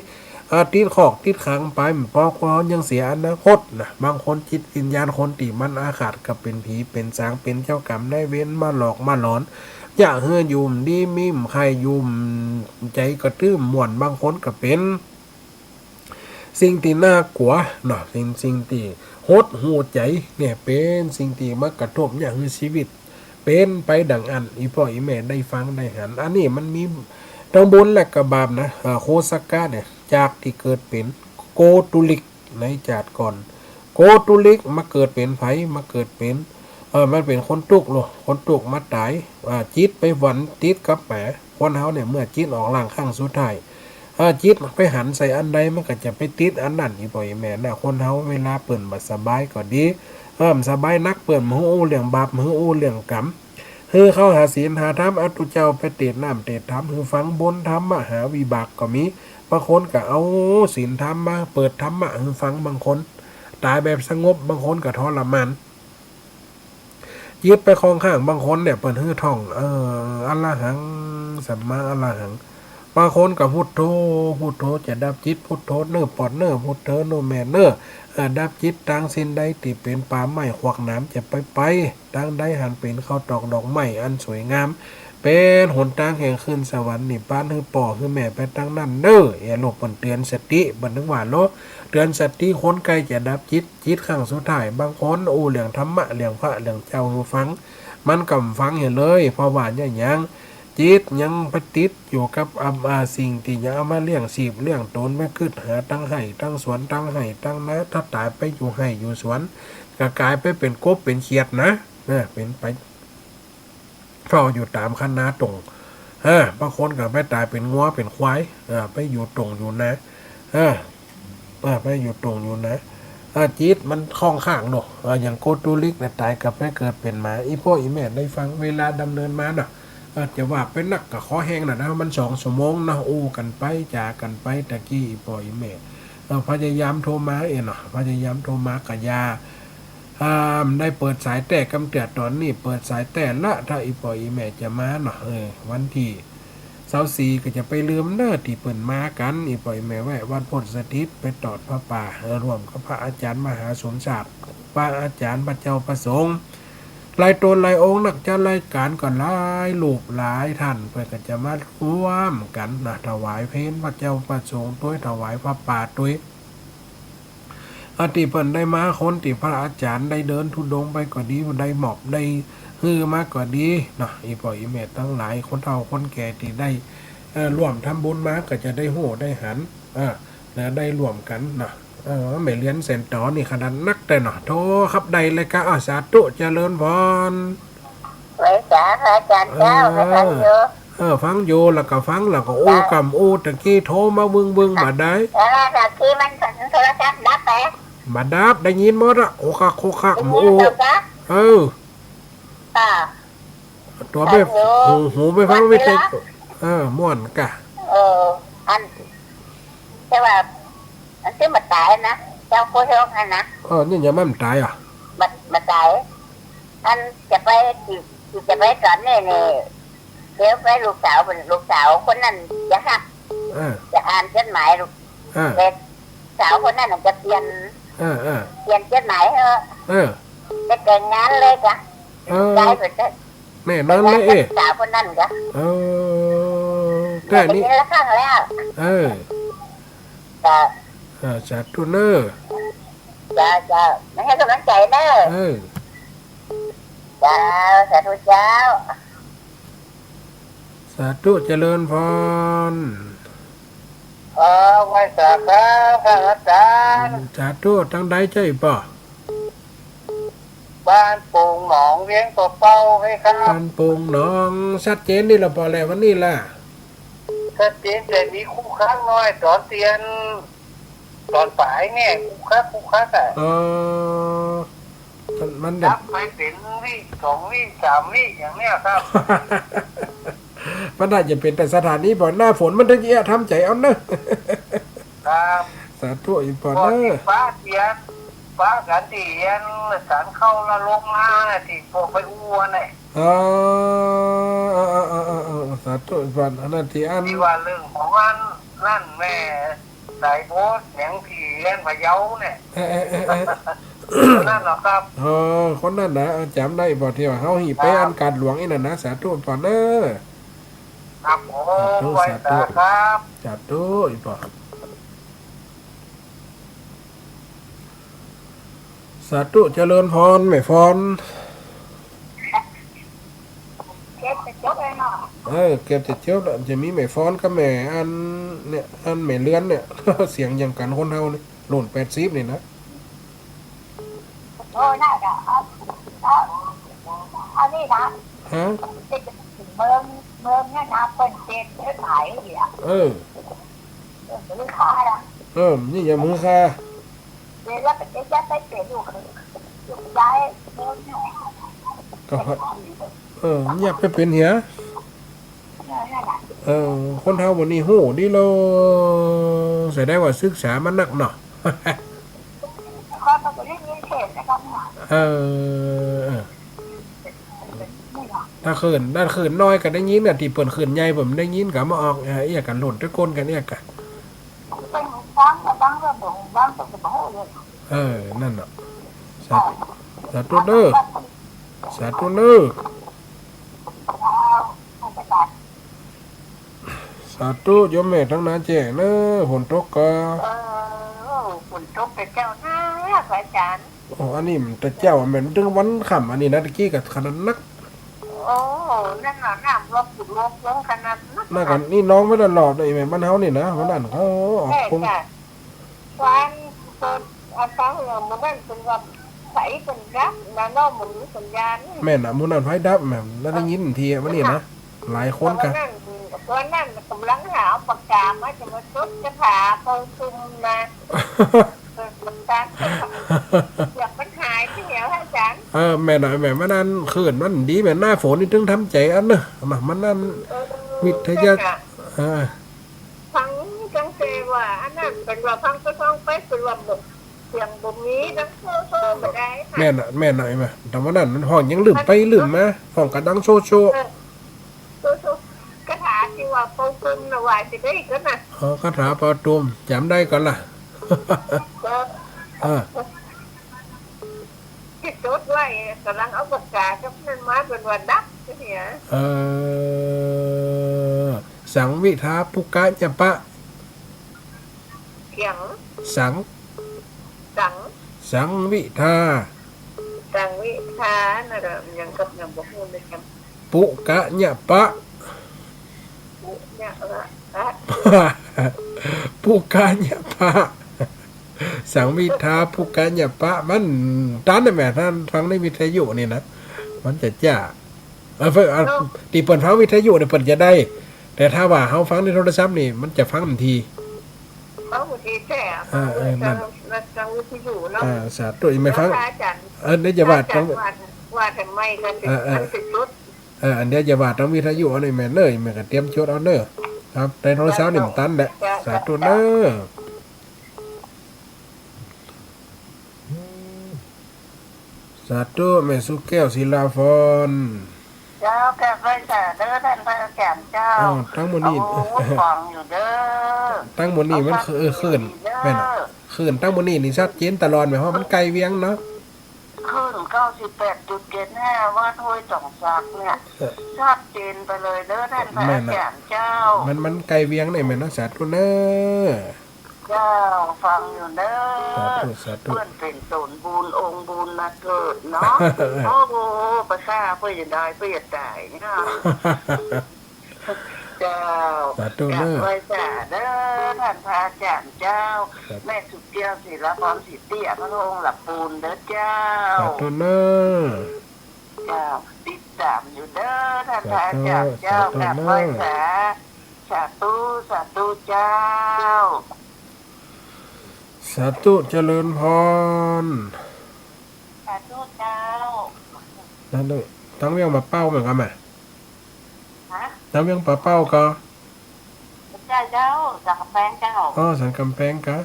ติดขอกติดขังไปเพราะความยังเสียอนาคตนะบางคนจิตวิญญาณคนตีมันอาฆาตกับเป็นผีเป็นสางเป็นเจ้ากรรมได้เว้นมาหลอกมาหลอนอยากเฮือยุ่มดีมิมใครยุ่มใจกระตื้มม่วนบางคนก็เป็นสิ่งที่น่ากลัวเนาะสิ่งที่หดหูใจเนี่ยเป็นสิ่งที่มากระทบอย่างชีวิตเป็นไปดังอันอีพ่ออีแม่ได้ฟังได้หันอันนี้มันมีทั้งบุญและกบาปนะโคสกะเนี่ยจากที่เกิดเป็นโกตุลิกในจาดก่อนโกตุลิกมาเกิดเป็นไผมาเกิดเป็นมันเป็นคนตุกโลคนตุกมาตายจิตไปหวันติดกับแหมคนเฮาเนี่ยเมื่อจิตออกล่างข้างสุดท้ายจิตไปหันใส่อันใดมันก็จะไปติดอันนั้นอีบ่อยแม่น่ะคนเฮาเวลาเปิ่นบ่สบายก็ดีสบายนักเปิ่นมืออู้เรื่องบาปมืออู้เรื่องกรรมเข้าหาศีลหาธรรมอตุเจ้าไปเตดน้ำเตดธรรมฟังบนธรรมมหาวิบากก็มีบางคนก็เอาศีลธรรมมาเปิดธรรมะให้ฟังบางคนตายแบบสงบบางคนก็ทรมานยึดไปคลองข้างบางคนเนี่ยเปิดฮื้อท่องอัลละหังสัมมาอัลละหังบางคนก็พุทโธพุทโธจะดับจิตพุทโธเนื้อปอดเนื้อพุทเธอโนแม่เนื้อดับจิตทางสิ้นใดติเป็นป่าไม้ขวักน้ำจะไปทางใดหันเป็นเข้าตอกดอกไม้อันสวยงามเป็นหนทางแห่งขึ้นสวรรค์นี่ป้านคือป่อคือแม่ไปตั้งนั่นเด้ออย่าหลบบันเตือนสติบันนึกว่าโลเตือนสติคนไกลจะดับจิตข้างสุดท้ายบางคนโอ้เรื่องธรรมะเรื่องพระเรื่องเจ้าฟังมันกำฟังเห็นเลยเพราะว่าอย่างจิตยังไปติดอยู่กับสิ่งที่ยังเอามาเลี้ยงสีบเลี้ยงตนไม่ขึ้นหาตั้งไห่ตั้งสวนตั้งไห่ตั้งนะถ้าตายไปอยู่ไห่อยู่สวนก็กลายไปเป็นกบเป็นเขียดนะเป็นไปเฝ้าอยู่ตามคันนาตรงบางคนก็ไปตายเป็นงัวเป็นควายไปอยู่ตรงอยู่นะไปอยู่ตรงอยู่นะจิตมันคล้องข้างเนาะอย่างโกตุลิกเนี่ยตายกับไปเกิดเป็นหมาอีพ่ออีแม่ได้ฟังเวลาดำเนินมาเนาะจะว่าเป็นนักกับข้อแห้งนะมัน2 ชั่วโมงนะอู้กันไปจากันไปตะกี้อีพ่ออีแม่พยายามโทรมาเนาะพยายามโทรมากะยาได้เปิดสายแต่กำเตือตอนนี้เปิดสายแต่ละถ้าอีพ่ออีแม่จะมาเนาะวันที่24ก็จะไปลืมเน้อที่เปิ่นมากันอีพ่ออีแม่แวะวัดโพธิสถิตไปตอดพระป่ารวมกับพระอาจารย์มหาสมศักดิ์พระอาจารย์พระเจ้าประสงค์หลายตนหลายองค์นักจะรายการก่อนหลายลูกหลายท่านเพื่อก็จะมาร่วมกันนะถวายเพลพระเจ้าประสงค์ด้วยถวายพระป่าด้วยติเพิ่นได้มาคนที่พระอาจารย์ได้เดินทุดงไปก็ดีได้หมอบได้ฮือมาก็ดีนะอีพ่ออีแม่ทั้งหลายคนเฒ่าคนแก่ที่ได้ร่วมทำบุญมาก็จะได้โหได้หันและได้ร่วมกันนะไม่เรียนเซนต่อนี่ขนาดนักแต่เนาะโทครับใดเลยก็สาธุเจริญพรไว้จ้าอาจารย์เจ้าไปฟังอยู่ฟังอยู่แล้วก็ฟังแล้วก็อู้กำอู้ตะกี้โทรมาบึงมาได้ตะกี้มันโทรศัพท์ดับไปมาดับได้ยินหมดอะโคคักโอ้ตัวไปหูไปฟังไม่ติดม่วนกะอันใช่ว่าอันที่มันตายนะเจ้าโคชงอันนะนี่ยังไม่ตายอ่ะมันตายอันจะไปก่อนนี่เดี๋ยวไปลูกสาวคนนั้นจะหักจะอ่านจดหมายลูกเด็กสาวคนนั้นจะเปลี่ยนจดหมายจะแต่งงานเลยจ้ะได้ไปแม่นั่นเลยสาวคนนั้นจ้ะแต่นี้ละครั้งแล้วจัดทุนเนอร์จะไม่ให้กำลังใจเนอร์เออ จะไม่ให้กำลังใจเนอร์ เออ จะจะไม่ให้กำลังใจเนอร์ เออ จะ เออ จะ เออ จะ เจ้าสาธุเจ้า สาธุเจริญพร ไว้สาครับพระอาจารย์ สาธุทั้งใดใจป่อ บ้านโป่งหนองเลี้ยงตัวเป้าให้ครับ บ้านโป่งหนองชัดเจนนี่ละพอแล้ววันนี้ล่ะ ถ้าเตียนแต่มีคู่ค้างน้อยตอนเตียนตอนป่ายเนี่ยคู่ค้าอ่ะ มันแบ นั บบ ไปเป็นวิ2 วิ 3 วิอย่างเนี้ยครับ มันน่าจะเป็นแต่สถานนี้บ่หน้าฝนมันถึงจะทำใจเอาเนอะ ครับ สาธุอีกป่อ พอ เน ที่ อะ ฟ้ากันตีเย็นสารเข้าละลงมาที่พวกไปอ้วนเนี่ย สาธุอีกป่ออันนั้นที่อัน ที่ว่าเรื่องของอันนั่นแม่สายโพสเสียงผีเล่นพะเยาเนี่ย นั่นเหรอครับ คนนั้นนะจำได้บ่ที่ว่าเฮาหีไปอันการหลวงไอ้นั่นนะสาธุอีกป่อเนอะ ครับผมไว้ตาครับ สาธุอีกป่อสาธุเจริญพรแม่พร เจ็บจะจบเลยเนาะ เก็บจะเจียวแล้วจะมีแม่ฟ้อนกับแม่อันเนี่ยอันแม่เลื้อนเนี่ย เสียงอย่างกันคนเฮานี่โหล่น80นี่นะ โอ้น่าจะอันนี้นะ ฮะ เมืองเนี่ยนะเป็นเจ็ดหลายอย่าง เออ หรือค่าละ นี่อย่ามือค่ะ เดี๋ยวแล้วเป็นยัดไปเปลี่ยนอยู่ย้ายเมืองเนี่ย ก็เงียบไปเป็นเหีย นั่นแหละ คนเฮาวันนี้ฮู้ดีโลแสดงว่าศึกษามันหนักเนาะ ก็ต้องไปเรียนเทศนะครับเนี่ย ถ้าขืนน้อยก็ได้ยินน่ะที่เปิ้นขืนใหญ่ผมได้ยินก็มาออกเอียกันหล่นตะก้นกันเอียกะ เป็นบ้างก็บ้างก็บ้างก็บ้างเลย นั่นน่ะสาธุเด้อสาธุเด้อสาธุโยมแม่ทั้งนั้นแจ้งเด้อฝนตกก็ ฝนตกแต่เจ้าหน้าพระอาจารย์ อันนี้มันแต่เจ้ามันถึงวันค่ำอันนี้นะตะกี้ก็ขนาดนัก โอ้นั่นน่ะน้ำลบอยู่ลบลงขนาดนั้น น่ากันนี่น้องไม่ได้หลอดเลยแม่บ้านเฮานี่นะวันนั้นเขาออก ใช่ คง ค่ะวันเปิดอาการมันนั่นเป็นว่าใสเป็นรักนาโนหมุนสัญญาณ แม่น่ะมื้อนั้นไฟดับแม่แล้วได้ยินทีวันนี้นะหลายคนกัน ตอนนั้นกำลังหาปากกามาจะมาชุดจะผ่าเปิดคุมนะมันการอยากมันหายที่เหนียวให้อาจารย์ แม่น่ะแม่มันนั่นคืนมันดีแม่หน้าฝนนี่ถึงทำใจอันน่ะมันนั่นวิทยาฟังจังเซว่าอันนั้นเป็นว่าฟังก็ต้องไปเป็นว่าหมดเสียงบ่มีนักโซ่ไม่ได้ แม่น่ะแม่แต่ว่านั้นห้องยังลืมไปลืมมาห้องกระดังโชโซ่กระถาที่ว่าปงคุมนะว่าจะได้ก็นะ คาถาปอตุมจำได้ก่อนล่ะ ที่จดไว้กำลังเอาปากกากับนั่นมาเป็นวันดับเนี่ย สังวิทาปุกะจะปะ เขียง สัง สัง วิทา สังวิทาน่ะยังกับยังบ่ฮู้เลยครับ ปุกะจะปะ เนี่ยปุกะจะปะสังวิทาปุกะจะปะมันตานแม่ท่านฟังในวิทยุนี่นะมันจะจ้าตีเปิดฟังวิทยุเนี่ยเปิดจะได้แต่ถ้าว่าเฮาฟังในโทรศัพท์นี่มันจะฟังทันที เขาบางทีแท้นั่นจังวิทยุเนาะสาธุไม่ฟังนี่จะว่าต้องว่าทำไมก็สิจุดอันเดียวจะว่าต้องวิทยุอันนี้แม่เลยแม่ก็เตรียมจดเอาเด้อครับในโทรศัพท์นี่มันตันแหละสาธุเด้อสาธุแม่สุแก้วศิลาพรเจ้าแก่ไปจ้าเด้อท่านพระอาจารย์เจ้าตั้งหมดนี้ฟังอยู่เด้อตั้งหมดนี้มันขึ้นแม่น่ะขึ้นตั้งหมดนี้นี่ชัดเจนตลอดหมายความว่ามันไกลเวียงเนาะขึ้น 98.75 วัดห้วยจ่องซักเนี่ยชัดเจนไปเลยเด้อท่านพระอาจารย์เจ้ามันไกลเวียงนี่แม่นสาธุเด้อ เจ้าฟังอยู่เด้อ สาธุ เพื่อนเป็นตนบุญองค์บุญมาเกิดเนาะ โอ้โหประชาเพื่อจะได้เพื่อจะตายเนาะเจ้า สาธุ กรา เด้ บ อ ไหว้จ่าเด้อท่านพระอาจารย์เจ้า แม่สุเจียวศิลปพรศิเตี้ยพระองค์หลับปูนเด้อเจ้า สาธุเด้อ เจ้าติดตามอยู่เด้อท่านพระอาจารย์เจ้ากราบไหว้จ่าสาธุสาธุเจ้า สาธุเจริญพร สาธุเจ้า นั่นเลยตั้งเวียงมาเป้าเหมือนกันไหม ฮะ ตั้งเวียงปลาเป้าก็ เจ้าจากกำแพงเจ้า อ๋อสันกำแพงกะ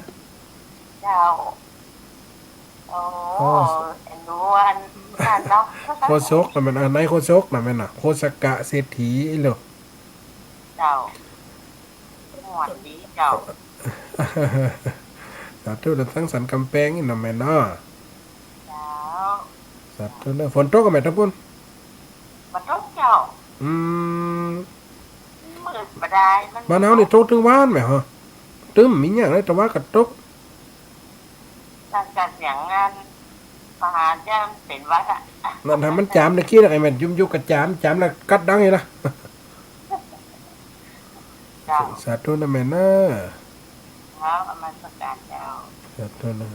เจ้าโอ้เอ็นดูอันนั่นเนาะ โคชกน่ะมันอันไหนโคชกน่ะแม่นน่ะโคสกะเศรษฐีอีเหรอ เจ้าหวดดีเจ้า สาธุเด้อทั้งสันกำแพงนี่น่ะแม่นเนาะ เจ้า สาธุเด้อฝนตกก็แม่ตะพุ่น มันต้องเจ้า อืม มืดบ่ได้มัน บ้านเฮานี่ตกถึงวานแหมฮะตึมมีหยังเลยแต่ว่าก็ตก การจัดอย่างงานมหาเจ้าเป็นวัดอ่ะ นั่นทำมันจามตะกี้น่ะไอ้แม่นยุ่มยุกกะจามแล้วกัดดังนี่ล่ะ เจ้า สาธุนะแม่นะ เท้าอมตะการเจ้า สาธุนะ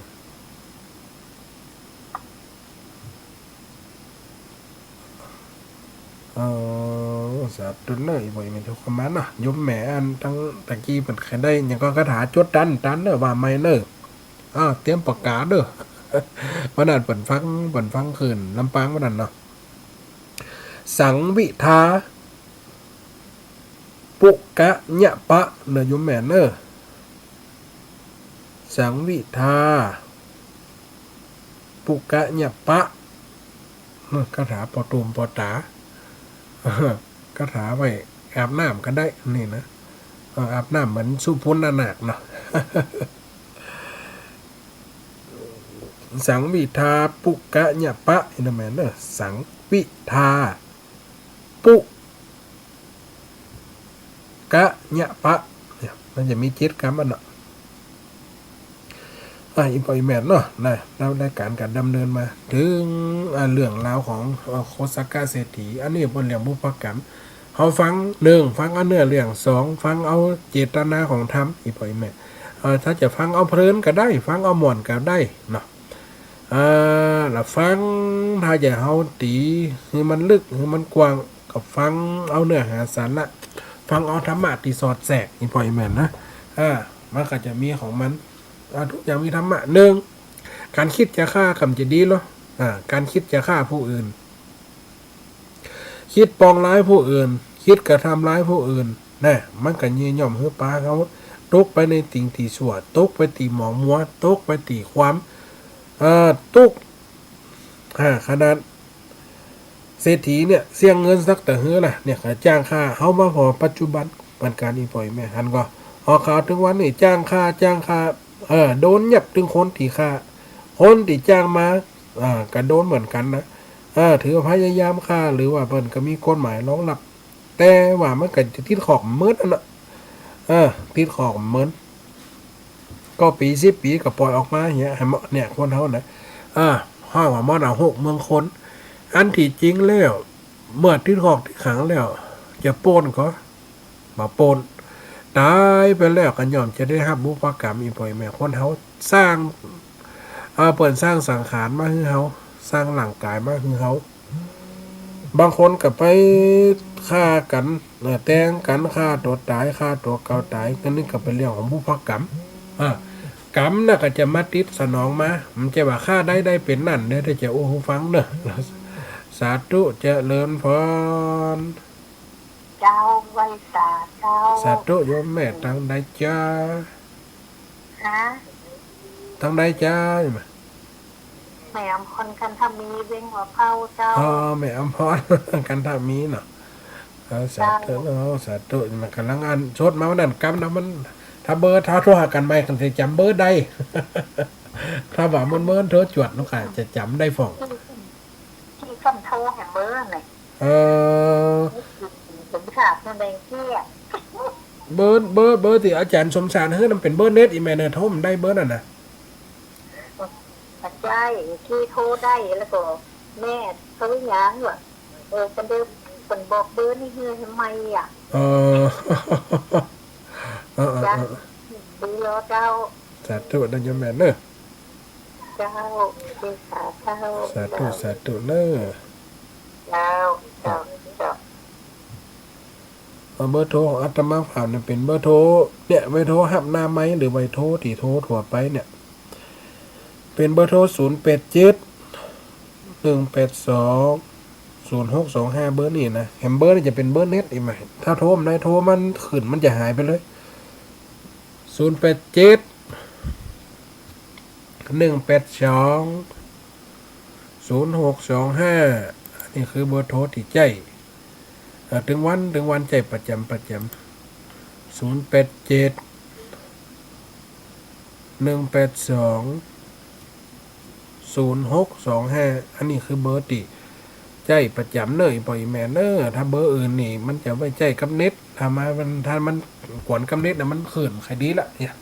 อ๋อสาธุเนอะอีบ่อีแม่นทุกคำมันน่ะยมแหมอันตั้งตะกี้เพิ่นเคยได้หยังก็คาถาจดตันเด้อว่าไม่เด้ออ้าวเตรียมปากกาเด้อ วันนั้นเปิ่นฟังคืนลำปางวันนั้นเนาะสังวิทาปุกะญะปะเนอยุมแม่เนอสังวิทาปุกะญะปะคาถาปอตูมปอตาคาถาไว้อาบน้ำก็ได้นี่นะอาบน้ำเหมือนสุพนนานาคเนาะ สังวิทาปุกะญะปะอินแมนเนอร์สังวิทาปุกะญะปะเนี่ยมันจะมีเจ็ดคำอันเนาะอีพออีแมนเนาะนะเราได้การดำเนินมาถึงเรื่องราวของโคสกะเศรษฐีอันนี้บนเรื่องบุพกรรมเขาฟังหนึ่งฟังเอาเนื้อเรื่องสองฟังเอาเจตนาของธรรมอีพออีแมนถ้าจะฟังเอาเพลินก็ได้ฟังเอาหม่อนก็ได้เนาะแล้วฟังถ้าจะเอาตีคือมันลึกคือมันกว้างกับฟังเอาเนื้อหาสาระฟังเอาธรรมะที่สอดแทรกอีพออีแมนนะมันก็จะมีของมันทุกอย่างมีธรรมะหนึ่งการคิดจะฆ่าคำจะดีหรอการคิดจะฆ่าผู้อื่นคิดปองร้ายผู้อื่นคิดกระทำร้ายผู้อื่นนะมันก็ยีย่อมเฮือปลาเขาตกไปในติ่งตีชั่วตกไปตีหมองมัวตกไปตีความตุกขนาดเศรษฐีเนี่ยเสี่ยงเงินสักแต่เฮือล่ะเนี่ยเขาจ้างค่าเฮามาพอปัจจุบันมันการอีปล่อยแม่หันก็พอข่าวถึงวันนี้จ้างค่าโดนยับถึงคนที่ค่าคนที่จ้างมาก็โดนเหมือนกันนะถือพยายามค่าหรือว่าเพิ่นก็มีกฎหมายรองรับแต่ว่ามันก็จะติดขอบเมิดนั่นน่ะติดขอบเมิดก็ปี10 ปีก็ปล่อยออกมาเนี่ยคนเฮานะห้องว่ามอดเอา6เมืองคนอันที่จริงแล้วเมื่อที่ขอกที่ขังแล้วจะโปนก็มาโปนตายไปแล้วกันย่อมจะได้รับบุพกรรมอีปล่อยแม่คนเฮาสร้างเปิดสร้างสังขารมาคือเฮาสร้างร่างกายมาคือเฮาบางคนก็ไปฆ่ากันแต่งกันฆ่าตัวตายฆ่าตัวเก่าตายก็นี่ก็เป็นเรื่องของบุพกรรมกรรมน่ะก็จะมาติดสนองมามันจะว่าฆ่าได้เป็นนั่นเด้อจะโอ้โหฟังเด้อสาธุเจริญพร เจ้าไว้ตาเจ้า สาธุโยมแม่ทางใดจ้า ฮะ ทางใดจ้า แม่คนกันทำมีเว้งหัวเผาเจ้า แม่อำพร กันถ้ามีเนาะสาธุสาธุมันกำลังอ่านชดมาวันนั้นกรรมนะมันถ้าเบอร์ถ้าโทรหากันไม่กันจะจำเบอร์ได้ ถ้าว่ามันเมินเธอจวดลูกค้าจะจำได้ฟ่อง ที่คำโทรแห่งเบอร์หน่อย เออ ถึงขาดแสดงเที่ย เบอร์ที่อาจารย์สมสารเฮ้ยมันเป็นเบอร์เน็ตอีเมลเนี่ยโทรมันได้เบอร์นั่นนะ ปัจจัยที่โทรได้แล้วก็แม่เขายังว่ากันเดิมคนบอกเบอร์นี่คือทำไมอ่ะ เออ จ้าดูรอเจ้า สาธุนะโยมแม่เนอะ เจ้าเจ้าเจ้า สาธุเนอะ เจ้าเจ้าเจ้า เบอร์โทรของอาตมาผ่านเนี่ยเป็นเบอร์โทรเนี่ยเบอร์โทรหับหน้าไม้หรือเบอร์โทรที่โทรถั่วไปเนี่ยเป็นเบอร์โทร0871820625เบอร์นี่นะแฮมเบอร์นี่จะเป็นเบอร์เน็ตอีกไหมถ้าโทรมันได้โทรมันขึ้นมันจะหายไปเลย0871820625อันนี้คือเบอร์โทรที่ใจถึงวันใจประจำ0871820625อันนี้คือเบอร์ที่ใจประจำเนอะปล่อยแมนเนอร์ถ้าเบอร์อื่นนี่มันจะไม่ใจกับเน็ตถ้ามันกวนกับเน็ตนะมันขืนใครดีละเนี่ย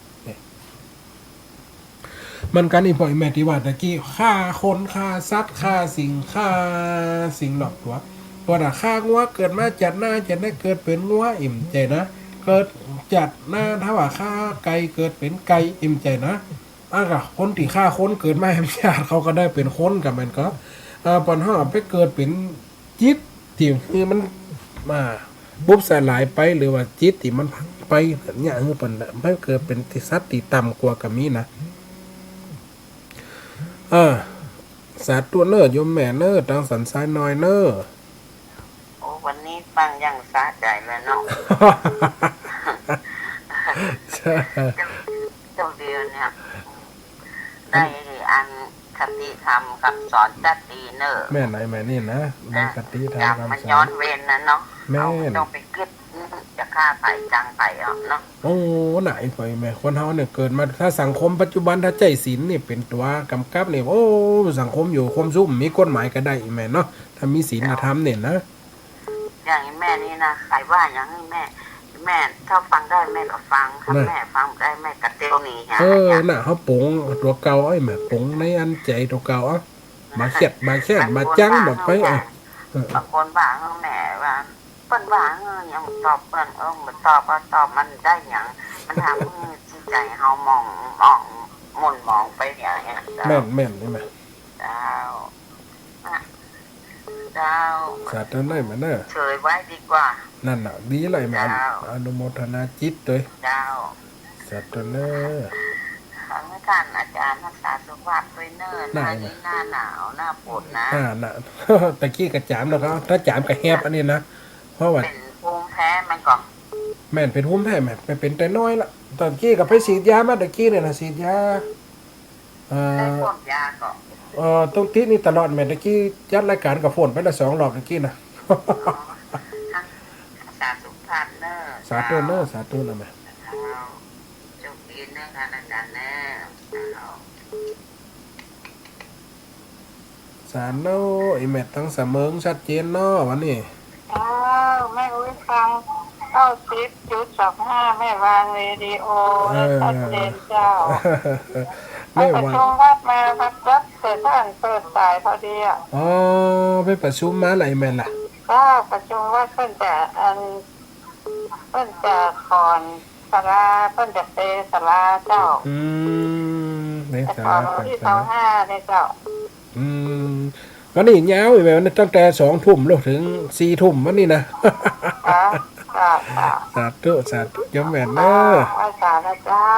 มันกันอีปล่อยแมนที่ว่าตะกี้ฆ่าคนฆ่าสัตว์ฆ่าสิ่งหลอกตัวว่าฆ่างัวเกิดมาจัดหน้าจะได้เกิดเป็นงัวอิ่มใจนะเกิดจัดหน้าถ้าว่าฆ่าไก่เกิดเป็นไก่อิ่มใจนะคนที่ฆ่าคนเกิดมาแหมชาติเขาก็ได้เป็นคนกับมันก็ปัญหาไปเกิดเป็นจิตที่คือมันมาปุ๊บสลายไปหรือว่าจิตที่มันพังไปเนี่ยคือปัญหาไม่เกิดเป็นสัตว์ที่ต่ำกว่ากับมีนะสาธุเนอร์โยมแม่เนอร์ตั้งสันสายน้อยเนอร์ โอ้วันนี้ฟังยังสะใจเลยเนาะ ใช่ เจ้าเดียวเนี่ยได้อันคติธรรมกับสอนจัดดีเนอร์ แม่ไหนแม่นี่นะในคติทาง จำมันย้อนเวรนะเนาะ แม่ ต้องไปกึดจะฆ่าไปจังไปเนาะ โอ้ไหนไปแม่คนเฮาเนี่ยเกิดมาถ้าสังคมปัจจุบันถ้าใจศีลนี่เป็นตัวกำกับเนี่ยโอ้สังคมอยู่คมซุ่มมีกฎหมายก็ได้แม่เนาะถ้ามีศีลธรรมเนี่ยนะ อย่างแม่นี่นะใครว่าอย่างนี้แม่ถ้าฟังได้แม่ก็ฟังถ้าแม่ฟังได้แม่ก็เตียวหนีน่ะเขาปงตัวเก่าไอ้แม่ปงในอันใจตัวเก่ามาเขียดมาแค่มาจังแบบไปบางคนว่าแม่ว่าเปิ้นว่ายังตอบเปิ้นมันตอบว่าตอบมันได้อย่างมันทำจิตใจเฮามองหมุนมองไปอย่างเงี้ยแม่นนี่แม่เจ้าสาธุได้แม่เนอะเฉยไว้ดีกว่านั่นน่ะดีเลยแม่อนุโมทนาจิตด้วยเจ้าสาธุเนอะขอให้ท่านอาจารย์รักษาสุขภาพด้วยเนอะหน้านี้หน้าหนาวหน้าฝนนะน่ะตะกี้กระจามแล้วก็ถ้าจามกระแฮบอันนี้นะเพราะว่าเป็นภูมิแพ้มันก่อนแม่นเป็นภูมิแพ้แม่เป็นแต่น้อยละตอนกี้กับไปฉีดยามาตะกี้เนี่ยนะฉีดยาได้พวกยาก่อนตรงที่นี่ตลอดแม่ตะกี้จัดรายการกับฝนไปละ2 รอบตะกี้นะสาธุภาพเนอะสาธุเนอะสาธุนะแม่จุกอินเนอะค่ะอาจารย์เนอะสาโนไอแม่ตั้งเสมอชัดเจนเนาะวันนี้แม่อุ้ยฟัง90.25แม่วางเรดิโอชัดเจนเจ้าไปประชุมวัดมาวัดเสร็จท่านเปิดสายพอดีไปประชุมมาไหนแม่ล่ะก็ประชุมวัดเพิ่นจะคอนศาลาเพิ่นจะเตศาลาเจ้าในศาลาที่25เนี่ยเจ้าวันนี้ยาวอีแม่ตั้งแต่2 ทุ่มลงถึง4 ทุ่มวันนี้นะสาธุยมแม่เนอะสาธุเจ้า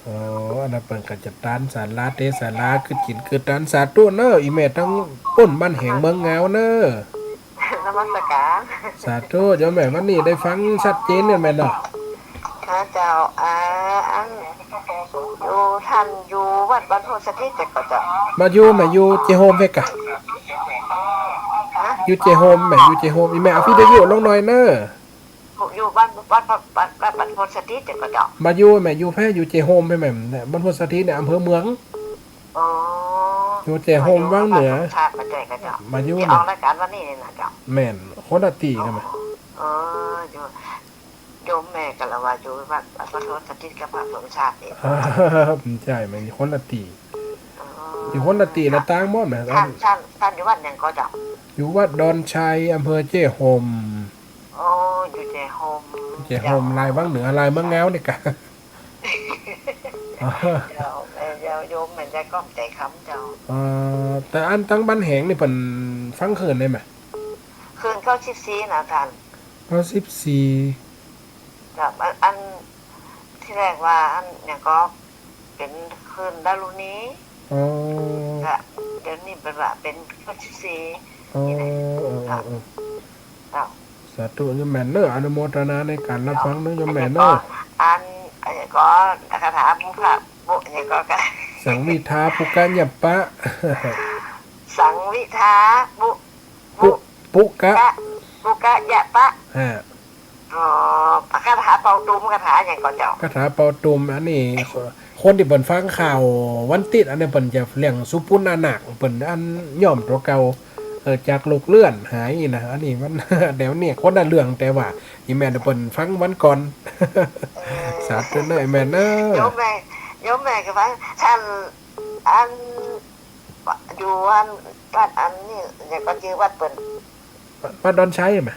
อันนั้นเปิ่นก็จะตานศาลาเตศาลาคือกินคือตานสาธุเนอะอีแม่ทั้งป้นบ้านแห่งเมืองงาวเนอะนมัสการสาธุยมแม่วันนี้ได้ฟังชัดเจนเนี่ยแม่เนาะเจ้าอยู่ท่านอยู่วัดบ้านโพธิ์สถิตจักก็เจ้ามาอยู่เจโฮมเฮกะอยู่เจโฮมแม่อยู่เจโฮมอีแม่เอาพี่ได้อยู่ลงหน่อยเนอะอยู่บ้านโพธิ์สถิตจักก็เจ้ามาอยู่แม่อยู่แพ้อยู่เจโฮมแม่เนี่ยบ้านโพธิ์สถิตเนี่ยอำเภอเมืองอยู่เจโฮมว่างเหนือมาอยู่ออกรายการวันนี้นะเจ้าแม่นคนละตีกันแม่อยู่ โยมแม่กับละว่าอยู่วัดพระโทษสถิตกับพระสมชาตินี่ ใช่มันคนละตีอยู่คนละตีละต่างหมดนะ ท่านอยู่วัดหยังก็เจ้า อยู่วัดดอนชัยอำเภอเจ้โฮม โอ้อยู่เจโฮม เจ้โฮมลายบ้างเหนือลายบ้างแง้วนี่กะ เจ้าโยมเหมือนจะก้อมใจค้ำเจ้า แต่อันตั้งบ้านแหงนี่เพิ่นฟังเขินได้ไหม คืนเข้าชิดซีนะท่าน ก็14 กับอันที่แรกว่าอันอย่างก็เป็นคืนดารุนี้ อ๋อ ก็เดี๋ยวนี้เป็นว่าเป็นเข้าชิดซี อ๋อ เจ้า สาธุโยมแม่เนออนุโมทนาในการรับฟังเนอะโยมแม่เนอ อันอย่างก็คาถาบุพะบุอย่างก็ สังวิทาปุกัญญปะ สังวิทาบุ ปุกะ บุกะยะปะ ฮะ อ๋อคาถาเป่าตุ้มคาถาอย่างก็เจ้า คาถาเป่าตุมอันนี้คนที่เปิ่นฟังข่าววันติดอันนี้เปิ่นจะเลี้ยงสุปุนอาหนักเปิ่นอันย่อมตัวเก่าจากลูกเลื่อนหายนะอันนี้มัน เดี๋ยวนี้คนละเรื่องแต่ว่าอีแม่เปิ่นฟังวันก่อน สาธุเนอะแม่เนอะ โยมแม่ก็ฟังท่านอันอยู่วันบ้านอันนี่อย่างก็ชื่อวัดเปิ่น วัดดอนชัยไหม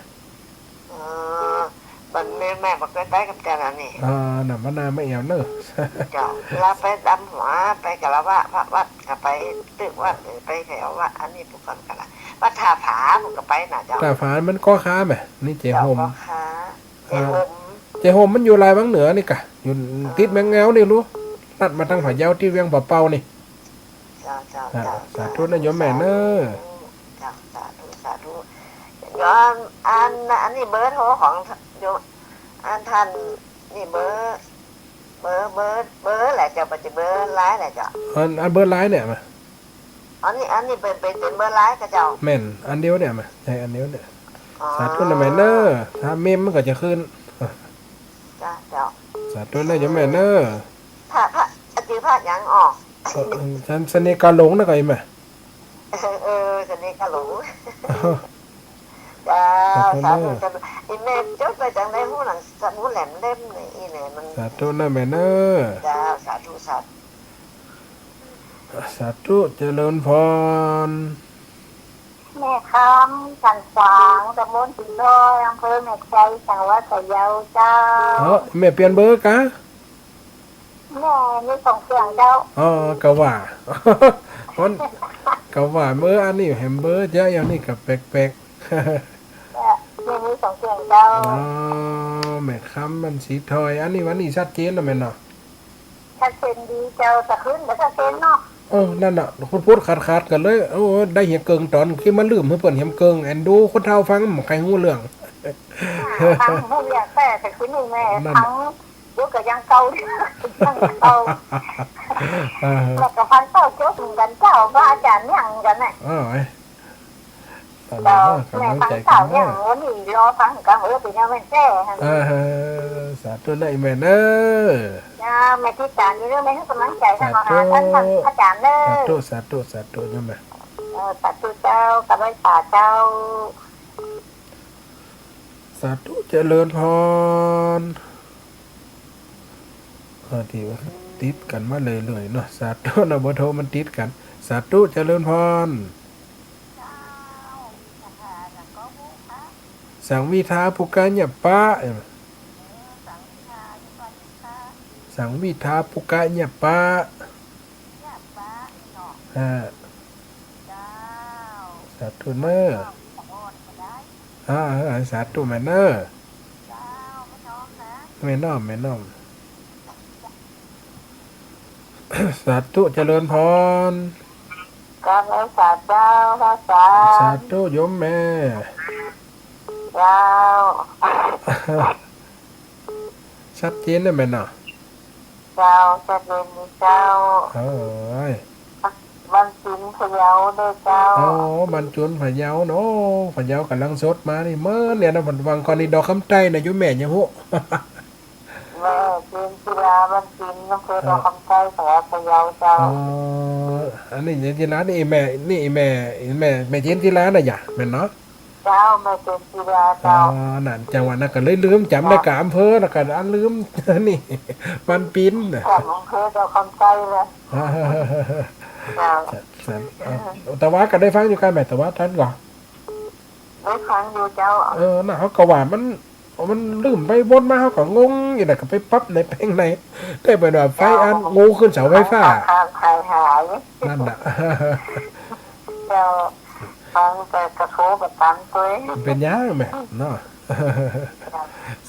มันแม่บอกเคยไปกับเจ้านี่ หนังมะนาวไม่เอวเนอะ เจ้าเวลาไปดำหัวไปกะละวะพระวัดก็ไปตึกวัดไปแถววัดอันนี้พวกกันกันละวัดท่าผาผมก็ไปน่ะเจ้า ตาฝานมันก็ค้าไหมนี่เจโฮม เจ้าก็ค้าเจโฮม เจโฮมมันอยู่ลายบางเหนือนี่กะอยู่ติดแมงเงานี่รู้ตัดมาทางผาเยาที่เวียงป่าเป่านี่ เจ้า สาธุนะโยมแม่เนอะ เจ้าสาธุย้อนอันนี้เบอร์โทรของโยมอันท่านนี่เบอร์แหละเจ้าปัจจุเบอร์ไลน์แหละเจ้า อันเบอร์ไลน์เนี่ยมา อันนี้เป็นเบอร์ไลน์กับเจ้า แม่นอันเดียวเนี่ยมาใช่อันเดียวเนี่ยสาธุนะแม่เนอะถ้าเมมมันก็จะขึ้น เจ้า สาธุนะโยมแม่เนอะ พระจือพระยังออก ฉันเสน่ห์กาหลงนะก็อีแม่ จะนี่ก็รู้จ้าสาธุอีเมลจดไปจังได้หูหนังสมุนแหลมเล่มนี่อีเนี่ยมัน สาธุนะแม่เนอะ จ้าสาธุ สาธุเจริญพร แม่คำสันขวางตำบลสีดอยอำเภอแม่ใจจังหวัดพะเยาเจ้า แม่เปลี่ยนเบอร์กะ แม่มีส่งเสียงเจ้า กะว่า คนกะว่าเบอร์อันนี้แฮมเบอร์เยอะอย่างนี้กับแปลก แม่มีส่งเสียงเจ้า แม่คำมันสีทอยอันนี้วันนี้ชัดเจนแล้วแม่เนาะ ชัดเจนดีเจ้าแต่ขึ้นแต่ชัดเจนเนาะ นั่นน่ะคุณพูดขาดกันเลยได้เหียเกิงตอนที่มันลืมเพื่อเปิดเหียเกิงแอนดูคนเท่าฟังใครหูเรื่อง ทั้งผู้อยากแต่ขึ้นนี่แม่ทั้งยุกับยังเก่ายังเก่าแล้วก็ฟังเต้าโจ๊กเหมือนกันเจ้าว่าอาจารย์ยังกันเนี่ยเราแม่ฟังเต่าอย่างวันนี้รอฟังกันเป็นยังไม่แท้สาธุได้แม่เนอแม่ที่จานอยู่เรื่องแม่ให้กำลังใจท่านท่านอาจารย์เนอสาธุยังแม่สาธุเจ้ากับไว้สาเจ้าสาธุเจริญพรที่ติดกันมาเลยเนาะสาธุนะบ่โทมันติดกันสาธุเจริญพรสังวิทาปุกัญญปะสังวิทาปุกัญญปะสาธุเนอสาธุแม่เนอแม่น้อมสาธุเจริญพร ก็ไม่สาเจ้าสาธุโยมแม่เจ้าชัดเจนเลยแม่เนาะเจ้าจะเป็นเจ้าบรรจุพะเยาด้วยเจ้าบรรจุพะเยาเนาะพะเยากำลังสดมานี่เมื่อเนี่ยนะวังก่อนนี่ดอกคำใจนะโยมแม่ยังหูแม่เป็นกีฬาบรรจุน้ำเกลือดอกคำใจแผลพะเยาเจ้าอันนี้จีร้านนี่แม่เจนที่ร้านน่ะอย่าแม่เนาะ เจ้าไม่เป็นกีฬา อ๋อ เจ้า นั่นจังหวัดนั้นก็เลยลืมจำได้กับอำเภอแล้วก็อันลืม นี่มันปิ้นน่ะ แต่ของเธอเจ้าคำใจเลยเจ้า แต่ว่าก็ได้ฟังอยู่กันแม่แต่ว่าท่านก่อน ได้ฟังอยู่เจ้า น่ะเขาก็ว่ามันลืมไปบนมาเขาก็งงอย่างนั้นก็ไปปั๊บในแป้งในได้ไปแบบไฟอันงูขึ้นเสาไฟฟ้า หาย นั่นน่ะ เจ้าฟังแต่กระทู้กับตันตัวเอง เป็นยังแม่เนาะ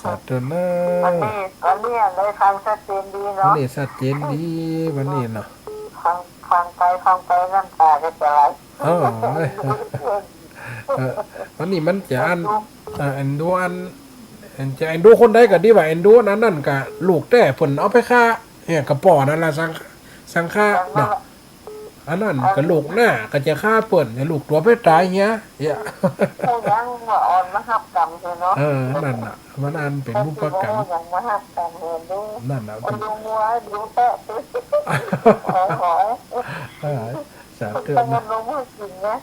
สาธุเนา วัน ะ นี้เลยฟังชัดเจนดี วัน เนาะ นี้ชัดเจนดีวันนี้เนาะ ฟังไปน้ำตาก็จะไหล อ๋อวันนี้มันจะอันดูจะอันดูคนใดก็ดีว่าอันดูนั่นก็ลูกแต่ผลเอาไปฆ่าเนี่ยกระป๋อนั่นล่ะสังฆ่าเนาะอันนั้นก็ลูกหน้าก็จะฆ่าเปิ่นจะลูกตัวไปตายเงี้ยผู้ยังมาอ่อนมาหับกรรมเลยเนาะ นั่นน่ะมันอันเป็นบุพกรรม ยังมาหับกรรมเห็นดู นั่นน่ะ ดูมัวดูแปะตื้อขอ สาธุ แต่มั นะ นลงมือกินนะ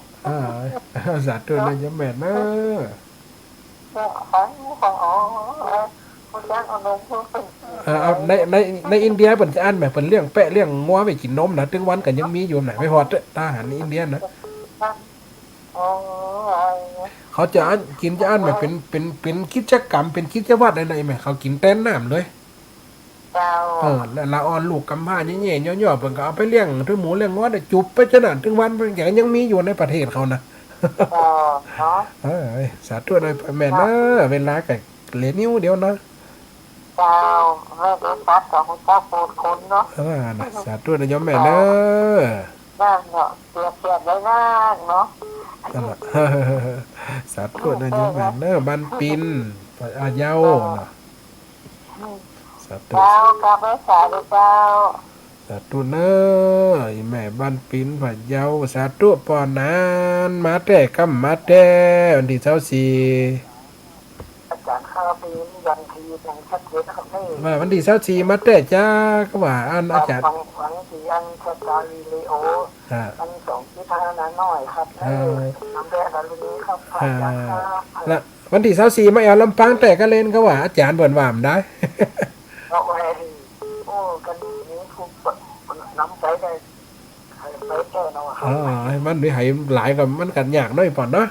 สาธุนะยมแม่เนอะ ของผู้จ้างเอานมเพื่อ เอาในอินเดียเปิ่นจะอ่านแบบเปิ่นเลี้ยงแปะเลี้ยงงัวไปกินนมนะถึงวันกันยังมีอยู่ไหนไม่พอทหารในอินเดียนะ อ๋อ เขาจะอ่านกินจะอ่านแบบเป็นกิจกรรมเป็นกิจวัตรอะไรไหมเขากินแต้นน้ำเลย เจ้า แล้วละอ่อนลูกกำพร้าแย่ๆย่อๆเปิ่นก็เอาไปเลี้ยงถึงหมูเลี้ยงงัวได้จุบไปจนถึงวันอย่างยังมีอยู่ในประเทศเขานะ เนาะ สาธุนะแม่เนอะเวลากับเหลือนิ้วเดียวนะ เจ้าแม่ได้ซัดของเจ้าปูดคนเนาะ นะสาธุนะยมแม่เนอะ นั่นเนาะเสียได้มากเนาะ นั่นแหละ สาธุนะยมแม่เนอะบันปินอาเยานะสาธุ เจ้ากลับไปสายเจ้า สาธุเนอะแม่บันปินผัดเยาสาธุปอนานมาแต่กัมมาแต่วันที่อาจารย์ข้าวปีนยันทีอย่างชัดเจนนะครับนี่ 24ว่าวันที่24มาแต่จ้าก็ว่าอันอาจารย์ ฟังที่ยังชัดจารีเลโอมันสองที่ทางนั้นหน่อยครับน้ำแดงอะไรนี้ครับอาจารย์ครับ ละวันที่24มาแอวลำปางแต่ก็เล่นก็ว่าอาจารย์เบิ่นว่ามันได้ เอาไว้โอ้กันนี้คุณน้ำใจได้ไปแก้เนาะครับ มันได้ให้หลายกับมันกันยากหน่อยป่อนเนาะ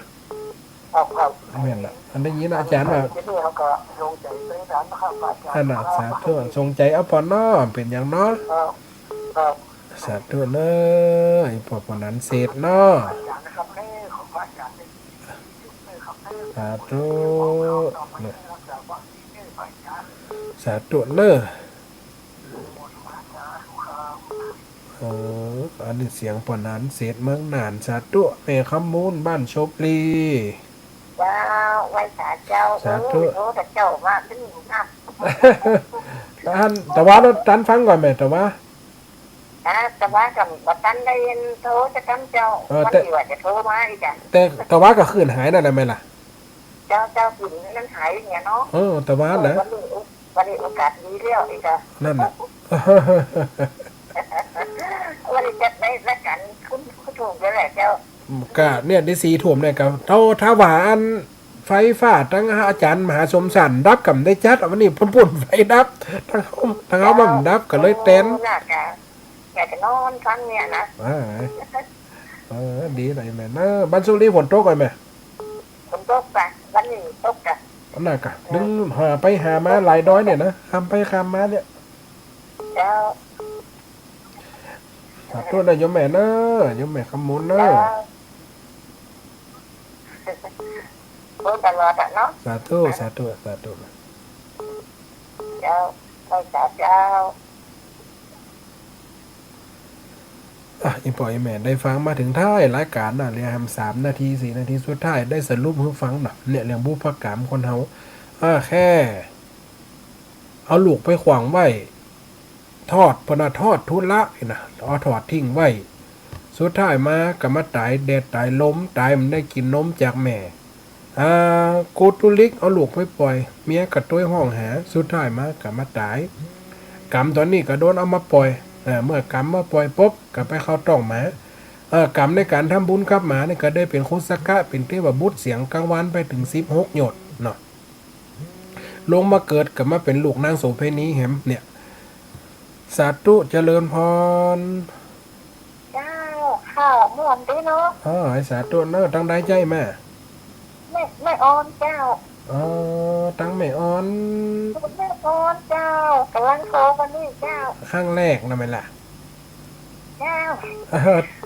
ครับ แม่นล่ะอันนี้นะอาจารย์ว่า ที่นี่เขาก็ลงใจไปร้านนะครับอาจารย์ อันน่ะสาธุทรงใจเอาป่อนเนาะเป็นอย่างเนาะ ครับ สาธุเนอะไอ้พวกคนนั้นเสร็จเนาะ อาจารย์นะครับให้ของอาจารย์ สาธุเนี่ยสาธุเนอะอันนี้เสียงปอนนั้นเสร็จเมืองนานสาธุแม่คำมูลบ้านโชคลี เจ้าไว้สาเจ้ารู้แต่เจ้ามาขึ้นน้ำ แต่ว่าเราตันฟังก่อนแม่แต่ว่า แต่ว่ากับบัตันได้ยินโทรจะทำเจ้าวันที่ว่าจะโทรมาอีกอ่ะ แต่ว่าก็คืนหายนั่นแหละไหมล่ะ เจ้ากินนั้นหายอย่างเงี้ยเนาะ แต่ว่านะ วันนี้โอกาสดีเรียวอีกอ่ะ นั่นน่ะ วันนี้จะได้ละกันคุณถูกแล้วแหละเจ้า ก็เนี่ยได้สีถ่วมเนี่ยก็ถ้าหวานไฟฟ้าทั้งอาจารย์มหาสมสันดับกับได้จัดวันนี้ปุ่นไฟดับทั้งเอามันดับก็เลยเต้น อยากจะนอนฟังเนี่ยนะ ดีเลยแม่เนอะบ้านสุรีฝนตกเลยแม่ ผมตกปะวันนี้ตกอ่ะ อันนั้นก็ดึงหาไปหามาหลายด้อยเนี่ยนะทำไปคำมาเนี่ย เจ้า ขอโทษนะโยมแม่เนอะโยมแม่คำมูลเนอะ พูดตลอดอ่ะเนาะ สาธุสาธุสาธุ เจ้าไม่สาเจ้า อีปอยแม่ได้ฟังมาถึงท้ายรายการน่ะเรียก3 นาที 4 นาทีสุดท้ายได้สรุปให้ฟังหน่ะเนี่ยเรื่องบุพกรรมคนเฮาแค่ เอาลูกไปขวางไว้ทอดพนาทอดทุละนะเอาถอดทิ้งไว้สุดท้ายมาก็มาตายแดดตายล้มตายมันได้กินนมจากแม่กูตุลิกเอาลูกไปปล่อยเมียกับตัวห้องหาสุดท้ายมาก็มาตายกรรมตอนนี้ก็โดนเอามาปล่อยเมื่อกรรมมาปล่อยปุ๊บก็ไปเข้าต้องหมา กรรมในการทำบุญกับหมาเนี่ยก็ได้เป็นโคสกะเป็นเทวบุตรเสียงกลางวันไปถึง16หยดเนาะลงมาเกิดกับมาเป็นลูกนางโสเภณีแหมเนี่ยสาธุเจริญพรเจ้าข้าวม่วนดีเนาะไอ้สาธุเนอะตั้งได้ใจแม่ไม่อ่อนเจ้าตั้งไม่อ่อนไม่อ่อนเจ้ากำลังโตกันนี่เจ้าข้างแรกนะแม่ล่ะเจ้า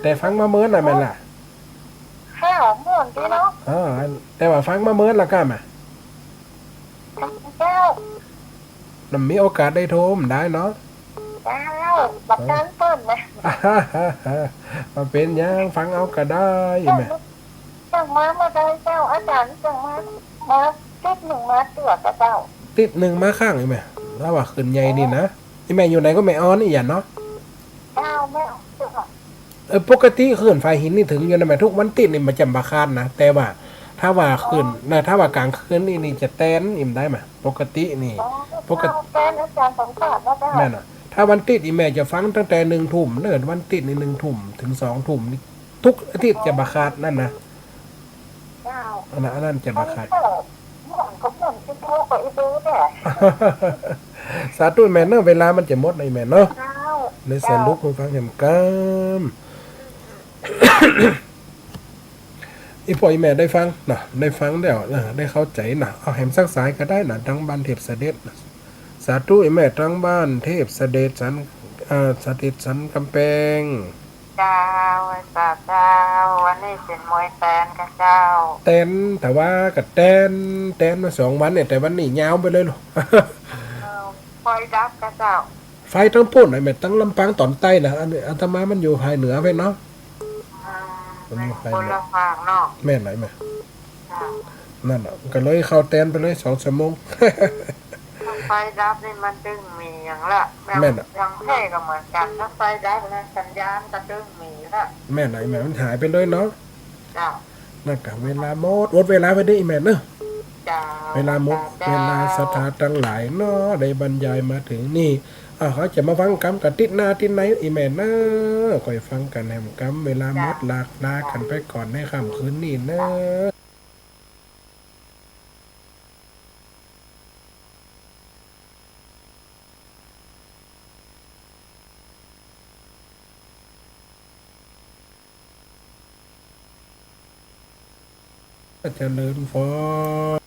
แต่ฟังมาเมินนะแม่ล่ะข้าวม่วนดีเนาะแต่ว่าฟังมาเมินละก้ามาเจ้ามันมีโอกาสได้โทรมได้เนาะเจ้าบักการเปิ้ลไหมมาเป็นยังฟังเอาก็ได้ไหมจังมาได้เจ้าอาจารย์จังมาติดหนึ่งมาเตือกเจ้าติดหนึ่งมาข้างไอ้แม่แล้วว่าขึ้นใหญ่นี่นะไอ้แม่อยู่ไหนก็แม่อ้อนนี่อย่าเนาะเจ้าแม่ปกติขึ้นไฟหินนี่ถึงอยู่นะแม่ทุกวันติดนี่มันจำบาคาดนะแต่ว่าถ้าว่าขึ้นนะถ้าว่ากลางคืนนี่จะแตนอิ่มได้ไหมปกตินี่ปกติแตนอาจารย์สงสารนะเจ้าแม่น่ะถ้าวันติดอีแม่จะฟังตั้งแต่1 ทุ่มเนิ่นวันติดนี่1 ทุ่มถึง2 ทุ่มนี่ทุกอาทิตย์จะบาคาดนั่นนะอันนั้นจะบาคาดสาธุแม่เนอะเวลามันจะหมดในแม่เนาะในสรุปคุณฟังแหมกันอีพ่ออีแม่ได้ฟังนะได้ฟังแล้วได้เข้าใจนะเอาแหมสักสายก็ได้นะทั้งบ้านเทพเสด็จสาธุอีแม่ทั้งบ้านเทพเสด็จสันสถิตสันกำแพงเจ้าเจ้าวันนี้เป็นมวยแตนกับเจ้าแตนแต่ว่ากับแตนมา2 วันเนี่ยแต่วันนี้ยาวไปเลยหรอไฟดับกับเจ้าไฟทั้งปุ่นไอ้แม่ตั้งลำปางตอนใต้นะอันนี้อาตมามันอยู่ภายเหนือไปเนาะคนละฝั่งเนาะแม่ไหนแม่นั่นอ่ะก็เลยเข้าแตนไปเลย2 ชั่วโมงไฟดับนี่มันดึงมีอย่างละแม่ยังแพ้ก็เหมือนกันถ้าไฟดับแล้วสัญญาณก็ดึงมีละแม่ไหนแม่มันหายไปเลยเนาะจ้านั่นกับเวลาหมดเวลาไปได้แม่เนอะเวลาหมดเวลาสถานทั้งหลายเนาะได้บรรยายมาถึงนี่เขาจะมาฟังกรรมกับติดหน้าติดไหนอีแม่เนอะคอยฟังกันแหมกรรมเวลาหมดลากลากันไปก่อนในค่ำคืนนี้เนอะเจริญพร